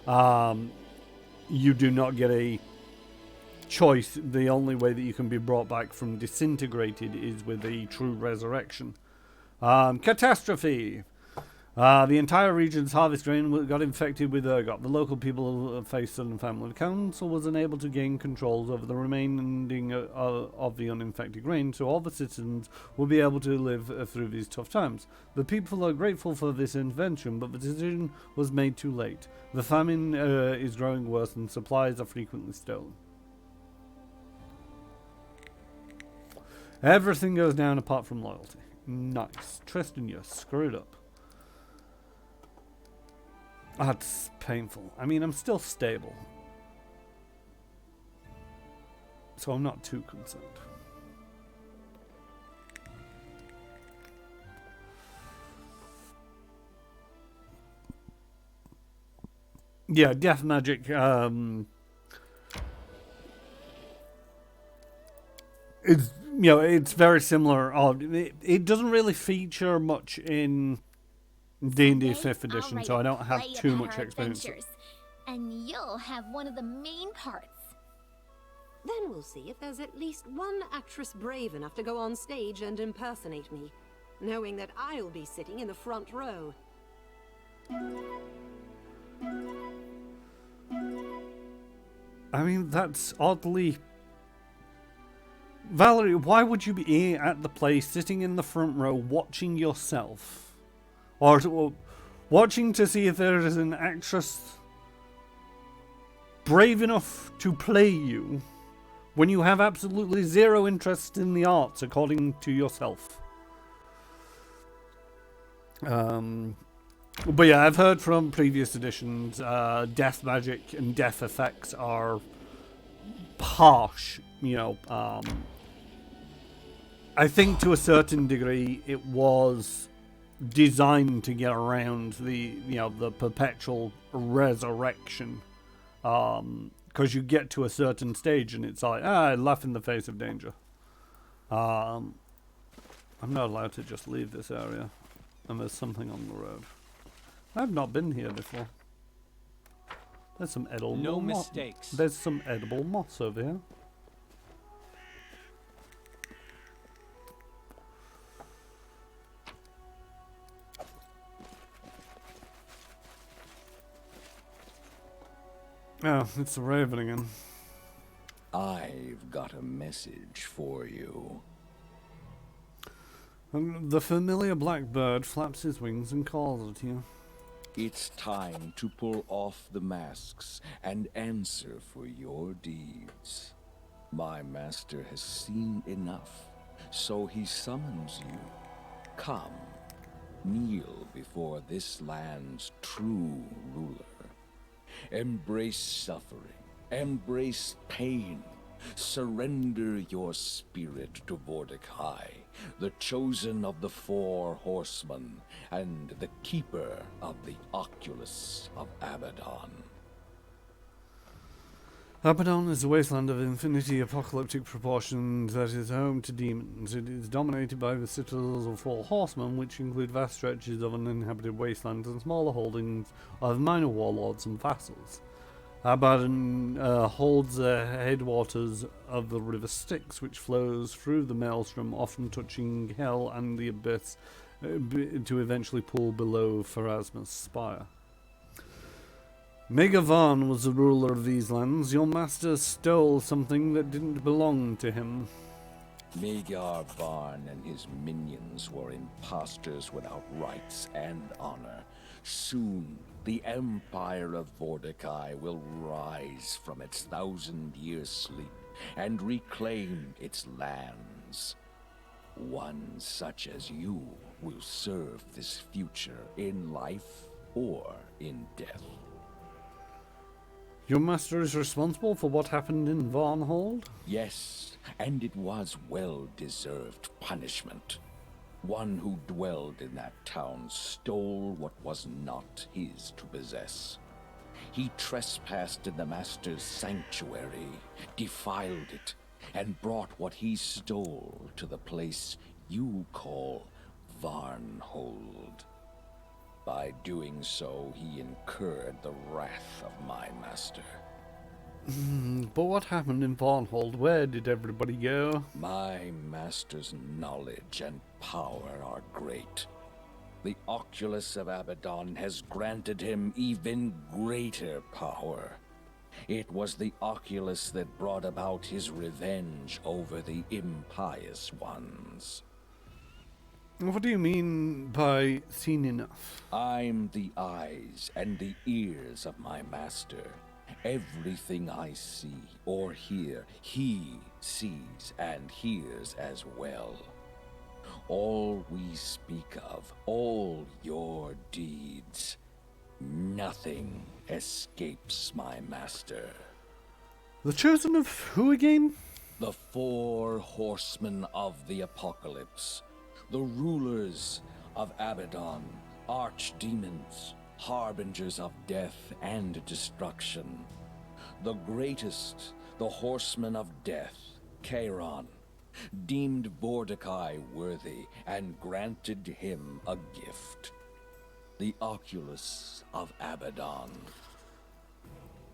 you do not get a choice. The only way that you can be brought back from disintegrated is with a true resurrection. Catastrophe. The entire region's harvest grain got infected with ergot. The local people faced sudden famine. The council was unable to gain controls over the remaining of the uninfected grain, so all the citizens will be able to live through these tough times. The people are grateful for this intervention, but the decision was made too late. The famine is growing worse and supplies are frequently stolen. Everything goes down apart from loyalty. Nice. Tristan, you're screwed up. That's painful. I mean, I'm still stable, so I'm not too concerned. Yeah, death magic. It's, you know, it's very similar. It doesn't really feature much in D&D 5th edition, so I don't have too much experience. And you'll have one of the main parts. Then we'll see if there's at least one actress brave enough to go on stage and impersonate me, knowing that I'll be sitting in the front row. I mean, that's oddly... Valerie, why would you be at the play, sitting in the front row, watching yourself? Or watching to see if there is an actress brave enough to play you when you have absolutely zero interest in the arts, according to yourself. But yeah, I've heard from previous editions, death magic and death effects are harsh, you know. I think to a certain degree it was designed to get around the perpetual resurrection, because you get to a certain stage and it's like, laugh in the face of danger. I'm not allowed to just leave this area, and there's something on the road. I've not been here before. There's some edible mistakes. There's some edible moss over here. Oh, it's the Raven again. I've got a message for you. The familiar blackbird flaps his wings and calls at you. It's time to pull off the masks and answer for your deeds. My master has seen enough, so he summons you. Come, kneel before this land's true ruler. Embrace suffering, embrace pain. Surrender your spirit to Mordecai, the chosen of the 4 horsemen, and the keeper of the Oculus of Abaddon. Abaddon is a wasteland of infinity apocalyptic proportions that is home to demons. It is dominated by the citadels of 4 horsemen, which include vast stretches of uninhabited wastelands and smaller holdings of minor warlords and vassals. Abaddon holds the headwaters of the river Styx, which flows through the maelstrom, often touching hell and the abyss, to eventually pool below Pharasma's spire. Megavan was the ruler of these lands. Your master stole something that didn't belong to him. Magar Varn and his minions were impostors without rights and honor. Soon, the Empire of Mordecai will rise from its 1,000-year sleep and reclaim its lands. One such as you will serve this future in life or in death. Your master is responsible for what happened in Varnhold? Yes, and it was well-deserved punishment. One who dwelled in that town stole what was not his to possess. He trespassed in the master's sanctuary, defiled it, and brought what he stole to the place you call Varnhold. By doing so, he incurred the wrath of my master. But what happened in Varnhold? Where did everybody go? My master's knowledge and power are great. The Oculus of Abaddon has granted him even greater power. It was the Oculus that brought about his revenge over the impious ones. What do you mean by seen enough? I'm the eyes and the ears of my master. Everything I see or hear, he sees and hears as well. All we speak of, all your deeds, nothing escapes my master. The chosen of who again? The 4 horsemen of the apocalypse, the rulers of Abaddon, archdemons, harbingers of death and destruction. The greatest, the horseman of death, Charon, deemed Mordecai worthy and granted him a gift. The Oculus of Abaddon.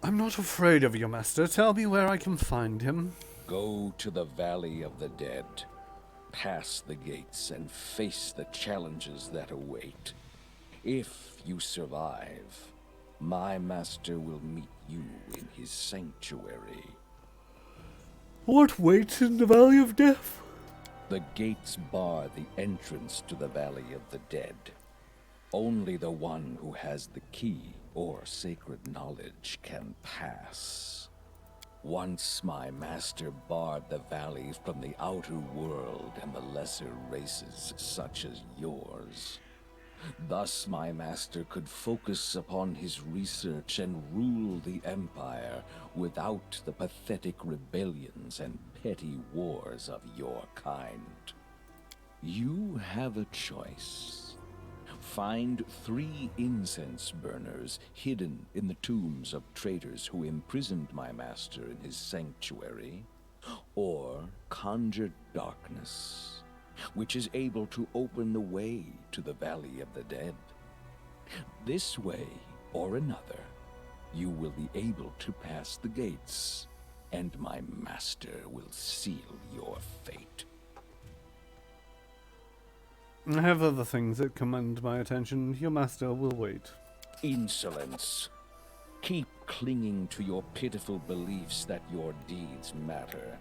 I'm not afraid of your master. Tell me where I can find him. Go to the Valley of the Dead. Pass the gates and face the challenges that await. If you survive, my master will meet you in his sanctuary. What waits in the Valley of Death? The gates bar the entrance to the Valley of the Dead. Only the one who has the key or sacred knowledge can pass. Once my master barred the valley from the outer world and the lesser races such as yours. Thus my master could focus upon his research and rule the Empire without the pathetic rebellions and petty wars of your kind. You have a choice. Find 3 incense burners hidden in the tombs of traitors who imprisoned my master in his sanctuary, or conjure darkness, which is able to open the way to the Valley of the Dead. This way or another, you will be able to pass the gates, and my master will seal your fate. I have other things that command my attention. Your master will wait. Insolence. Keep clinging to your pitiful beliefs that your deeds matter.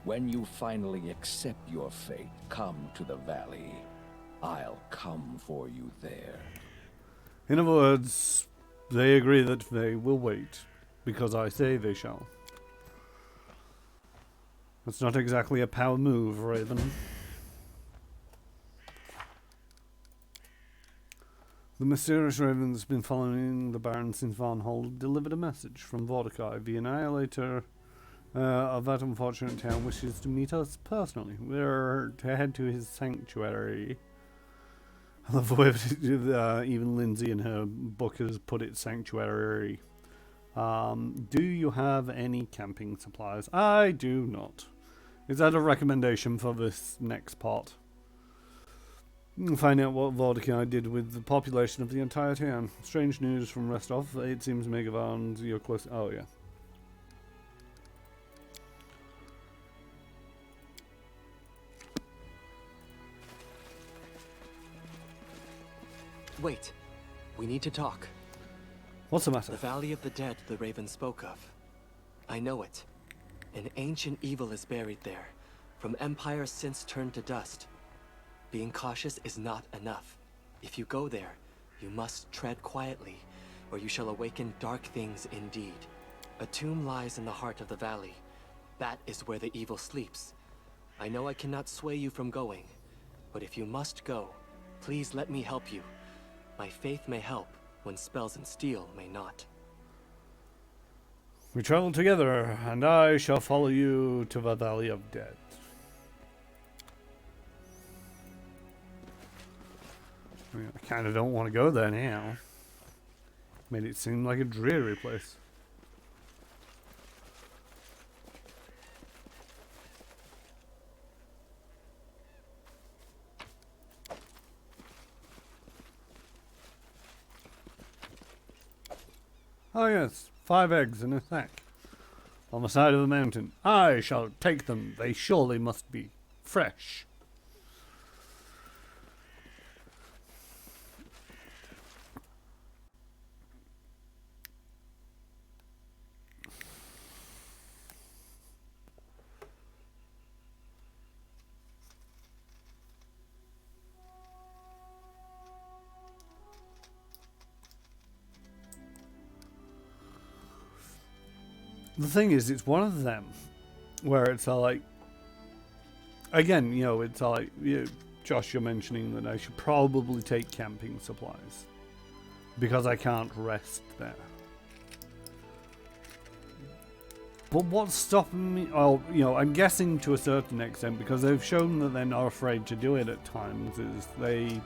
When you finally accept your fate, come to the valley. I'll come for you there. In other words, they agree that they will wait, because I say they shall. That's not exactly a power move, Raven. The mysterious raven that's been following the Baron since Varnhold delivered a message from Mordecai. The annihilator of that unfortunate town wishes to meet us personally. We're to head to his sanctuary. I love the way even Lindsay in her book has put it, sanctuary. Do you have any camping supplies? I do not. Is that a recommendation for this next part? Find out what Mordecai did with the population of the entire town. Strange news from Restov. It seems Megavarn's you're close. Oh, yeah. Wait. We need to talk. What's the matter? The Valley of the Dead the Raven spoke of. I know it. An ancient evil is buried there, from empires since turned to dust. Being cautious is not enough. If you go there, you must tread quietly, or you shall awaken dark things indeed. A tomb lies in the heart of the valley. That is where the evil sleeps. I know I cannot sway you from going, but if you must go, please let me help you. My faith may help, when spells and steel may not. We travel together, and I shall follow you to the Valley of Dead. I mean, I kind of don't want to go there now. Made it seem like a dreary place. Oh yes, 5 eggs in a sack. On the side of the mountain. I shall take them. They surely must be fresh. The thing is, it's one of them where it's all like, again, you know, it's all like, Josh, you're mentioning that I should probably take camping supplies because I can't rest there. But what's stopping me? Oh, you know, I'm guessing to a certain extent, because they've shown that they're not afraid to do it at times, is they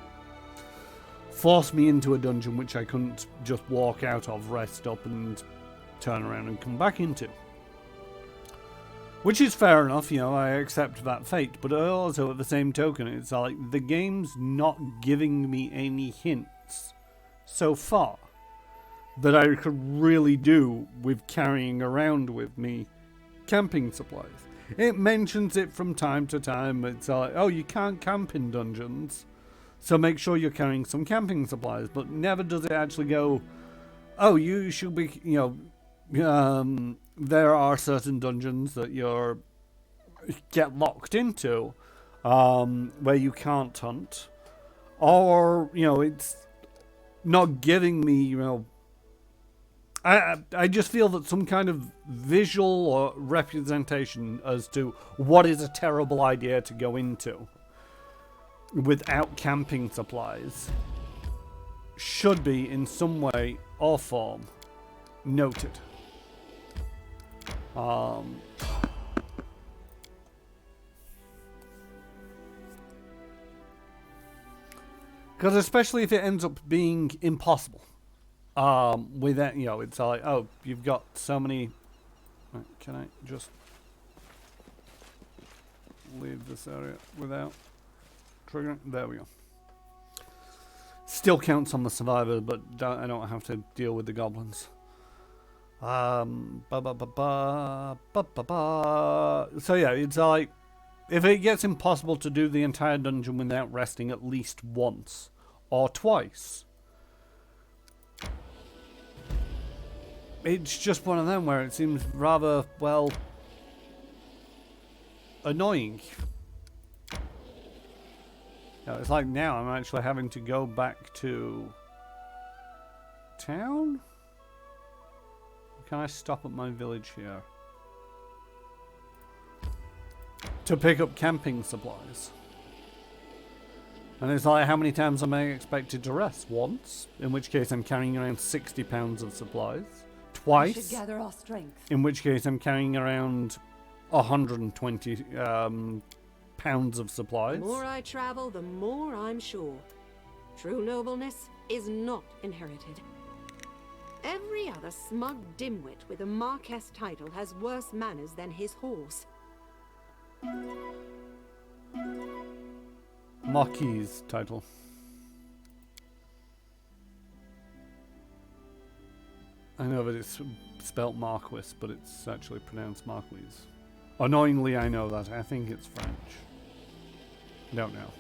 force me into a dungeon which I couldn't just walk out of, rest up, and turn around and come back into. Which is fair enough, you know, I accept that fate, but also at the same token, it's like the game's not giving me any hints so far that I could really do with carrying around with me camping supplies. It mentions it from time to time. It's like, oh, you can't camp in dungeons, so make sure you're carrying some camping supplies, but never does it actually go, oh, you should be, you know, there are certain dungeons that you get locked into where you can't hunt, or, you know, it's not giving me, you know, I just feel that some kind of visual or representation as to what is a terrible idea to go into without camping supplies should be in some way or form noted. Because especially if it ends up being impossible. With that, you know, it's like, oh, you've got so many. Right, can I just leave this area without triggering? There we go. Still counts on the survivor, but I don't have to deal with the goblins. So yeah, it's like, if it gets impossible to do the entire dungeon without resting at least once or twice, it's just one of them where it seems rather, well, annoying. You know, it's like now I'm actually having to go back to town? Can I stop at my village here to pick up camping supplies? And it's like, how many times am I expected to rest? Once, in which case I'm carrying around 60 pounds of supplies. Twice, We should gather our strength. in which case I'm carrying around 120 pounds of supplies. The more I travel, the more I'm sure. True nobleness is not inherited. Every other smug dimwit with a Marquess title has worse manners than his horse. Marquis title. I know that it's spelt Marquis, but it's actually pronounced Marquis. Annoyingly, I know that. I think it's French. Don't know.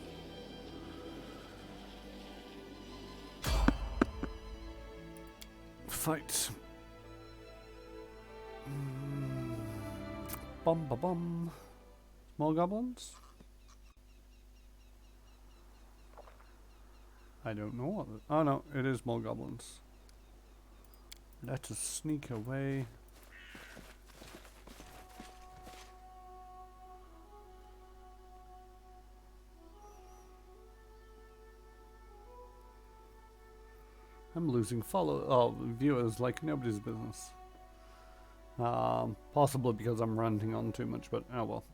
Fight. Bum ba bum. More goblins? I don't know what. Oh no, it is more goblins. Let us sneak away. I'm losing viewers like nobody's business. Possibly because I'm ranting on too much, but oh well.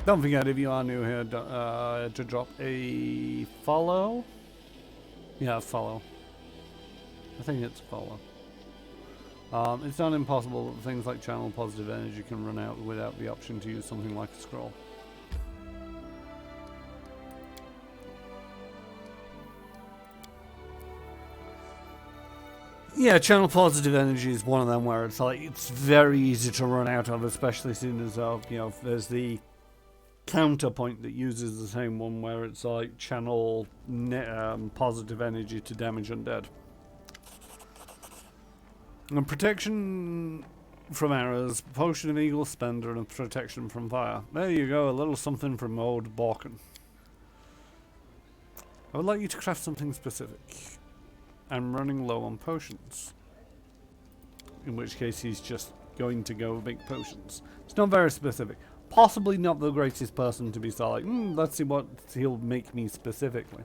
Don't forget, if you are new here, to drop a follow. Yeah, follow. I think it's follow. It's not impossible that things like channel positive energy can run out without the option to use something like a scroll. Yeah, channel positive energy is one of them where it's like it's very easy to run out of, especially soon as there's the counterpoint that uses the same one where it's like channel positive energy to damage undead. And protection from arrows, potion of eagle spender, and protection from fire. There you go, a little something from old Borkin. I would like you to craft something specific. I'm running low on potions. In which case he's just going to go make potions. It's not very specific. Possibly not the greatest person to be so like, let's see what he'll make me specifically.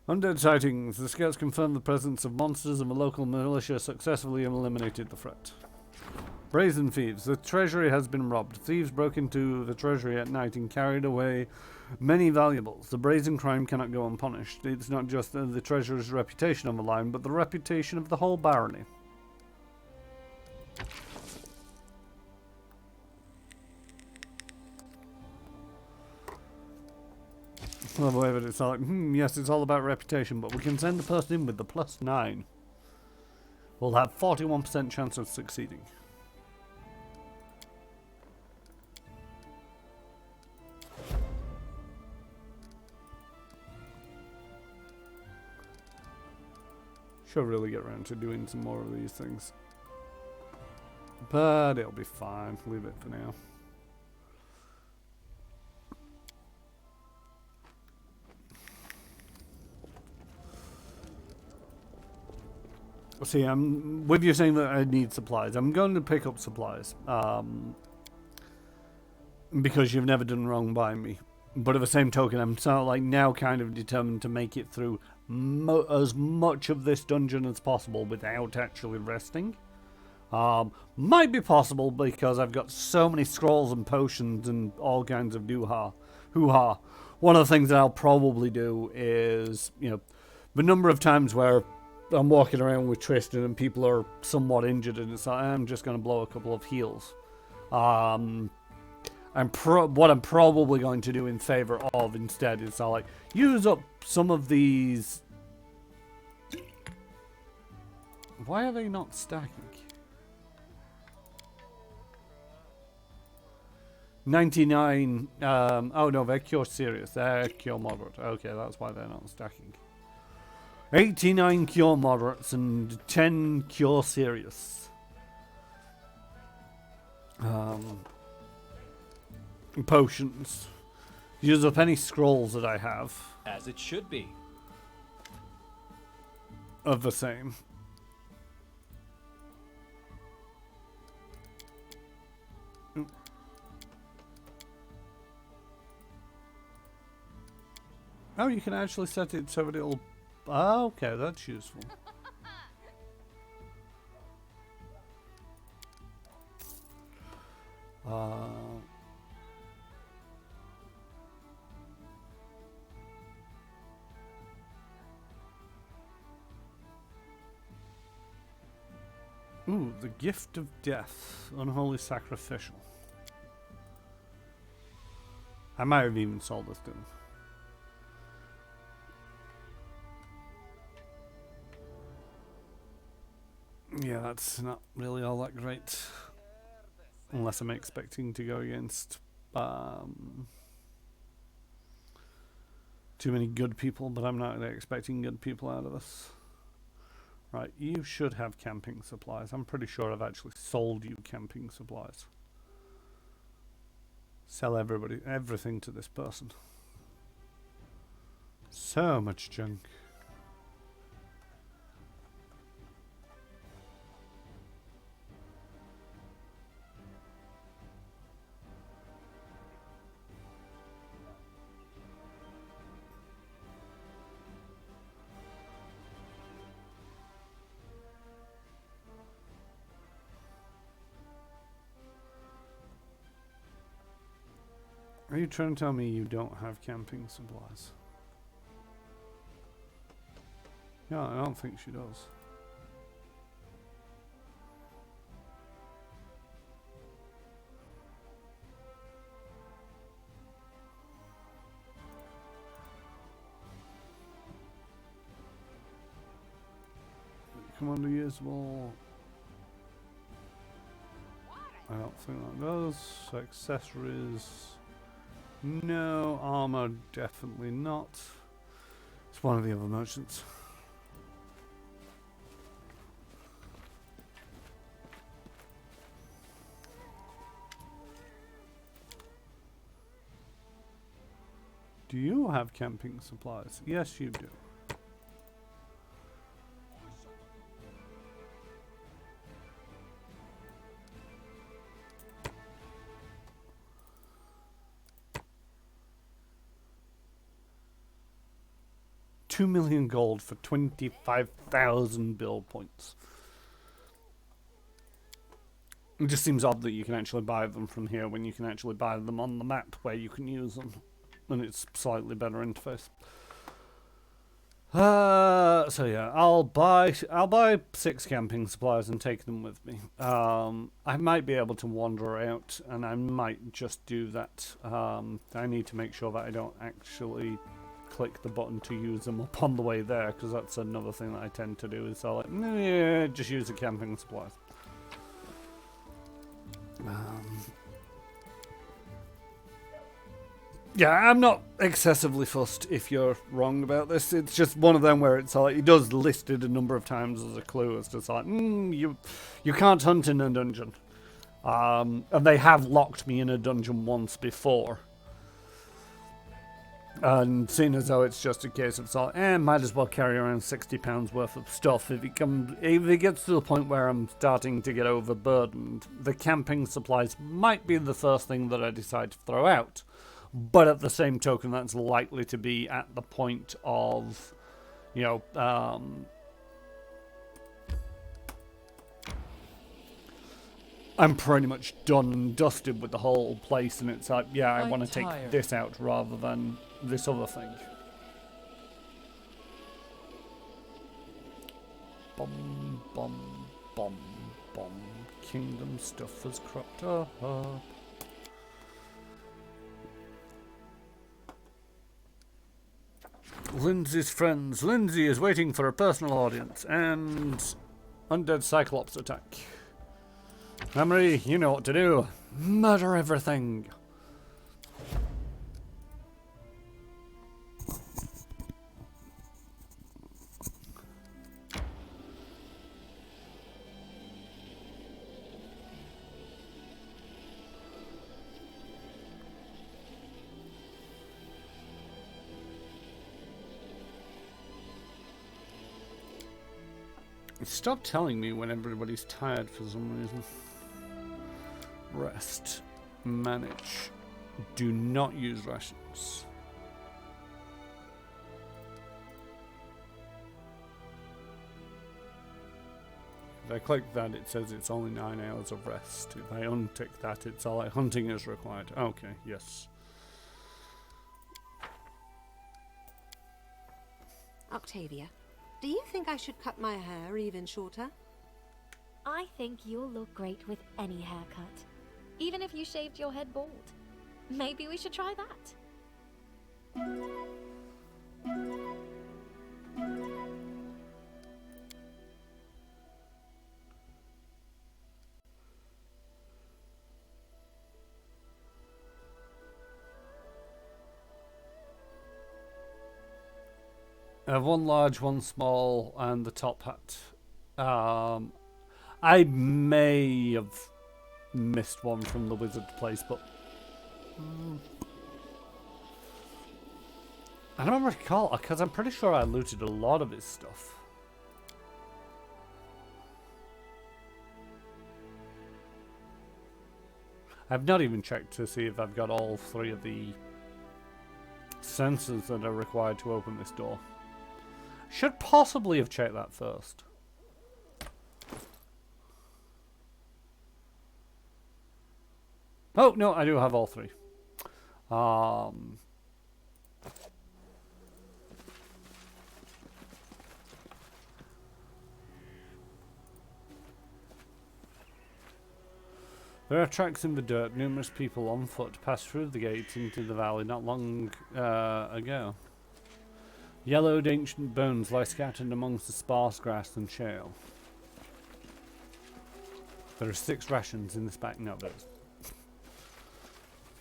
Undead sightings. The scouts confirmed the presence of monsters and the local militia successfully eliminated the threat. Brazen thieves. The treasury has been robbed. Thieves broke into the treasury at night and carried away many valuables. The brazen crime cannot go unpunished. It's not just the treasurer's reputation on the line, but the reputation of the whole barony. Well, the way that it's like, yes, it's all about reputation, but we can send the person in with the +9. We'll have 41% chance of succeeding. Should really get around to doing some more of these things. But it'll be fine. Leave it for now. See, with you saying that I need supplies, I'm going to pick up supplies. Because you've never done wrong by me. But at the same token, I'm sort of like now kind of determined to make it through as much of this dungeon as possible without actually resting. Might be possible because I've got so many scrolls and potions and all kinds of hoo-ha. One of the things that I'll probably do is, the number of times where I'm walking around with Tristan and people are somewhat injured and it's like, I'm just going to blow a couple of heals. What I'm probably going to do in favor of instead is I'll use up some of these. Why are they not stacking? 99. Oh no, they're cure serious. They're cure moderate. Okay, that's why they're not stacking. 89 cure moderates and 10 cure serious. Potions. Use up any scrolls that I have. As it should be. Of the same. Oh, you can actually set it so that it'll... Oh, okay, that's useful. Ooh, the gift of death. Unholy sacrificial. I might have even sold this to him. Yeah, that's not really all that great. Unless I'm expecting to go against too many good people, but I'm not expecting good people out of this. Right, you should have camping supplies. I'm pretty sure I've actually sold you camping supplies. Sell everything to this person. So much junk. Are you trying to tell me you don't have camping supplies? Yeah, I don't think she does. Commander usable. I don't think that does. Accessories. No. Armor, definitely not. It's one of the other merchants. Do you have camping supplies? Yes, you do. $2 million gold for 25,000 build points. It just seems odd that you can actually buy them from here when you can actually buy them on the map where you can use them. And it's slightly better interface. So yeah, I'll buy 6 camping supplies and take them with me. I might be able to wander out, and I might just do that. I need to make sure that I don't actually click the button to use them up on the way there, because that's another thing that I tend to do. Is I'll like, yeah, just use the camping supplies. Yeah, I'm not excessively fussed if you're wrong about this. It's just one of them where it's like, it does list it a number of times as a clue. It's just like, you can't hunt in a dungeon. And they have locked me in a dungeon once before. And seeing as though it's just a case of, might as well carry around £60 worth of stuff. If it gets to the point where I'm starting to get overburdened, the camping supplies might be the first thing that I decide to throw out. But at the same token, that's likely to be at the point of, I'm pretty much done and dusted with the whole place, and it's like, yeah, I want to take this out rather than this other thing. Bum, bum, bum, bum. Kingdom stuff has cropped up. Lindsay's friends. Lindsay is waiting for a personal audience, and undead Cyclops attack. Memory, you know what to do. Murder everything. Stop telling me when everybody's tired for some reason. Rest. Manage. Do not use rations. If I click that, it says it's only 9 hours of rest. If I untick that, it's all like hunting is required. Okay, yes. Octavia, do you think I should cut my hair even shorter? I think you'll look great with any haircut. Even if you shaved your head bald. Maybe we should try that. I have one large, one small, and the top hat. I may have missed one from the wizard place, but I don't recall, because I'm pretty sure I looted a lot of his stuff. I've not even checked to see if I've got all 3 of the sensors that are required to open this door. Should possibly have checked that first. Oh, no, I do have all 3. There are tracks in the dirt. Numerous people on foot passed through the gates into the valley not long ago. Yellowed ancient bones lie scattered amongst the sparse grass and shale. There are 6 rations in this bag. No,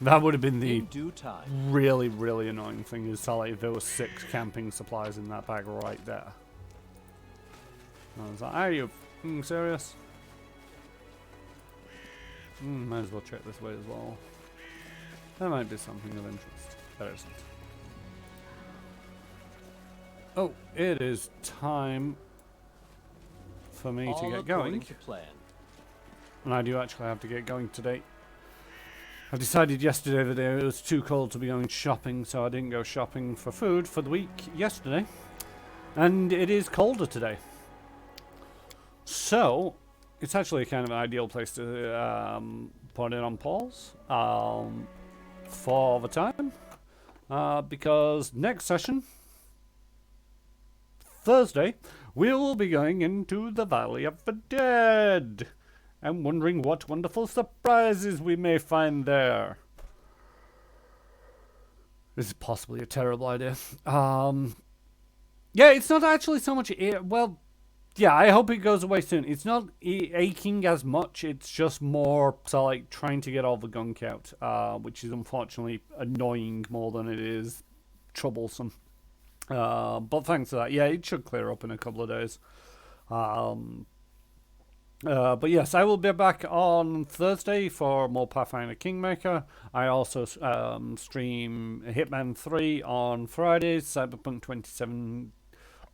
that would have been the In due time. really, really annoying thing is like if there were 6 camping supplies in that bag right there. I was like, are you serious? Might as well check this way as well. There might be something of interest. There isn't. Oh, it is time for me to get going. To plan. And I do actually have to get going today. I decided yesterday that it was too cold to be going shopping, so I didn't go shopping for food for the week yesterday. And it is colder today. So, it's actually kind of an ideal place to put it on pause for the time. Because next session, Thursday, we will be going into the Valley of the Dead. I'm wondering what wonderful surprises we may find there. This is possibly a terrible idea. Yeah, it's not actually so much... well, yeah, I hope it goes away soon. It's not aching as much. It's just more so like trying to get all the gunk out, which is unfortunately annoying more than it is troublesome. But thanks to that, yeah, it should clear up in a couple of days. But yes, I will be back on Thursday for more Pathfinder Kingmaker. I also stream Hitman 3 on Fridays, Cyberpunk 27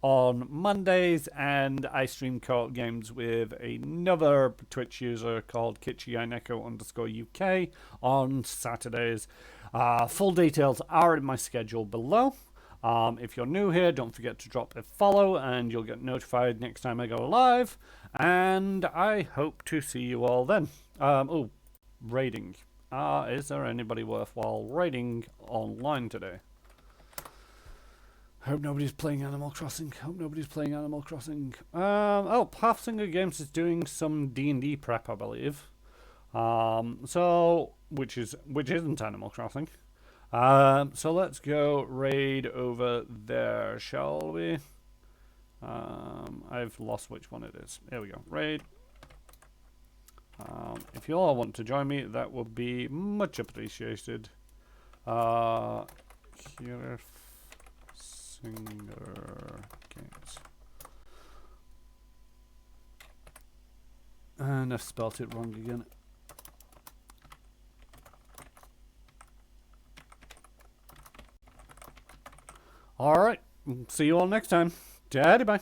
on Mondays, and I stream co-op games with another Twitch user called KitchiGuyNeko_UK on Saturdays. Full details are in my schedule below. If you're new here, don't forget to drop a follow and you'll get notified next time I go live. And I hope to see you all then. Oh, raiding. Is there anybody worthwhile raiding online today? Hope nobody's playing Animal Crossing. Oh, Pathfinder Games is doing some D&D prep, I believe. Which isn't Animal Crossing. So let's go raid over there, shall we? I've lost which one it is. Here we go. Raid. If you all want to join me, that would be much appreciated. Here, Singer Games. And I've spelt it wrong again. Alright, see you all next time. Daddy bye.